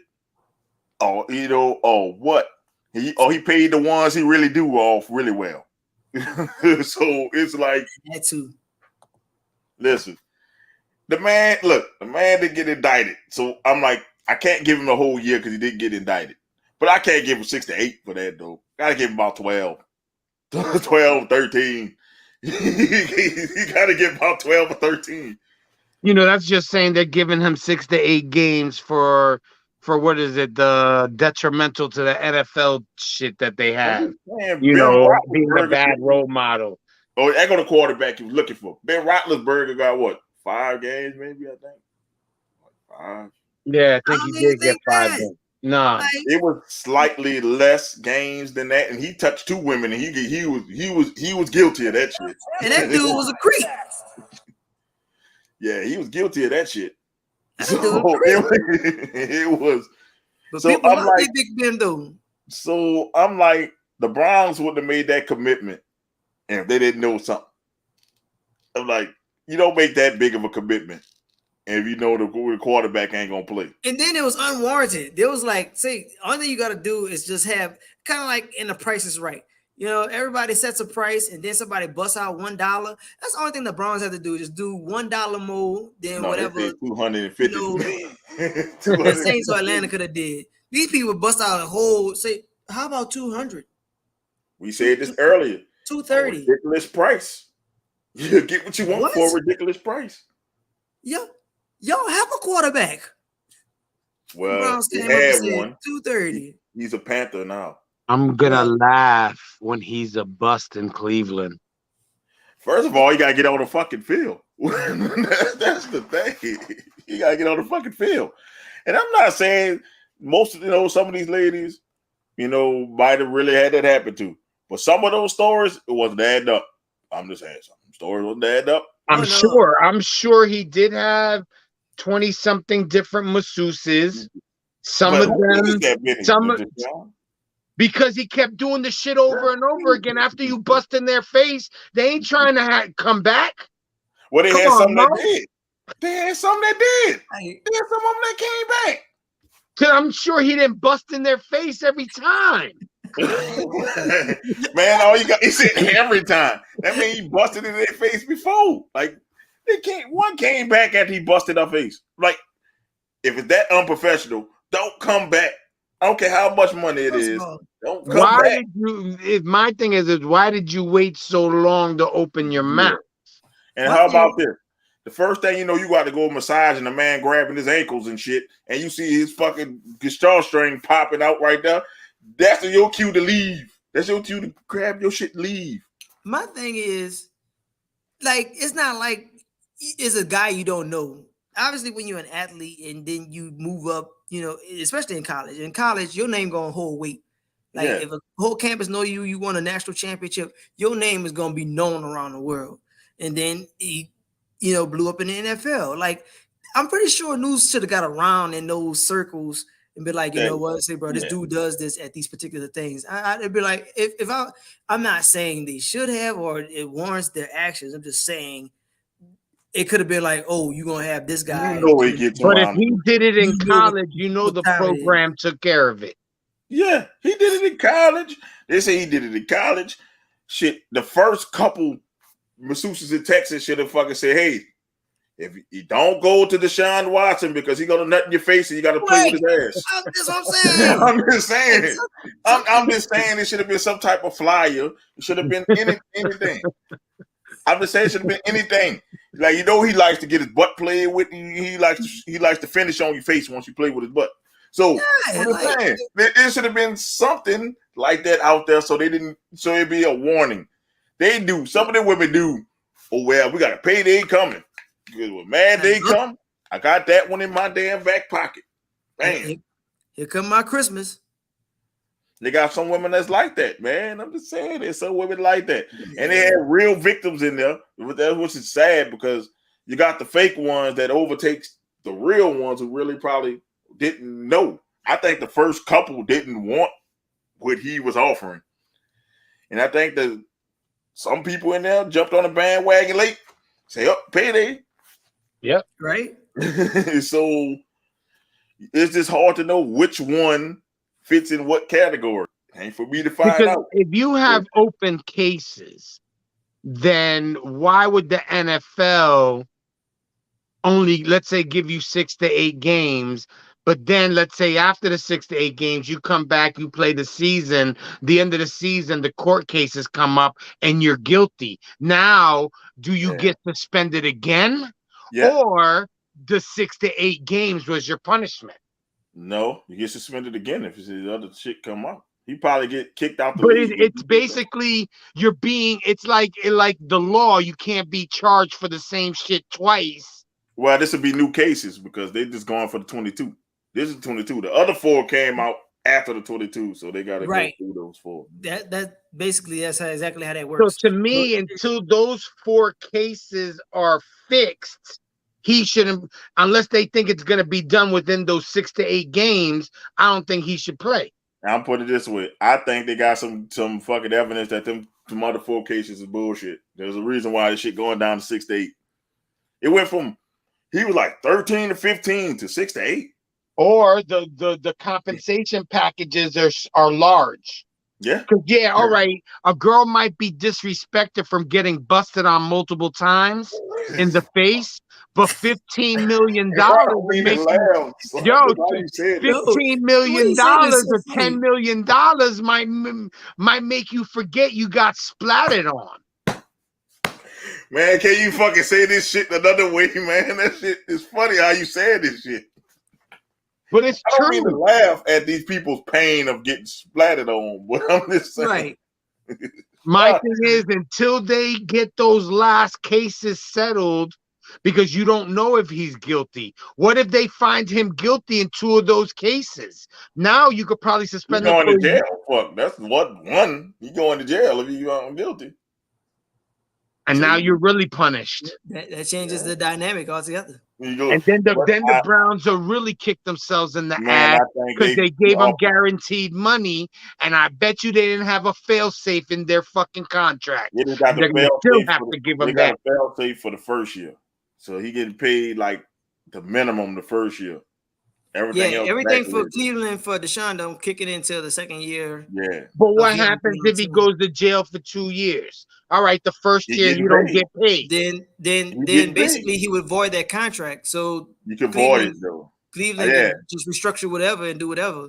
or or what? He paid the ones he really do off really well. So it's like that too. Listen, the man didn't get indicted. So I'm like, I can't give him the whole year because he didn't get indicted. But I can't give him 6 to 8 for that though. Gotta give him about 12. 12, 13. You gotta get about 12 or 13. That's just saying they're giving him 6 to 8 games for what is it? The detrimental to the NFL shit that they have. Man, being a bad role model. Oh, that go the quarterback he was looking for. Ben Roethlisberger got what? 5 games, maybe, I think. 5. Yeah, I think he did get 5 games. No, it was slightly less games than that, and he touched 2 women, and he was guilty of that shit. And that dude was a creep. Yeah, he was guilty of that shit. So it was. But so I'm like, Big Ben though. So I'm like, the Browns wouldn't have made that commitment if they didn't know something. I'm like, you don't make that big of a commitment if you know the quarterback ain't gonna play. And then it was unwarranted. There was like, only thing you got to do is just have kind of like in The Price is Right. Everybody sets a price, and then somebody busts out $1. That's the only thing the Browns have to do. Just do $1 more than whatever. 250. The Saints or Atlanta could have did. These people bust out a whole. Say, how about 200? We said this earlier. 230. Ridiculous price. You get what you want for a ridiculous price. Yeah, y'all have a quarterback. Well, he had one. 230. He's a Panther now. I'm gonna laugh when he's a bust in Cleveland. First of all, you gotta get on the fucking field. That's the thing. You gotta get on the fucking field. And I'm not saying most of some of these ladies, might have really had that happen to. But some of those stories, it wasn't adding up. I'm just saying some stories wasn't adding up. I'm sure he did have 20-something different masseuses. Some of them, because he kept doing the shit over and over again. After you bust in their face, they ain't trying to come back. Well, they had some that did. They had some that did. They had some of them that came back. Cause I'm sure he didn't bust in their face every time. Man, all you got, he said every time. That means he busted in their face before. Like, one came back after he busted our face. Like, if it's that unprofessional, don't come back. I don't care how much money it is. Don't come Why back. did you? My thing is why did you wait so long to open your mouth? And how about this? The first thing you know, you got to go massaging a man grabbing his ankles and shit, and you see his fucking string popping out right there. That's your cue to leave. That's your cue to grab your shit and leave. My thing is, like, it's not like it's a guy you don't know. Obviously, when you're an athlete and then you move up, you know, especially in college. In college, your name gonna hold weight. Like, if a whole campus know you won a national championship, your name is gonna be known around the world. And then he, you know, blew up in the NFL. Like, I'm pretty sure news should have got around in those circles and be like, you know what, say, bro, this dude does this at these particular things. I'd be like, I'm not saying they should have or it warrants their actions. I'm just saying it could have been like, oh, you're gonna have this guy. You know he gets But if around. he did it in college, you know the program took care of it. Yeah, he did it in college. They say he did it in college. Shit, the first couple masseuses in Texas should have fucking said, hey, if you don't go to Deshaun Watson because he's gonna nut in your face and you got to play with his ass. That's what I'm saying. I'm just saying. I'm just saying it should have been some type of flyer. It should have been anything. I'm just saying it should have been anything. Like, you know, he likes to get his butt played with. He likes to finish on your face once you play with his butt. So I'm saying there should have been something like that out there, so it'd be a warning. They do. Some of the women do. Oh well, we got a payday coming. Because when Mad Day come, I got that one in my damn back pocket. Bam. Here come my Christmas. They got some women that's like that, man. I'm just saying, there's some women like that, and they had real victims in there, which is sad because you got the fake ones that overtakes the real ones who really probably didn't know. I think the first couple didn't want what he was offering, and I think that some people in there jumped on the bandwagon late. Say, oh, payday. Yep. Right. So it's just hard to know which one fits in what category. Ain't for me to find out. If you have open cases, then why would the NFL only, let's say, give you 6 to 8 games? But then let's say after the 6 to 8 games, you come back, you play the season, the end of the season, the court cases come up and you're guilty. Now, do you get suspended again? Yeah. Or the 6 to 8 games was your punishment? No, you get suspended again if the other shit come up. He probably get kicked out the But league. it's basically it's like the law. You can't be charged for the same shit twice. Well, this would be new cases because they just going for the 22. This is 22. The other 4 came out after the 22, so they got to go through those 4. That basically that's exactly how that works. So to me, until those 4 cases are fixed, he shouldn't, unless they think it's going to be done within those 6 to 8 games. I don't think he should play. I'm putting it this way: I think they got some fucking evidence that some other 4 cases is bullshit. There's a reason why this shit going down to 6 to 8. It went from he was like 13 to 15 to 6 to 8. Or the compensation packages are large. Yeah. All right. A girl might be disrespected from getting busted on multiple times in the face, but $15 million would make $15 million or $10 million might make you forget you got splattered on. Man, can you fucking say this shit another way, man? That shit is funny how you said this shit. But it's true. I don't mean to laugh at these people's pain of getting splattered on, but I'm just saying. Right. My thing is, until they get those last cases settled, because you don't know if he's guilty. What if they find him guilty in 2 of those cases? Now you could probably suspend him. Going to jail. Fuck, that's one. You going to jail if you are guilty. And now you're really punished. That changes the dynamic altogether. And then the Browns will really kick themselves in the ass because they gave them guaranteed money, and I bet you they didn't have a fail-safe in their fucking contract. They got They're the still have to give them that. fail-safe for the first year, so he getting paid like the minimum the first year. Everything else everything back for with. Cleveland for Deshaun don't kick it into the second year. Yeah, But what of him happens being on if he the team. goes to jail for 2 years? All right, the first he year getting you don't paid. get paid. Then He then getting basically paid. he would void that contract. So You can void it Cleveland though. Cleveland Yeah, could just restructure whatever and do whatever.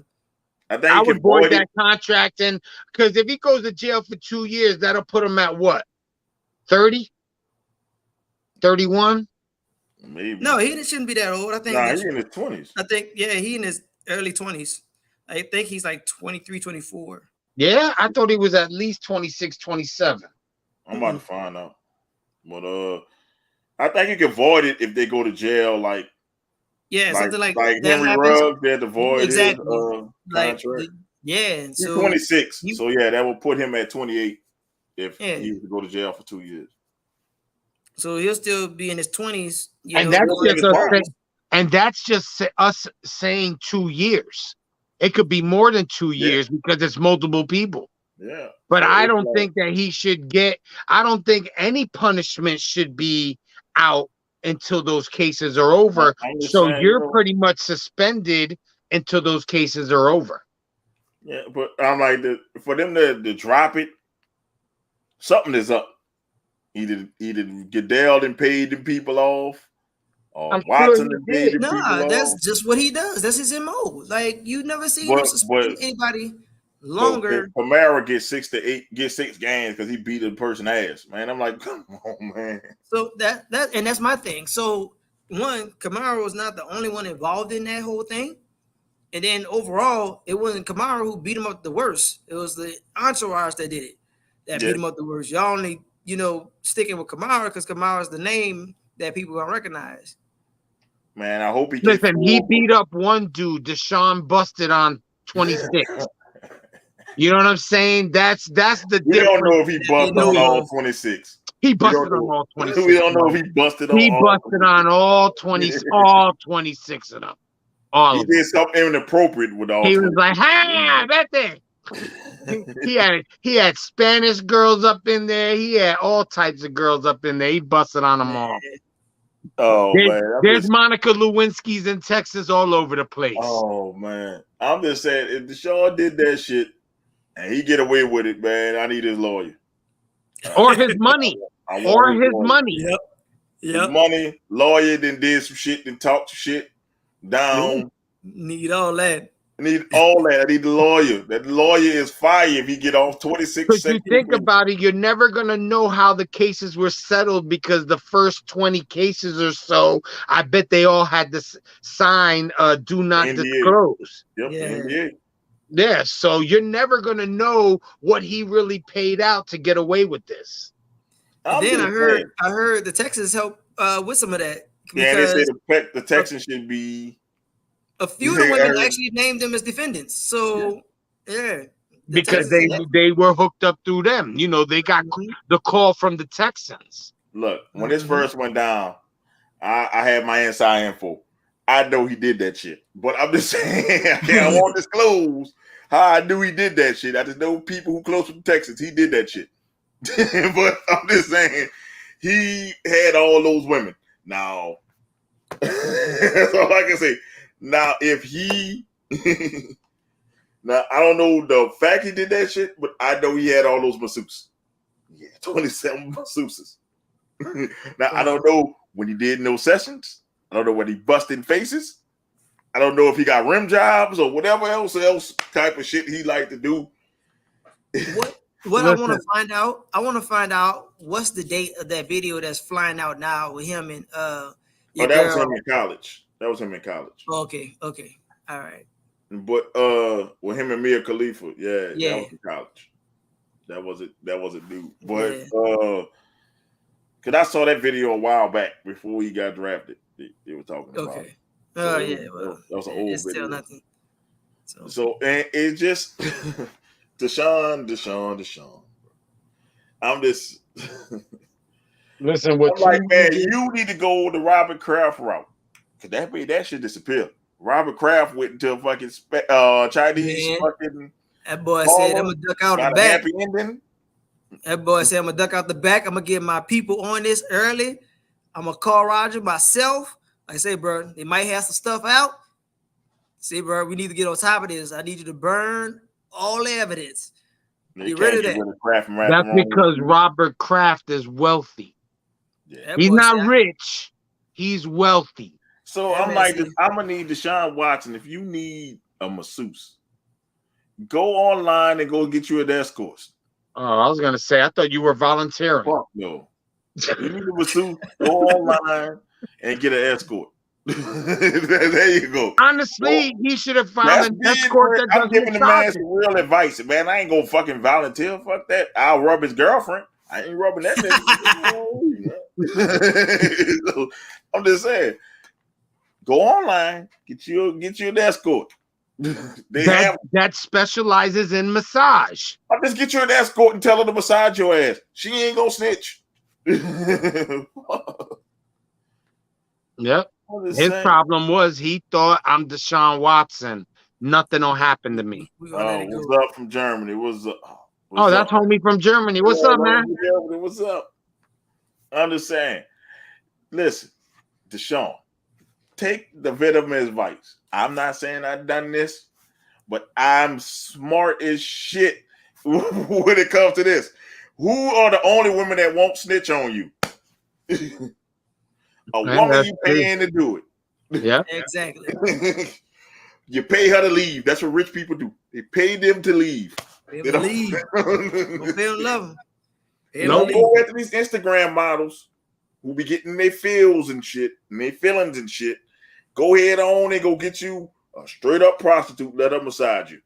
I think I you would can void void it. that contract, and because if he goes to jail for 2 years, that'll put him at what? 30? 31? Maybe. No, he shouldn't be that old. I think Nah, he in his 20s. he in his early 20s. I think he's like 23, 24. Yeah, I thought he was at least 26, 27. I'm about to find out. But I think you can void it if they go to jail, like something like Henry that happens. Ruggs. They had to void Exactly. his Like contract. and He's so 26, you- so yeah, that will put him at 28 if Yeah. he was to go to jail for 2 years. so he'll still be in his 20s, you And know. that's Well, in just his us prime. and that's just us saying 2 years. It could be more than 2 Yeah. years because it's multiple people. Yeah. But So I it's don't like- think that he should get. I don't think any punishment should be out until those cases are over. I'm just So saying, you're pretty much suspended until those cases are over. Yeah, but I'm like, for them to drop it, something is up. Either Goodell done paid them people off, or I'm Watson sure done he paid did. them people Nah, off. that's just what he does. That's his MO. Like you never see him But- suspend but- anybody But longer. Kamara gets 6 games because he beat a person ass. Man, I'm like, come on, man. So that's my thing. So one, Kamara was not the only one involved in that whole thing. And then overall, it wasn't Kamara who beat him up the worst. It was the entourage that did it, that Yeah. beat him up the worst. Y'all only, sticking with Kamara because Kamara's the name that people gonna recognize. Man, I hope he gets Listen, he full- beat up one dude. Deshaun busted on 26. You know what I'm saying? That's the We don't difference. know if he busted know on all of. 26. He We busted don't on know. all 26. We don't know if he busted on He all busted on all 20, all 26 of them. All He of them. did something inappropriate with all He 26. was like, "Hey, vete!" He had Spanish girls up in there. He had all types of girls up in there. He busted on them all. Oh, man. There's Monica Lewinsky's in Texas all over the place. Oh, man. I'm just saying, if Deshaun did that shit and he get away with it, man, I need his lawyer. Or his money. I want Or his lawyer. money. His money, lawyer, then did some shit, then talked some shit down. Need all that. I need all that. I need the lawyer. That lawyer is fire if he get off 26 Because you seconds. think about it, you're never going to know how the cases were settled because the first 20 cases or so, I bet they all had to sign do not NDA. disclose. Yep, Yeah. NBA. Yeah, so you're never going to know what he really paid out to get away with this. I'm Then just saying. I heard the Texans help with some of that. Yeah, they say Because the Texans should be. a few of You the say women Aaron- actually named them as defendants. So yeah. The Because Texans- they were hooked up through them. You know, they got the call from the Texans. Look, when this Mhm. first went down, I had my inside info. I know he did that shit, but I'm just saying I won't disclose how I knew he did that shit. I just know people who close to the Texans. He did that shit, but I'm just saying he had all those women. Now, that's all I can say. Now, if he, now I don't know the fact he did that shit, but I know he had all those masseuses. Yeah, 27 masseuses. Now I don't know when he did no sessions. I don't know when he busted faces. I don't know if he got rim jobs or whatever else type of shit he like to do. What I want to find out, what's the date of that video that's flying out now with him and your that was girl. him in college. That was him in college. Okay, all right. But with him and Mia Khalifa, yeah, that was in college. That wasn't new. But because I saw that video a while back before he got drafted. They were talking about. Okay. So well, that was an old it's video. still nothing. So and it just Deshaun. I'm just Listen, I'm like, man, you need to go the Robert Kraft route. Cause that made that shit disappear. Robert Kraft went into a fucking Chinese Man. fucking. That boy said, I'm gonna duck out the got a back. happy ending. That boy said, I'm gonna duck out the back. I'm gonna get my people on this early. I'm gonna call Roger myself. Like I say, bro, they might have some stuff out. See, bro, we need to get on top of this. I need you to burn all the evidence. They Get rid of can't that. rid of Kraft and That's wrap because Robert Kraft is wealthy. Yeah. That He's boy not said, rich. He's wealthy. So That I'm man like, said- I'm gonna need Deshaun Watson. If you need a masseuse, go online and go get you an escort. Oh, I was gonna say, I thought you were volunteering. Fuck no. You need a masseuse, go online and get an escort. There you go. Honestly, he should have found That's an being escort real. that I'm does giving the man massages. some real advice, man. I ain't gonna fucking volunteer. Fuck that. I'll rub his girlfriend. I ain't rubbing that nigga. So, I'm just saying, go online, get you an escort. That specializes in massage. I'll just get you an escort and tell her to massage your ass. She ain't gonna snitch. Yep. His problem was he thought I'm Deshaun Watson. Nothing will happen to me. Oh, what's up from Germany? What's up? Oh, that's homie from Germany. What's up, man? What's up? I'm just saying. Listen, Deshaun, take the Venom advice. I'm not saying I've done this, but I'm smart as shit when it comes to this. Who are the only women that won't snitch on you? A woman you paying to do it. Yeah, exactly. You pay her to leave. That's what rich people do. They pay them to leave. They don't leave. They don't love them. Don't go after these Instagram models who be getting their feels and shit and their feelings and shit. Go ahead on and go get you a straight up prostitute. Let her massage you,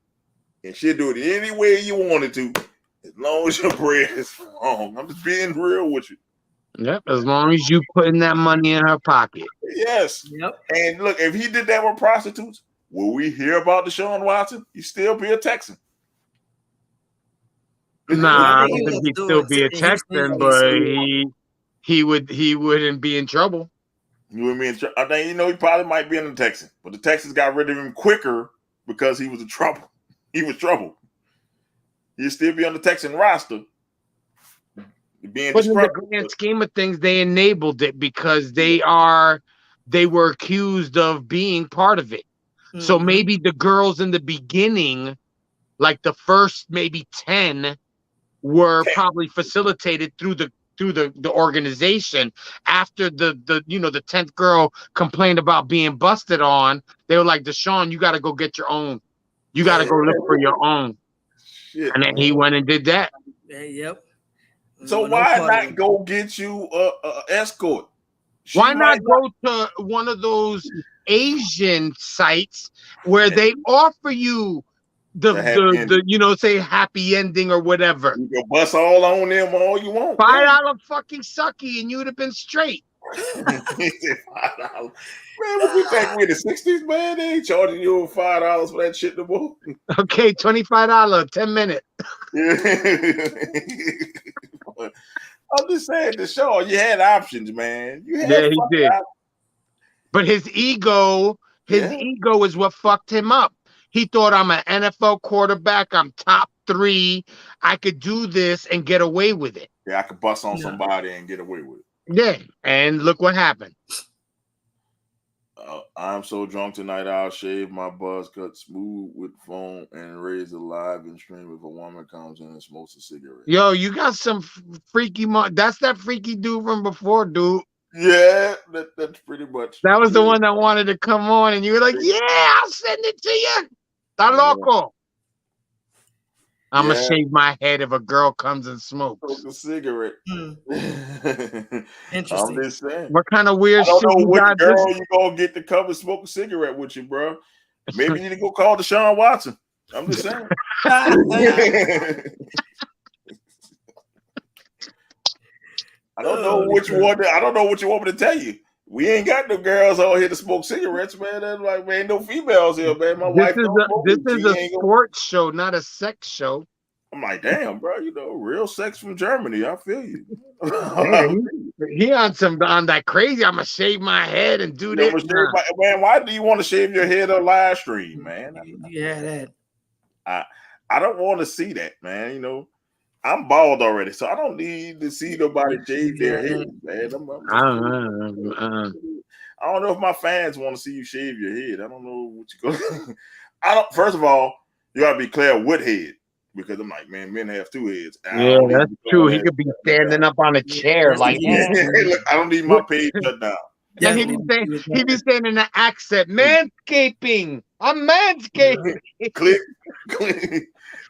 and she'll do it any way you want it to, as long as your bread is strong. I'm just being real with you. Yep, as long as you putting that money in her pocket. Yes. Yep. And look, if he did that with prostitutes, will we hear about Deshaun Watson? He'd still be a Texan. Nah, I don't think he'd still be a Texan, but he wouldn't be in trouble. You would be in trouble. I think he probably might be in the Texan, but the Texans got rid of him quicker because he was in trouble. He was trouble. He'd still be on the Texan roster. But in the grand scheme of things, they enabled it because they were accused of being part of it. Mm-hmm. So maybe the girls in the beginning, like the first maybe 10, were probably facilitated through the organization. After the 10th girl complained about being busted on, they were like, Deshaun, you got to go get your own. You got to go look for your own. Shit, and then he went and did that. Yep. So why not go get you a escort? Why not go to one of those Asian sites where they offer you the say happy ending or whatever? You can bust all on them all you want. $5 fucking sucky and you would have been straight. $5. Man, what you think we in the 60s, man? They ain't charging you $5 for that shit no more. Okay, $25, 10 minutes. I'm just saying, Deshaun, you had options, man. He did. Options. But his ego is what fucked him up. He thought, I'm an NFL quarterback. I'm top 3. I could do this and get away with it. Yeah, I could bust on somebody and get away with it. Yeah, and look what happened. I'm so drunk tonight, I'll shave my buzz cut smooth with foam and raise it live and stream if a woman comes in and smokes a cigarette. Yo, you got some freaky that's that freaky dude from before, dude. Yeah, that's pretty much. That was the one that wanted to come on, and you were like, yeah, I'll send it to you. Está loco. I'm going to shave my head if a girl comes and smokes a cigarette. Interesting. I'm just saying. What kind of weird shit you got? Girl, this? you going to get to come and smoke a cigarette with you, bro. Maybe you need to go call Deshaun Watson. I'm just saying. I don't know what you want. I don't know what you want me to tell you. We ain't got no girls out here to smoke cigarettes, man. That's like, man, no females here, man. My wife. This is a sports show, not a sex show. I'm like, damn, bro. Real sex from Germany. I feel you. He on that crazy. I'm gonna shave my head and do this. Man, why do you want to shave your head on live stream, man? Yeah, that. I don't want to see that, man. I'm bald already, so I don't need to see nobody shave their head, man. I don't know if my fans want to see you shave your head. I don't know what you go. I don't. First of all, you gotta be clear what head, because I'm like, man, men have two heads. Yeah, that's true. He could be standing up on a chair like, Look, I don't need my page shut down. and he be saying in an accent, manscaping. I'm manscaping. click,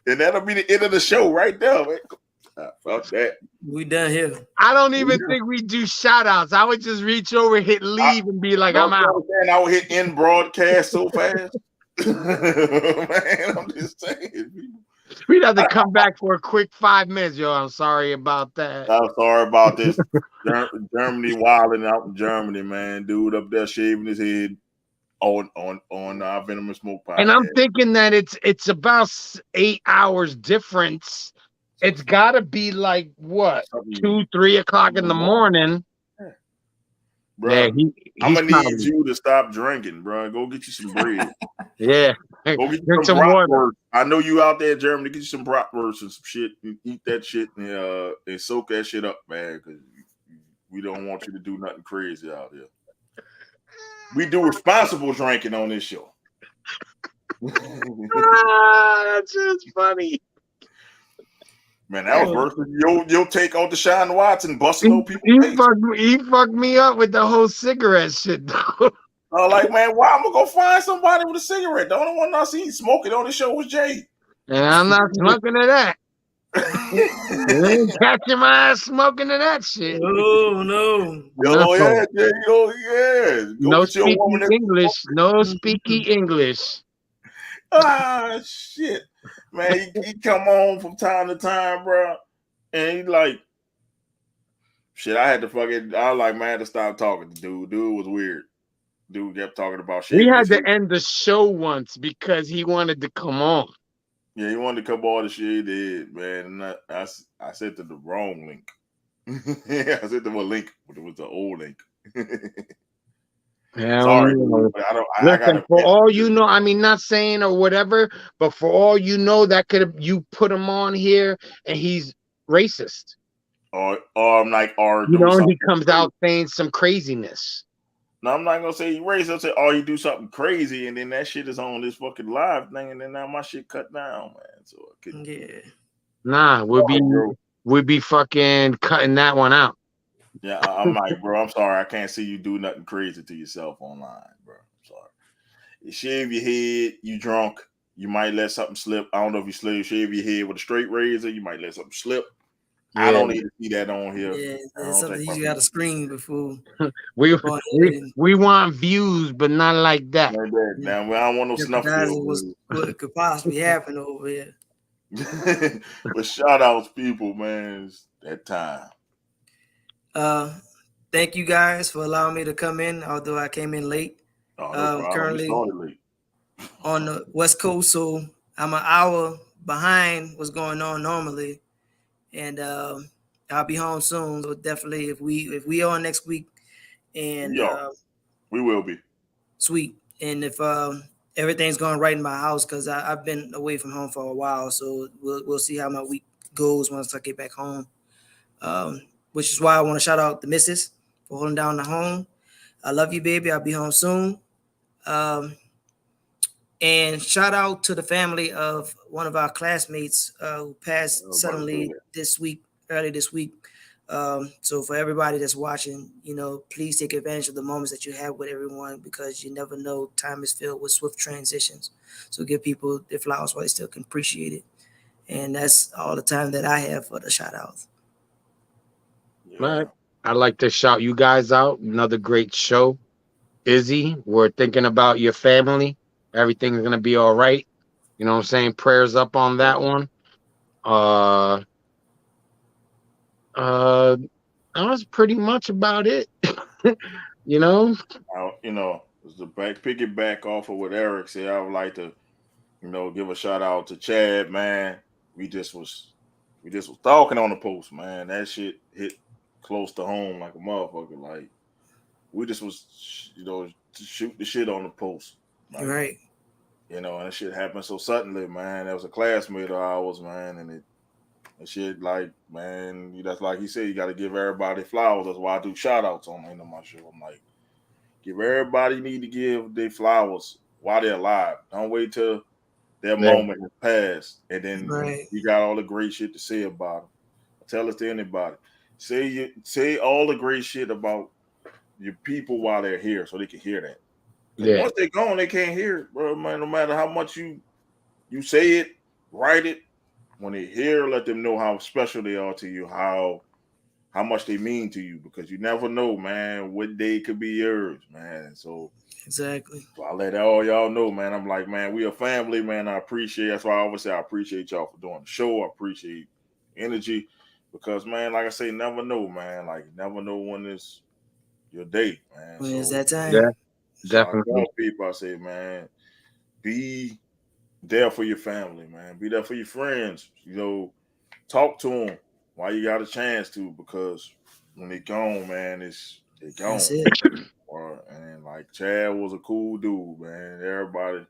and that'll be the end of the show right there, man. Fuck that. We done here. I don't even think we do shout outs. I would just reach over, hit leave, and be like, I'm out. I would hit end broadcast so fast. Man, I'm just saying. We'd have to come back for a quick 5 minutes. Yo, I'm sorry about that. I'm sorry about this. Germany wilding out in Germany, man. Dude up there shaving his head on Venom and Smoke Podcast. And I'm thinking that it's about 8 hours difference. It's got to be like what, 2-3 o'clock in the morning. Bro, yeah, I'm gonna need you to stop drinking, bro. Go get you some bread. Yeah, go get you some bratwurst. I know you out there in Germany. Get you some bratwurst and some shit. And eat that shit and soak that shit up, man. Because we don't want you to do nothing crazy out here. We do responsible drinking on this show. That's just funny. Man, that was worse than your take on Deshaun Watson busting on people. He fucked me up with the whole cigarette shit, though. Like, man, why I'm gonna go find somebody with a cigarette? The only one I see smoking on the show was Jay. And I'm not smoking to that. You ain't catching my ass smoking to that shit. Oh no. Yeah, Jay, yeah. No speaky English. No speaky English. Ah, shit. Man, he come on from time to time, bro. And he like, shit, I was like, man, I had to stop talking to dude. Dude was weird. Dude kept talking about shit. We had to end the show once because he wanted to come on. Yeah, he wanted to come on the shit he did, man. And I sent him the wrong link. Yeah, I sent him a link, but it was the old link. Yeah, sorry, listen, for all you know, I mean, not saying or whatever, but for all you know, that could have you put him on here and he's racist. Or you know, he comes out saying some craziness. No, I'm not gonna say he racist. I'll say, oh, he do something crazy, and then that shit is on this fucking live thing, and then now my shit cut down, man. So I couldn't. Yeah. Nah, we'll be fucking cutting that one out. Yeah, I'm like, bro, I'm sorry. I can't see you do nothing crazy to yourself online, bro. I'm sorry. You shave your head, you drunk, you might let something slip. I don't know if you shave your head with a straight razor, you might let something slip. Yeah. I don't need to see that on here. Yeah, that's something you got to screen before. we want views, but not like that. Now, I don't want no snuff. What could possibly happen over here. But shout outs, people, man. It's that time. Thank you guys for allowing me to come in, although I came in late. Currently late. On the West Coast, so I'm an hour behind what's going on normally, and I'll be home soon. So definitely, if we on next week, and we will be sweet, and if everything's going right in my house, because I've been away from home for a while, so we'll see how my week goes once I get back home. Which is why I want to shout out the missus for holding down the home. I love you, baby. I'll be home soon. And shout out to the family of one of our classmates who passed suddenly early this week. So for everybody that's watching, please take advantage of the moments that you have with everyone, because you never know. Time is filled with swift transitions. So give people their flowers while they still can appreciate it. And that's all the time that I have for the shout outs. Right. I'd like to shout you guys out. Another great show. Izzy, we're thinking about your family. Everything's going to be all right. You know what I'm saying? Prayers up on that one. That was pretty much about it. You know, to piggyback off of what Eric said, I would like to, give a shout out to Chad, man. We just was talking on the post, man. That shit hit close to home like a motherfucker. Like, we just was, to shoot the shit on the post. Like, right. And that shit happened so suddenly, man. That was a classmate of ours, man. And shit, like, man, that's like he said, you got to give everybody flowers. That's why I do shout outs on my show. I'm like, Give everybody need to give their flowers while they're alive. Don't wait till their Yeah. moment has passed, and then Right. you got all the great shit to say about them. Tell it to anybody. Say all the great shit about your people while they're here, so they can hear that. Because Yeah. once they're gone, they can't hear it, bro. Man, no matter how much you say it, write it. When they hear, let them know how special they are to you, how much they mean to you, because you never know, man, what day could be yours, man. So Exactly. I let all y'all know, man. I'm like, man, we a family, man. I appreciate. That's why I always say I appreciate y'all for doing the show. I appreciate energy, because, man, like I say, never know, man. Like, never know when it's your day, man. When it's that time. Yeah, So I definitely. tell people, I say, man, be there for your family, man. Be there for your friends. Talk to them while you got a chance to, because when they gone, man, they gone. That's it. And like Chad was a cool dude, man. Everybody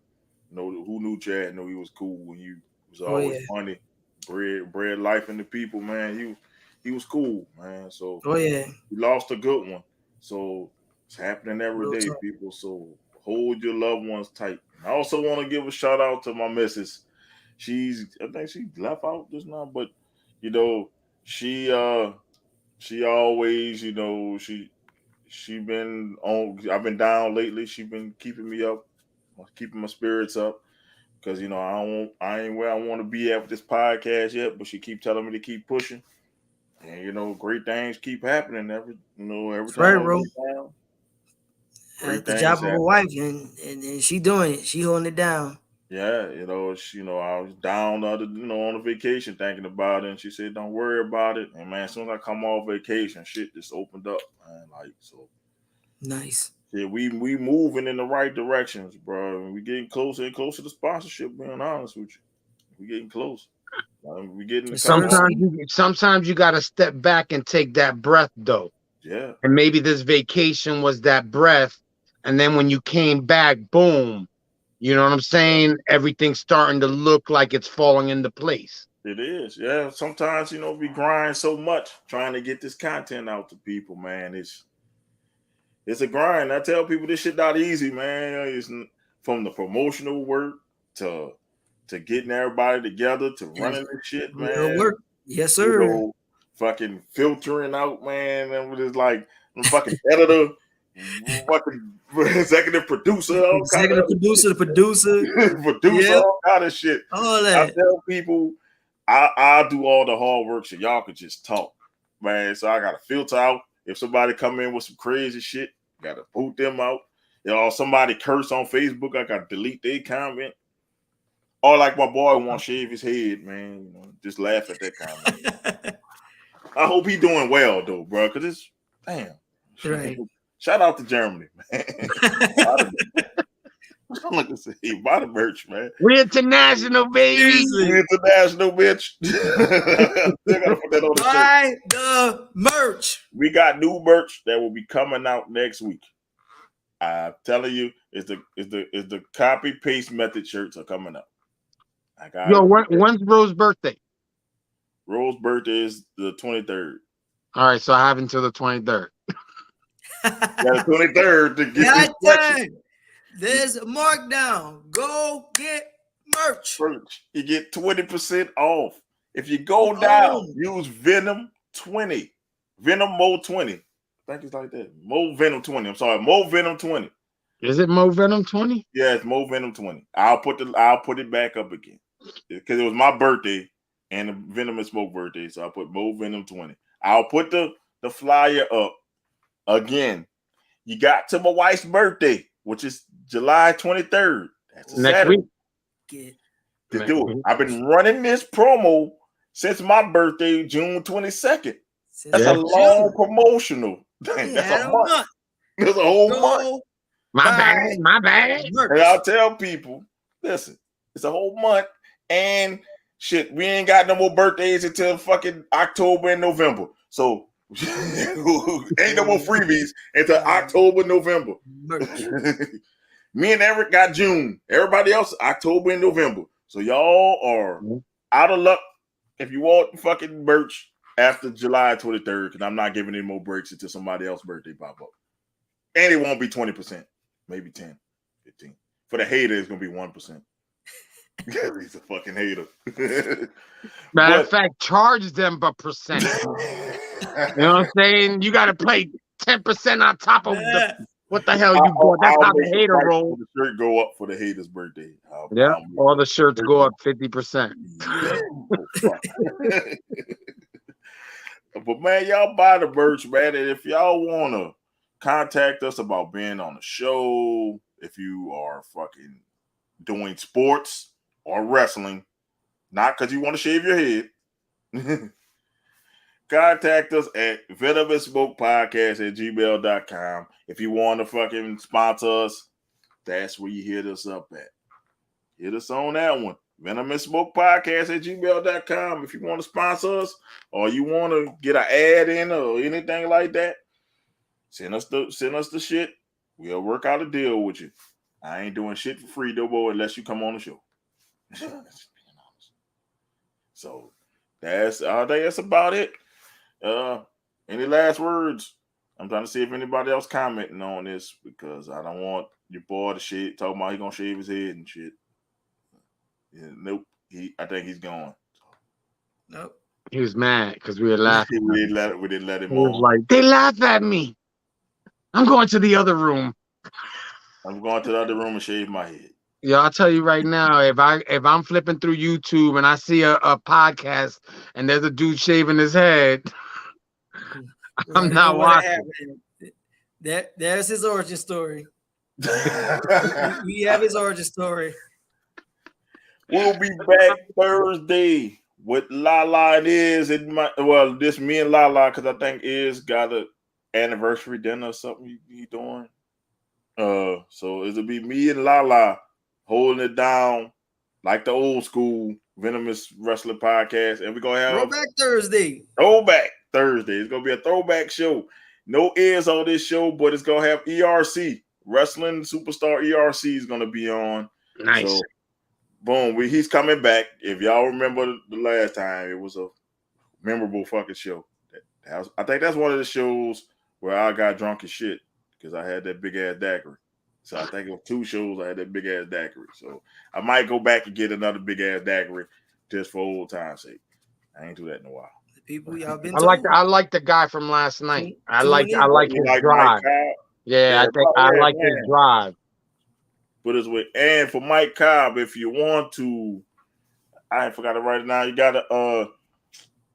who knew Chad knew he was cool, when he was always funny, bred life into people, man. He was cool, man. So yeah. we lost a good one. So it's happening every day, people. So hold your loved ones tight. I also want to give a shout out to my missus. I think she left out just now, but she always, she been on. I've been down lately. She been keeping me up, keeping my spirits up, because I ain't where I want to be at with this podcast yet. But she keep telling me to keep pushing, and great things keep happening every time I bro. lay down. That's the job of a wife, and she doing it. She holding it down. Yeah, I was down on a vacation thinking about it, and she said, "Don't worry about it." And man, as soon as I come off vacation, shit just opened up, man. Like, so nice. Yeah, we moving in the right directions, bro. We getting closer and closer to sponsorship. Being honest with you, we getting close. We getting a couple. Sometimes you got to step back and take that breath, though. Yeah. And maybe this vacation was that breath, and then when you came back, boom. You know what I'm saying? Everything's starting to look like it's falling into place. It is, yeah. Sometimes we grind so much trying to get this content out to people, man. It's a grind. I tell people this shit not easy, man. It's from the promotional work to getting everybody together to running this shit, man. Work. Yes, sir. Fucking filtering out, man. And it's like fucking editor, fucking executive producer, the producer, yep. All kind of shit. All that. I tell people I do all the hard work, so y'all could just talk, man. So I gotta filter out. If somebody come in with some crazy shit, gotta boot them out. Somebody curse on Facebook, I gotta delete their comment. Or like my boy want to shave his head, man. Just laugh at that comment. I hope he doing well though, bro. Cause it's damn. Right. Shout out to Germany, man. I'm looking to say, buy the merch, man. We international, baby. We international, bitch. They gotta put that on the buy the merch. We got new merch that will be coming out next week. I'm telling you, is the copy paste method shirts are coming up. When's Rose's birthday? Rose's birthday is the 23rd. All right, so I have until the 23rd. The 23rd to get this. There's a markdown. Go get merch. You get 20% off. If you go down, use Venom 20. Venom Mo 20. I think it's like that. Mo Venom 20. I'm sorry, Mo Venom 20. Is it Mo Venom 20? Yeah, it's Mo Venom 20. I'll put it back up again. Because it was my birthday and the Venom and Smoke birthday. So I'll put Mo Venom 20. I'll put the flyer up again. You got to my wife's birthday, which is July 23rd. That's next Saturday. Week. To do it. I've been running this promo since my birthday, June 22nd. That's a long promotional. That's a month. That's a whole month. My bad. And I'll tell people, listen, it's a whole month, and shit, we ain't got no more birthdays until fucking October and November. So ain't no more freebies until October, November. Me and Eric got June. Everybody else, October and November. So y'all are out of luck if you want fucking merch after July 23rd, because I'm not giving any more breaks until somebody else's birthday pop up. And it won't be 20%, maybe 10, 15. For the hater, it's gonna be 1%. Because he's a fucking hater. Matter of fact, charge them a percent. You know what I'm saying? You got to play 10% on top of what the hell you bought. That's how the hater roll. The shirt go up for the hater's birthday. Yeah, all the shirts go up 50%. But man, y'all buy the merch, man. And if y'all want to contact us about being on the show, if you are fucking doing sports or wrestling, not because you want to shave your head, contact us at venomousmokepodcast@gmail.com. If you want to fucking sponsor us, that's where you hit us up at. Hit us on that one. venomousmokepodcast@gmail.com. If you want to sponsor us or you want to get an ad in or anything like that, send us the shit. We'll work out a deal with you. I ain't doing shit for free, though, boy, unless you come on the show. So I think that's about it. Any last words? I'm trying to see if anybody else commenting on this because I don't want your boy to shit talking about he gonna shave his head and shit. Yeah, nope. I think he's gone. Nope. He was mad because we were laughing. we didn't let him He was on. like, they laugh at me. I'm going to the other room. I'm going to the other room and shave my head. Yeah, I'll tell you right now, if I'm flipping through YouTube and I see a podcast and there's a dude shaving his head, I'm not watching. There's his origin story. we have his origin story. We'll be back Thursday with Lala and Iz. This me and Lala because I think Iz got an anniversary dinner or something he doing. So it'll be me and Lala holding it down like the old school Venomous Wrestling Podcast, and we're gonna have Throwback Thursday. Throwback Thursday. It's gonna be a throwback show. No Iz on this show, but it's gonna have ERC Wrestling Superstar. ERC is gonna be on. Nice. So, boom, he's coming back. If y'all remember the last time, it was a memorable fucking show. I think that's one of the shows where I got drunk as shit because I had that big ass daiquiri. So I think it was 2 shows I had that big ass daiquiri. So I might go back and get another big ass daiquiri just for old time's sake. I ain't do that in a while. The people y'all been. I like the guy from last night. I like his drive. Yeah, I like his drive. Put his way. And for Mike Cobb, if you want to, I forgot to write it down. You gotta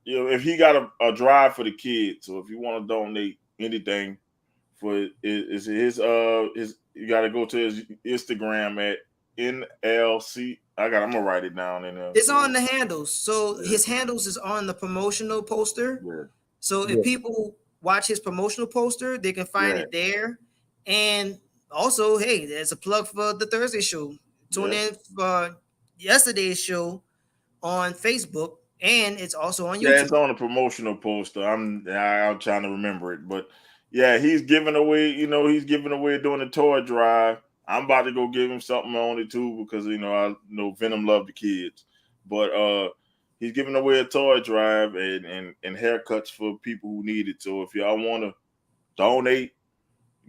if he got a drive for the kids, so if you want to donate anything for his you gotta go to his Instagram at NLC. I'm gonna write it down in there. It's on the handles. So his handles is on the promotional poster. Yeah. So if people watch his promotional poster, they can find it there. And also, hey, there's a plug for the Thursday show. Tune in for yesterday's show on Facebook, and it's also on YouTube. Yeah, it's on the promotional poster. I'm trying to remember it, but yeah, he's giving away. He's giving away doing the toy drive. I'm about to go give him something on it too because I know Venom loved the kids, but he's giving away a toy drive and haircuts for people who need it. So if y'all want to donate,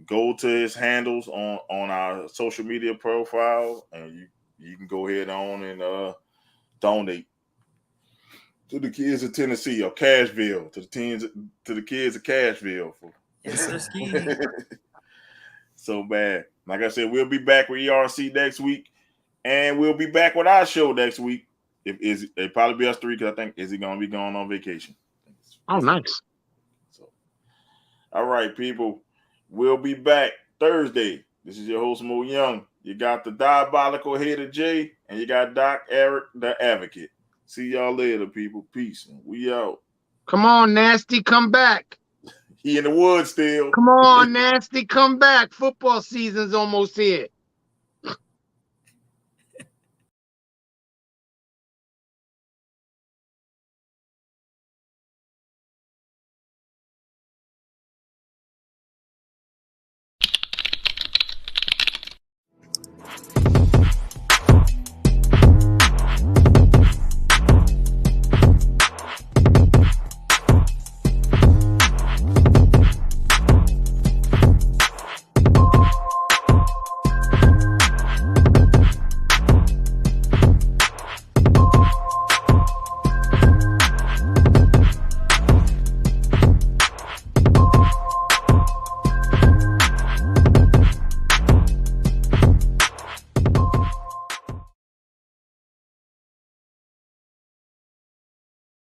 go to his handles on our social media profile, and you can go ahead on and donate to the kids of Tennessee or Cashville, to the kids of Cashville. So bad. Like I said, we'll be back with ERC next week, and we'll be back with our show next week. It probably be us 3 because I think Izzy gonna be going on vacation. Oh, nice. So, all right, people, we'll be back Thursday. This is your host Mo Young. You got the diabolical hater Jay, and you got Doc Eric, the advocate. See y'all later, people. Peace. We out. Come on, Nasty, come back. He in the woods still. Come on, Nasty, come back. Football season's almost here.